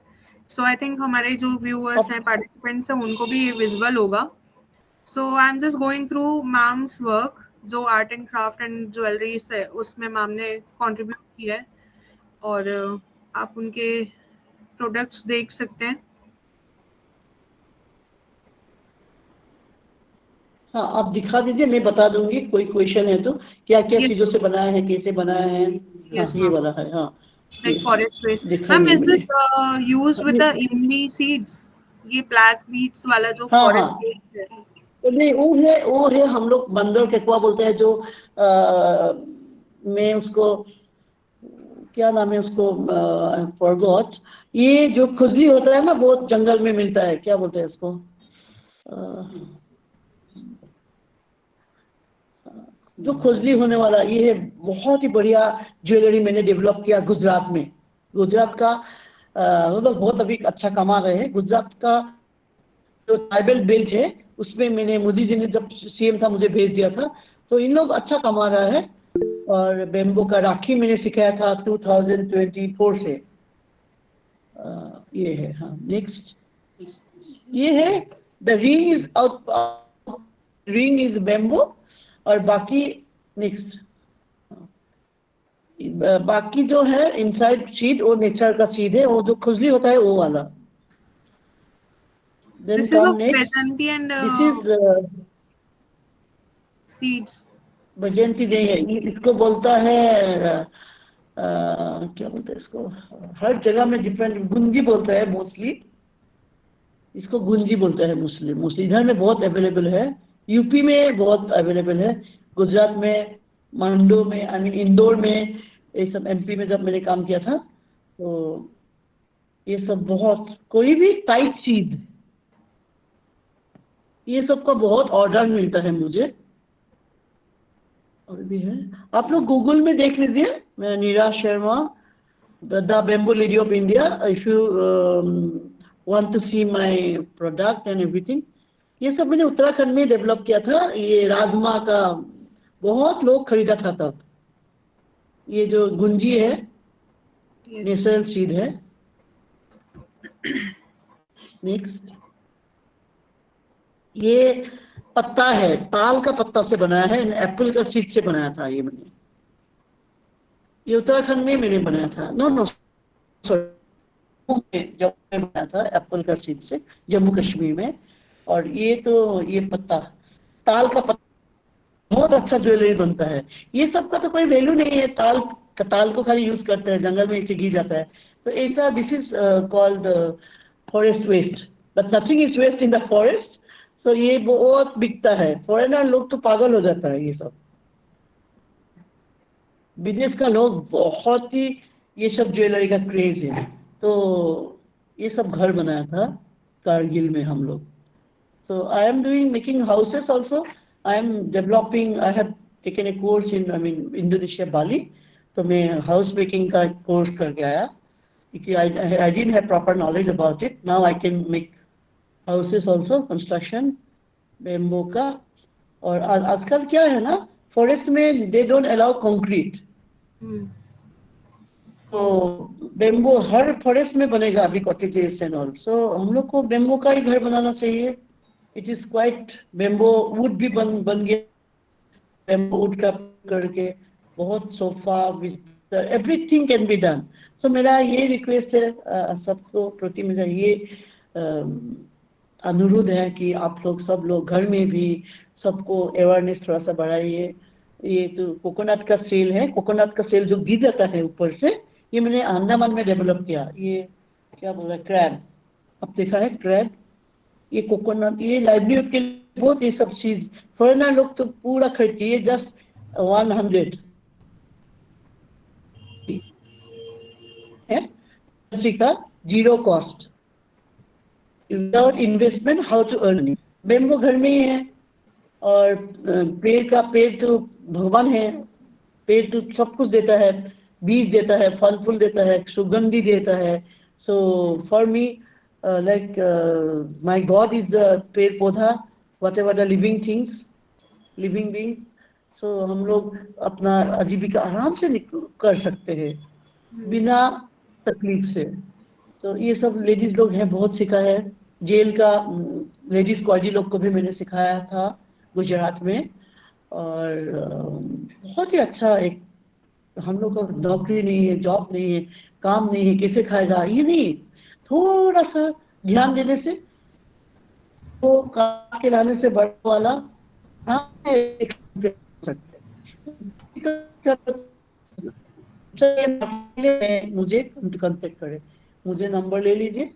सो आई थिंक हमारे जो व्यूअर्स हैं, पार्टिसिपेंट्स हैं, उनको भी ये विजिबल होगा। So I am just going through ma'am's work, जो art and craft and jewellery से उसमें मैम ने कंट्रीब्यूट किया है, और आप उनके प्रोडक्ट्स देख सकते हैं। हाँ, आप दिखा दीजिए, मैं बता दूंगी। कोई क्वेश्चन है तो क्या क्या चीजों से बनाया है, कैसे बनाया है। Yes, ये वाला है। हाँ, like forest waste. दिखाई Ma'am, नहीं is it used with the imli seeds? ये black beets वाला जो हाँ, forest हाँ। waste है। नहीं, वो है हम लोग बंदर केकुआ बोलते हैं, जो मैं उसको क्या नाम है उसको फॉरगॉट। ये जो खुजली होता है ना, बहुत जंगल में मिलता है, क्या बोलते हैं उसको, जो खुजली होने वाला, ये है। बहुत ही बढ़िया ज्वेलरी मैंने डेवलप किया गुजरात में। गुजरात का मतलब बहुत अभी अच्छा कमा रहे हैं। गुजरात का जो ट्राइबल बेल्ट है, उसमें मैंने, मोदी जी ने जब सीएम था मुझे भेज दिया था, तो इन लोग अच्छा कमा रहा है। और बैम्बू का राखी मैंने सिखाया था 2024 से। ये है। हाँ, नेक्स्ट ये है the ring is out, ring is bamboo. और बाकी नेक्स्ट बाकी जो है इनसाइड सीड, वो नेचर का सीड है, वो जो खुजली होता है वो वाला। This is of Vedanta and seeds. बजंती नहीं है, इसको बोलता है क्या बोलते हैं इसको, हर जगह में डिफरेंट, गुंजी बोलता है मोस्टली, इसको गुंजी बोलता है मोस्टली। इधर में बहुत अवेलेबल है, यूपी में बहुत अवेलेबल है, गुजरात में, मंडो में, आई मीन इंदौर में, ये सब एमपी में जब मैंने काम किया था, तो ये सब बहुत, कोई भी टाइट चीज, ये सब का बहुत ऑर्डर मिलता है मुझे। और भी है, आप लोग गूगल में देख लीजिए, मैं Neera Sharma, the bamboo lady of India, if you want to see my product and everything. ये सब मैंने उत्तराखंड में डेवलप किया था। ये राजमा का बहुत लोग खरीदा था तब। ये जो गुंजी है, नेचुरल सीड है। नेक्स्ट, ये पत्ता है, ताल का पत्ता से बनाया है, एप्पल का सीड से बनाया था ये मैंने। ये उत्तराखंड में मैंने बनाया था, नो सॉरी, जब मैं बनाया था एप्पल का सीड से, जम्मू कश्मीर में। और ये तो ये पत्ता, ताल का पत्ता, बहुत अच्छा ज्वेलरी बनता है। ये सब का तो कोई वैल्यू नहीं है, ताल को खाली यूज करते हैं, जंगल में इसे गिर जाता है। तो ऐसा, this is called forest waste, but nothing is waste in the forest. तो ये बहुत बिकता है, फॉरेनर लोग तो पागल हो जाता है ये सब। विदेश का लोग बहुत ही ये सब ज्वेलरी का क्रेज है। तो ये सब घर बनाया था कारगिल में हम लोग। So I am doing making houses also. I am developing. I have taken a course in Indonesia, Bali. तो मैं हाउस मेकिंग का कोर्स करके आया, क्योंकि I didn't have proper knowledge about it. Now I can make houses also, construction, bamboo का। और आजकल क्या है ना, फॉरेस्ट में they don't allow concrete. तो बेम्बो हर फॉरेस्ट में बनेगा अभी, कॉटेजेस एंड ऑल। सो हम लोग को बेम्बो का ही घर बनाना चाहिए। It is quite, bamboo wood भी बन गया, बेम्बो वुड का करके बहुत sofa, everything can be done. So मेरा ये रिक्वेस्ट है सबको प्रति, मेरा ये अनुरोध है कि आप लोग सब लोग घर में भी सबको अवेयरनेस थोड़ा सा बढ़ाइए। ये तो कोकोनट का सेल है, कोकोनट का सेल जो गिर जाता है ऊपर से, ये मैंने अंडमान में डेवलप किया। ये क्या बोला, क्रैब, अब देखा है क्रैब, ये कोकोनट, ये लाइवलीहुड के लिए बहुत, ये सब चीज फॉरेनर लोग तो पूरा खरीदते, ये जस्ट 100 है का, zero cost, without investment, how to earn. Bamboo घर में ही है, और पेड़ तो भगवान है, पेड़ तो सब कुछ देता है, बीज देता है, फल फूल देता है, सुगंधी देता है। So for me, like my God is the पेड़ पौधा, whatever the living things, living beings. So हम लोग अपना आजीविका आराम से कर सकते हैं बिना तकलीफ से। तो ये सब लेडीज लोग हैं, बहुत सिखा है। जेल का लेडीज कॉजी लोग को भी मैंने सिखाया था गुजरात में। और बहुत ही अच्छा, एक हम लोग को नौकरी नहीं है, जॉब नहीं है, काम नहीं है, कैसे खाएगा, ये नहीं, थोड़ा सा ध्यान देने से, वो काम के लाने से बड़ा वाला मुझे कांटेक्ट करें, मुझे नंबर ले लीजिए।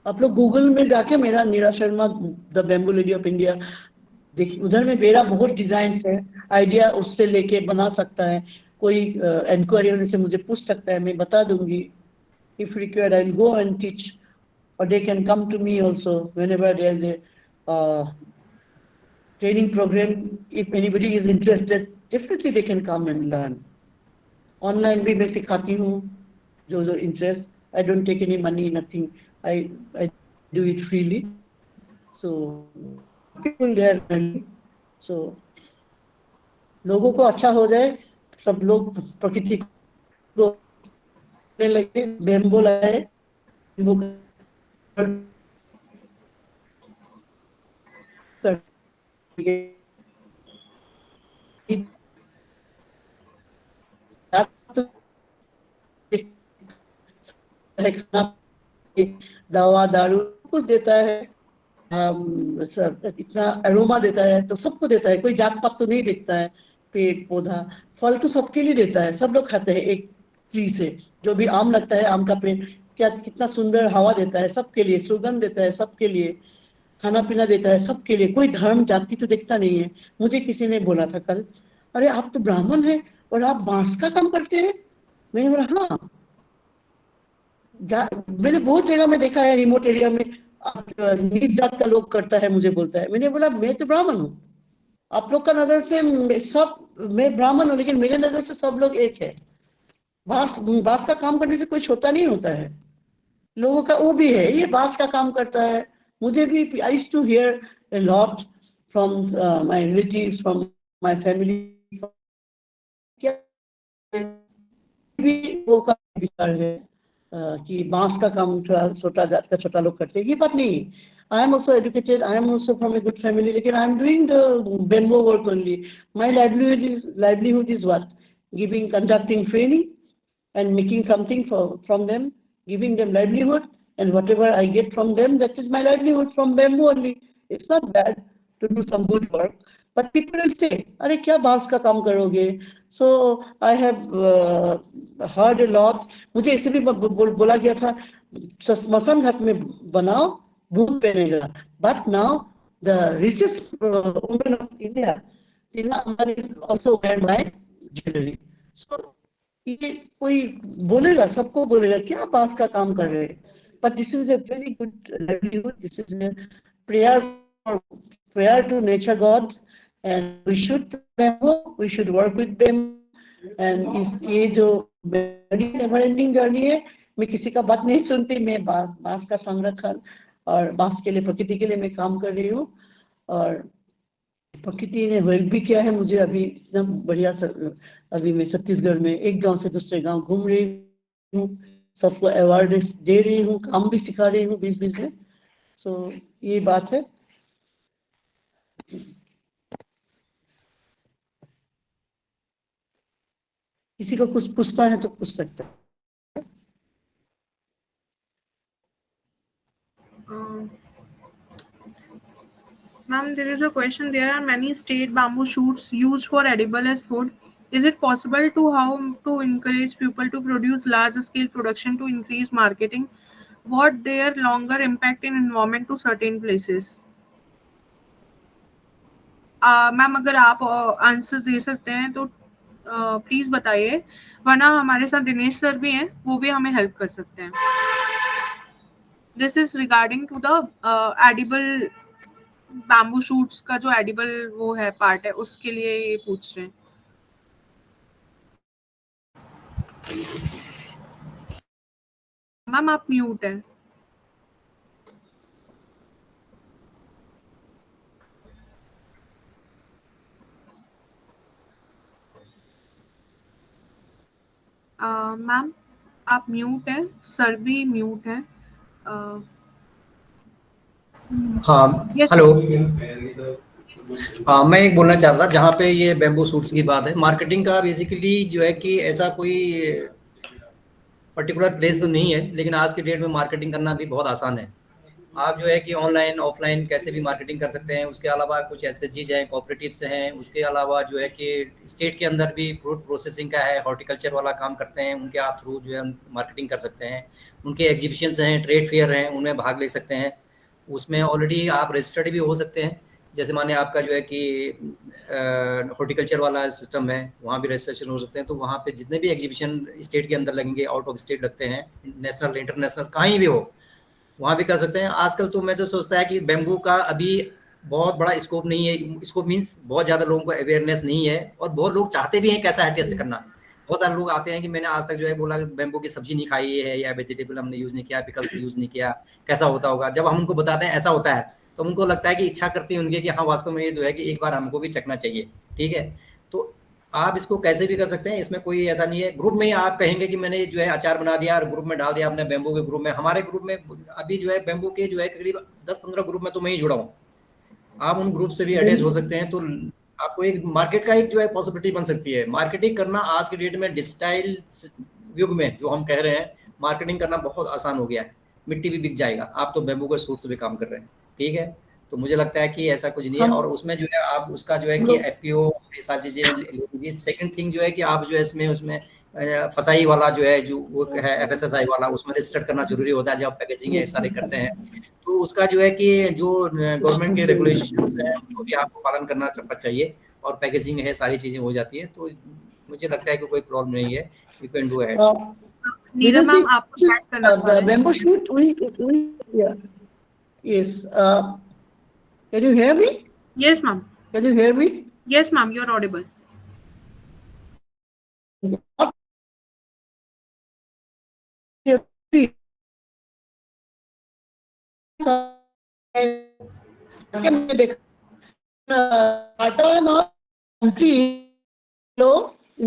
आप लोग गूगल में जाके मेरा Neera Sharma the bamboo lady of India देखिए, उधर में मेरा बहुत डिजाइन है, आइडिया उससे लेके बना सकता है। कोई इंक्वायरी होने से मुझे पूछ सकता है, मैं बता दूंगी। If required I will go and teach, or they can come to me also whenever there is a training program. If anybody is interested, definitely they can come and learn. Online भी मैं सिखाती हूँ, जो interest. I don't take any money, nothing. I do it freely. So people there learning. So लोगों को अच्छा हो जाए, सब लोग प्रकृति को लगे, बेम्बो लाए, बेम्बो दवा दारू कुछ देता है, इतना अरोमा देता है, तो सबको देता है, कोई जात पात तो नहीं देखता है। पेड़ पौधा फल तो सबके लिए देता है, सब लोग खाते हैं एक ट्री से। जो भी आम लगता है, आम का पेड़ क्या कितना सुंदर हवा देता है सबके लिए, सुगंध देता है सबके लिए, खाना पीना देता है सबके लिए, कोई धर्म जाति तो देखता नहीं है। मुझे किसी ने बोला था कल, अरे आप तो ब्राह्मण हैं और आप बांस का काम करते हैं। मैंने बोला हाँ, मैंने बहुत जगह में देखा है, रिमोट एरिया में नीच जात का लोग करता है, मुझे बोलता है। मैंने बोला मैं तो ब्राह्मण हूँ, आप लोग का नजर से सब, मैं ब्राह्मण हूँ लेकिन मेरे नजर से सब लोग एक है। बांस का काम करने से कोई छोटा नहीं होता है, लोगों का वो भी है, ये बांस का काम करता है। मुझे भी I used to hear a lot from my relatives, from my family, क्या भी वो का विचार है कि बांस का काम थोड़ा छोटा जात का छोटा लोग करते हैं, ये बात नहीं। I am also educated, I am also from a good family, लेकिन I am doing the bamboo work only. My livelihood is what? Conducting training and making something from them, giving them livelihood, and whatever I get from them, that is my livelihood from bamboo only. It's not bad to do some good work, but people will say, अरे क्या बांस का काम करोगे? So I have heard a lot. मुझे इससे भी बोला गया था स्मशान घाट में बनाओ, भूत पहनेगा. But now the richest woman of India, Tina Ambar, is also wear my jewelry. So ये कोई बोलेगा, सबको बोलेगा क्या बांस का काम कर रहे हैं. But this is a very good livelihood. This is a prayer to nature God, and we should work with them. And ये जो never ending journey है, मैं किसी का बात नहीं सुनती. मैं बांस का संरक्षण और बांस के लिए, प्रकृति के लिए मैं काम कर रही हूँ. और प्रकृति ने हेल्प भी किया है मुझे. अभी इतना बढ़िया अभी मैं छत्तीसगढ़ में एक गांव से दूसरे गांव घूम रही हूँ, सबको अवार्ड दे रही हूँ, काम भी सिखा रही हूँ बीच में. सो ये बात है. किसी को कुछ पूछना है तो पूछ सकते हैं. Ma'am, there is a question. There are many state bamboo shoots used for edible as food. Is it possible to encourage people to produce large scale production to increase marketing? What their longer impact in environment to certain places? Ma'am अगर आप answer दे सकते हैं तो please बताइए, वरना हमारे साथ Dinesh sir भी हैं, वो भी हमें हेल्प कर सकते हैं. This is regarding to the edible bamboo shoots का जो एडिबल वो है पार्ट है, उसके लिए ये पूछ रहे हैं. मैम आप म्यूट है. मैम आप म्यूट है, सर भी म्यूट है. हाँ हेलो. हाँ मैं एक बोलना चाह रहा था, जहाँ पे ये बैम्बू सूट्स की बात है, मार्केटिंग का बेसिकली जो है कि ऐसा कोई पर्टिकुलर प्लेस तो नहीं है, लेकिन आज के डेट में मार्केटिंग करना भी बहुत आसान है. आप जो है कि ऑनलाइन ऑफलाइन कैसे भी मार्केटिंग कर सकते हैं. उसके अलावा कुछ एसएचजीज हैं, कोऑपरेटिव्स हैं. उसके अलावा जो है कि स्टेट के अंदर भी फ्रूट प्रोसेसिंग का है, हॉर्टिकल्चर वाला काम करते हैं, उनके आप थ्रू जो है मार्केटिंग कर सकते हैं. उनके एग्जीबिशंस हैं, ट्रेड फेयर हैं, उनमें भाग ले सकते हैं. उसमें ऑलरेडी आप रजिस्टर्ड भी हो सकते हैं. जैसे माने आपका जो है कि हॉर्टिकल्चर वाला सिस्टम है, वहाँ भी रजिस्ट्रेशन हो सकते हैं. तो वहाँ पे जितने भी एग्जीबिशन स्टेट के अंदर लगेंगे, आउट ऑफ स्टेट लगते हैं, नेशनल इंटरनेशनल कहीं भी हो, वहाँ भी कर सकते हैं. आजकल तो मैं तो सोचता है कि बैम्बू का अभी बहुत बड़ा स्कोप नहीं है. स्कोप मीन्स बहुत ज़्यादा लोगों को अवेयरनेस नहीं है, और बहुत लोग चाहते भी हैं कैसा है टेस्ट करना. बहुत सारे लोग आते हैं कि मैंने आज तक जो है बोला बैम्बू की सब्जी नहीं खाई है, या वेजिटेबल हमने यूज़ नहीं किया, पिकल्स यूज़ नहीं किया, कैसा होता होगा. जब हम उनको बताते हैं ऐसा होता है, तो उनको लगता है कि इच्छा करती है उनके कि हाँ वास्तव में ये जो है कि एक बार हमको भी चखना चाहिए. ठीक है, तो आप इसको कैसे भी कर सकते हैं, इसमें कोई ऐसा नहीं है. ग्रुप में आप कहेंगे कि मैंने जो है अचार बना दिया और ग्रुप में डाल दिया अपने बैम्बू के ग्रुप में. हमारे ग्रुप में अभी जो है बैम्बू के जो है करीब 10-15 ग्रुप में तो मैं ही जुड़ा हूँ. आप उन ग्रुप से भी अटैच हो सकते हैं. तो आपको एक मार्केट का एक जो है पॉसिबिलिटी बन सकती है. मार्केटिंग करना आज के डेट में डिजिटल युग में जो हम कह रहे हैं, मार्केटिंग करना बहुत आसान हो गया है. मिट्टी भी बिक जाएगा. आप तो बैम्बू के सूट से भी काम कर रहे हैं. ठीक है, तो मुझे लगता है कि ऐसा कुछ नहीं है. और उसमें जो है आप उसका जो है कि एफपीओ ये सारी चीजें. सेकंड थिंग जो है कि आप जो है इसमें उसमें फसाई वाला जो है जो वो है एफएसएसआई वाला, उसमें रजिस्टर करना जरूरी होता है. जब आप पैकेजिंग है सारे करते हैं, तो उसका जो है कि जो गवर्नमेंट के रेगुलेशंस है वो भी आपको पालन करना चाहिए. और पैकेजिंग है, सारी चीजें हो जाती है. तो मुझे लगता है कि कोई प्रॉब्लम नहीं है. You can do ahead. Neera ma'am आपको ऐड करना चाह रहे हैं. Bamboo shoot yes. Can you hear me? Yes ma'am. Can you hear me? Yes ma'am, you're audible.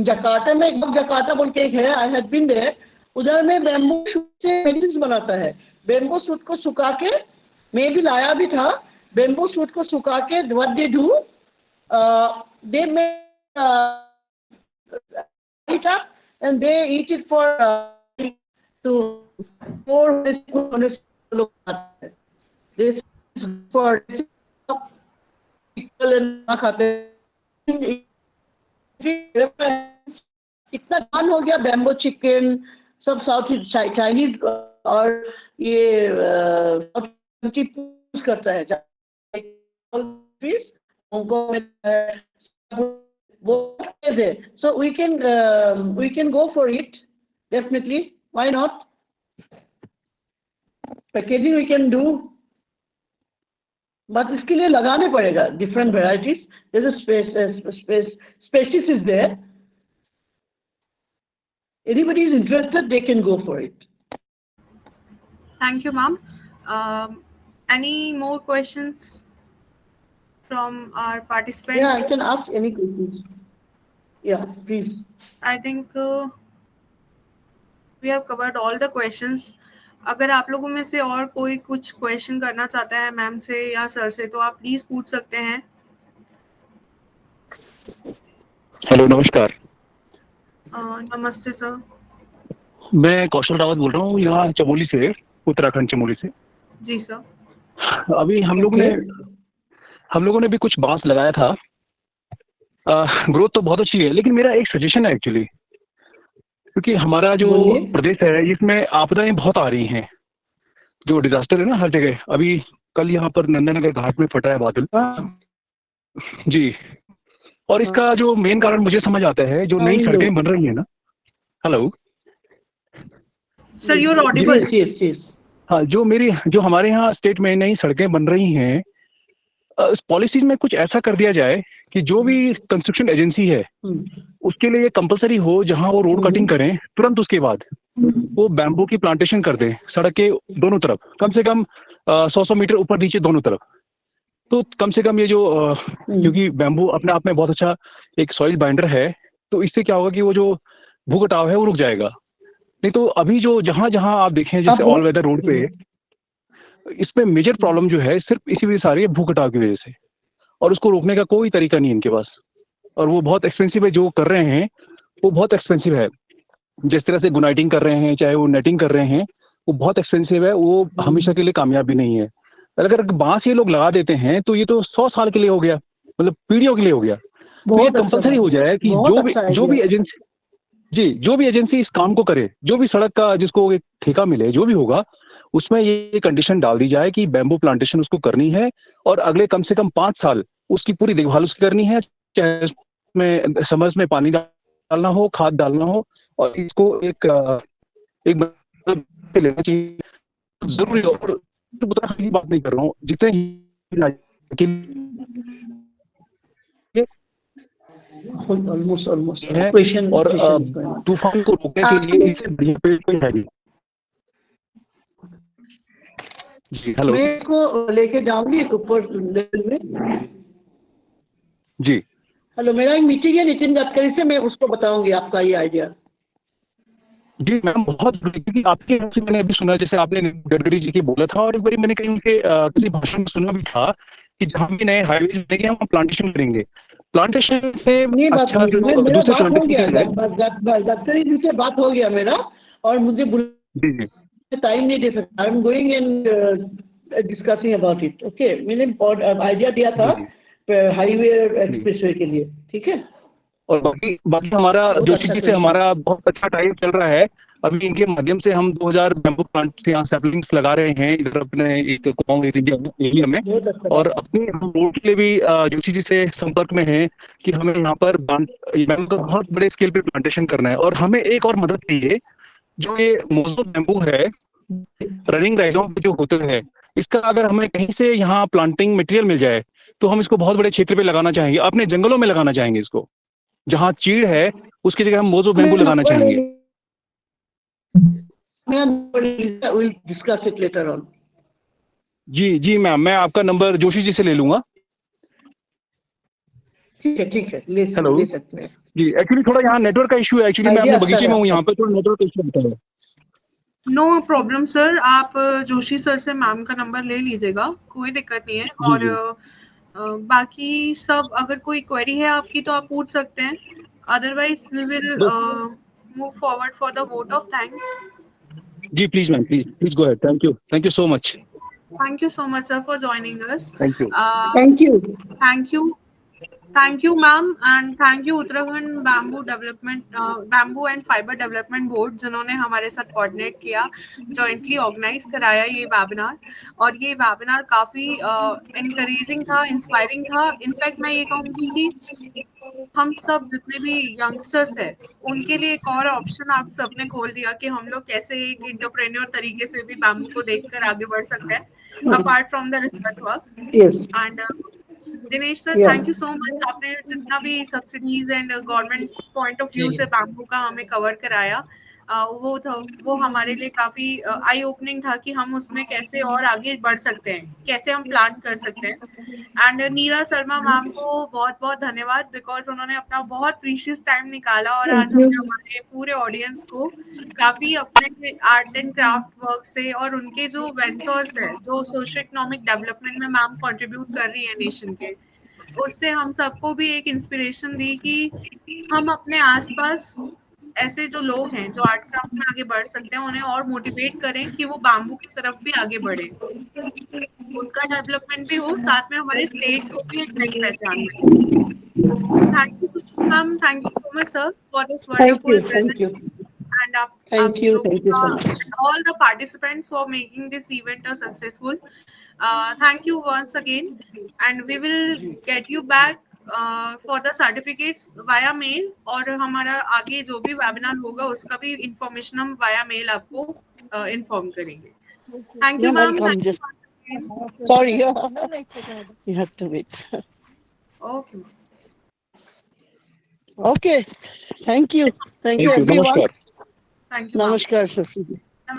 Jakarta में जकार्ता बोल के एक है, आई हैव बीन देयर. उधर में बैम्बू शूट से मेडिसिन बनाता है. बैम्बू शूट को सुखा के मैं भी लाया भी था बेम्बू शूट को सुखा के what they do they make it up and they eat it for two 400 लोग दिस फॉर खाते इतना दान हो गया बैम्बो चिकन सब साउथ चाइनीज और ये करता है हांगकांग में वो so we can go for it definitely why not packaging we can do but इसके लिए लगाने पड़ेगा डिफरेंट वेराइटीज जैसे species is there anybody is interested they can go for it. Thank you, ma'am. Any more questions from our participants? Yeah, I can ask any questions. Yeah, please. I think we have covered all the questions. अगर आप लोगों में से और कोई कुछ question करना चाहता है मैम से या सर से तो आप प्लीज पूछ सकते हैं. हेलो, नमस्कार. नमस्ते सर. मैं कौशल रावत बोल रहा हूँ यहाँ चमोली से, उत्तराखंड चमोली से. जी सर. अभी हम लोगों ने भी कुछ बांस लगाया था. ग्रोथ तो बहुत अच्छी है, लेकिन मेरा एक सजेशन है एक्चुअली, क्योंकि हमारा जो प्रदेश है इसमें आपदाएं बहुत आ रही हैं, जो डिजास्टर है ना हर जगह. अभी कल यहाँ पर नंदनगर घाट में फटा है बादल जी. और इसका जो मेन कारण मुझे समझ आता है, जो नई सड़कें बन रही है ना. Hello sir, you are audible. हाँ, जो हमारे यहाँ स्टेट में नई सड़कें बन रही हैं, इस पॉलिसीज में कुछ ऐसा कर दिया जाए कि जो भी कंस्ट्रक्शन एजेंसी है उसके लिए ये कंपलसरी हो, जहाँ वो रोड कटिंग करें तुरंत उसके बाद वो बैम्बू की प्लांटेशन कर दें सड़क के दोनों तरफ, कम से कम 100 मीटर ऊपर नीचे दोनों तरफ. तो कम से कम ये जो क्योंकि बैम्बू अपने आप में बहुत अच्छा एक सॉइल बाइंडर है, तो इससे क्या होगा कि वो जो भूकटाव है वो रुक जाएगा. नहीं तो अभी जो जहाँ जहाँ आप देखें जैसे ऑल वेदर रोड पे, इसमें मेजर प्रॉब्लम जो है सिर्फ इसी वजह से आ रही है, भूकटाव की वजह से. और उसको रोकने का कोई तरीका नहीं है इनके पास, और वो बहुत एक्सपेंसिव है. जो कर रहे हैं वो बहुत एक्सपेंसिव है. जिस तरह से गुनाइटिंग कर रहे हैं, चाहे वो नेटिंग कर रहे हैं, वो बहुत एक्सपेंसिव है. वो हमेशा के लिए कामयाब भी नहीं है. अगर बांस ये लोग लगा देते हैं तो ये तो 100 साल के लिए हो गया, मतलब पीढ़ियों के लिए हो गया. तो ये कंपलसरी हो जाए कि जो भी एजेंसी इस काम को करे, जो भी सड़क का जिसको एक ठेका मिले, जो भी होगा, उसमें ये कंडीशन डाल दी जाए कि बैम्बू प्लांटेशन उसको करनी है, और अगले कम से कम 5 साल उसकी पूरी देखभाल उसकी करनी है. चाहे उसमें समर में पानी डालना हो, खाद डालना हो, और इसको एक लेना चाहिए जरूरी. और बात नहीं कर रहा हूँ, जितने और तूफान को रोकने के लिए इससे बढ़िया पेड़ कोई है नहीं. जी हेलो, मैं को लेके जाऊंगी ऊपर लेवल में. जी हेलो, मेरा एक मीटिंग है नितिन गडकरी से, मैं उसको बताऊंगी आपका ये आइडिया. जी मैम, बहुत जरूरी, क्योंकि आपके यहाँ से मैंने अभी सुना, जैसे आपने गडकरी जी की बोला था, और एक बार मैंने कहीं उनके किसी भाषण में सुना भी था कि जहाँ भी नए हाईवेज बनेंगे हम प्लांटेशन करेंगे. प्लांटेशन से अच्छा दूसरे गडकरी जी से बात हो गया मेरा, और मुझे टाइम नहीं दे सकता. I am going and discussing about it. Okay, मैंने आइडिया दिया था हाईवे एक्सप्रेसवे के लिए. ठीक है. और बाकी हमारा जोशी जी से हमारा बहुत अच्छा टाइम चल रहा है. अभी इनके माध्यम से हम 2000 बैम्बू प्लांट्स यहाँ सैपलिंग्स लगा रहे हैं इधर अपने एक गाँव एरिया में. और अपने रोड के लिए भी जोशी जी से संपर्क में है कि हमें यहाँ पर बैम्बू का बहुत बड़े स्केल पे प्लांटेशन करना है. और हमें एक और मदद चाहिए, जो ये मोजो बैम्बू है, रनिंग राइजों जो होते हैं, इसका अगर हमें कहीं से यहाँ प्लांटिंग मटेरियल मिल जाए तो हम इसको बहुत बड़े क्षेत्र पे लगाना चाहेंगे, अपने जंगलों में लगाना चाहेंगे. इसको जहाँ चीड़ है उसकी जगह हम मोजो बैम्बू लगाना चाहेंगे. जी मैम, मैं आपका नंबर जोशी जी से ले लूंगा. ठीक है. हेलो जी, एक्चुअली थोड़ा यहाँ नेटवर्क का इशू है. एक्चुअली मैं अपने बगीचे में हूँ, यहाँ पे थोड़ा नेटवर्क का इशू होता है. नो प्रॉब्लम सर, आप जोशी सर से मैम का नंबर ले लीजिएगा, कोई दिक्कत नहीं है। जी, और जी। बाकी सब अगर कोई क्वेरी है आपकी तो आप पूछ सकते हैं, otherwise we will move forward for the vote of thanks. जी please ma'am, please go ahead. Thank you so much. Thank you so much, sir, for joining us. Thank you. Thank you. Thank you, ma'am, and thank you Uttarakhand Bamboo and Fiber Development Board, जिन्होंने हमारे साथ coordinate किया, jointly organise कराया ये webinar. और ये webinar काफ़ी encouraging था, इंस्पायरिंग था। इनफैक्ट मैं ये कहूँगी कि हम सब जितने भी यंगस्टर्स हैं उनके लिए एक और ऑप्शन आप सबने खोल दिया कि हम लोग कैसे एक एंटरप्रेन्योर तरीके से भी बैम्बू को देखकर आगे बढ़ सकते हैं, apart from the research work. Yes. And Dinesh sir, Yeah. Thank you so much, आपने जितना भी subsidies and government point of view ji. से बैम्बू का हमें कवर कराया, वो हमारे लिए काफी आई ओपनिंग था कि हम उसमें कैसे और आगे बढ़ सकते हैं, कैसे हम प्लान कर सकते हैं। एंड नीरा शर्मा मैम को बहुत बहुत धन्यवाद, बिकॉज उन्होंने अपना बहुत प्रीशियस टाइम निकाला और आज हमने हमारे पूरे ऑडियंस को काफी अपने आर्ट एंड क्राफ्ट वर्क से और उनके जो वेंचर्स है, जो सोशो इकोनॉमिक डेवलपमेंट में मैम कंट्रीब्यूट कर रही है नेशन के, उससे हम सबको भी एक इंस्पिरेशन दी कि हम अपने आसपास ऐसे जो लोग हैं जो आर्ट क्राफ्ट में आगे बढ़ सकते हैं, उन्हें और मोटिवेट करें कि वो बैम्बू की तरफ भी आगे बढ़े, उनका डेवलपमेंट भी हो, साथ में हमारे स्टेट को भी एक नई पहचान मिले। Thank you ma'am, thank you so much sir for this wonderful present, and Thank you so much. and all the participants for making this event a successful. Thank you once again, and we will get you back for the certificates via mail, और हमारा आगे जो भी webinar होगा उसका भी information हम via mail आपको इन्फॉर्म करेंगे। Thank you ma'am, thank you. Sorry, you have to wait. Okay. Okay, thank you thank you. everyone. नमस्कार। Thank you ma'am. Namaskar, Shashi ji.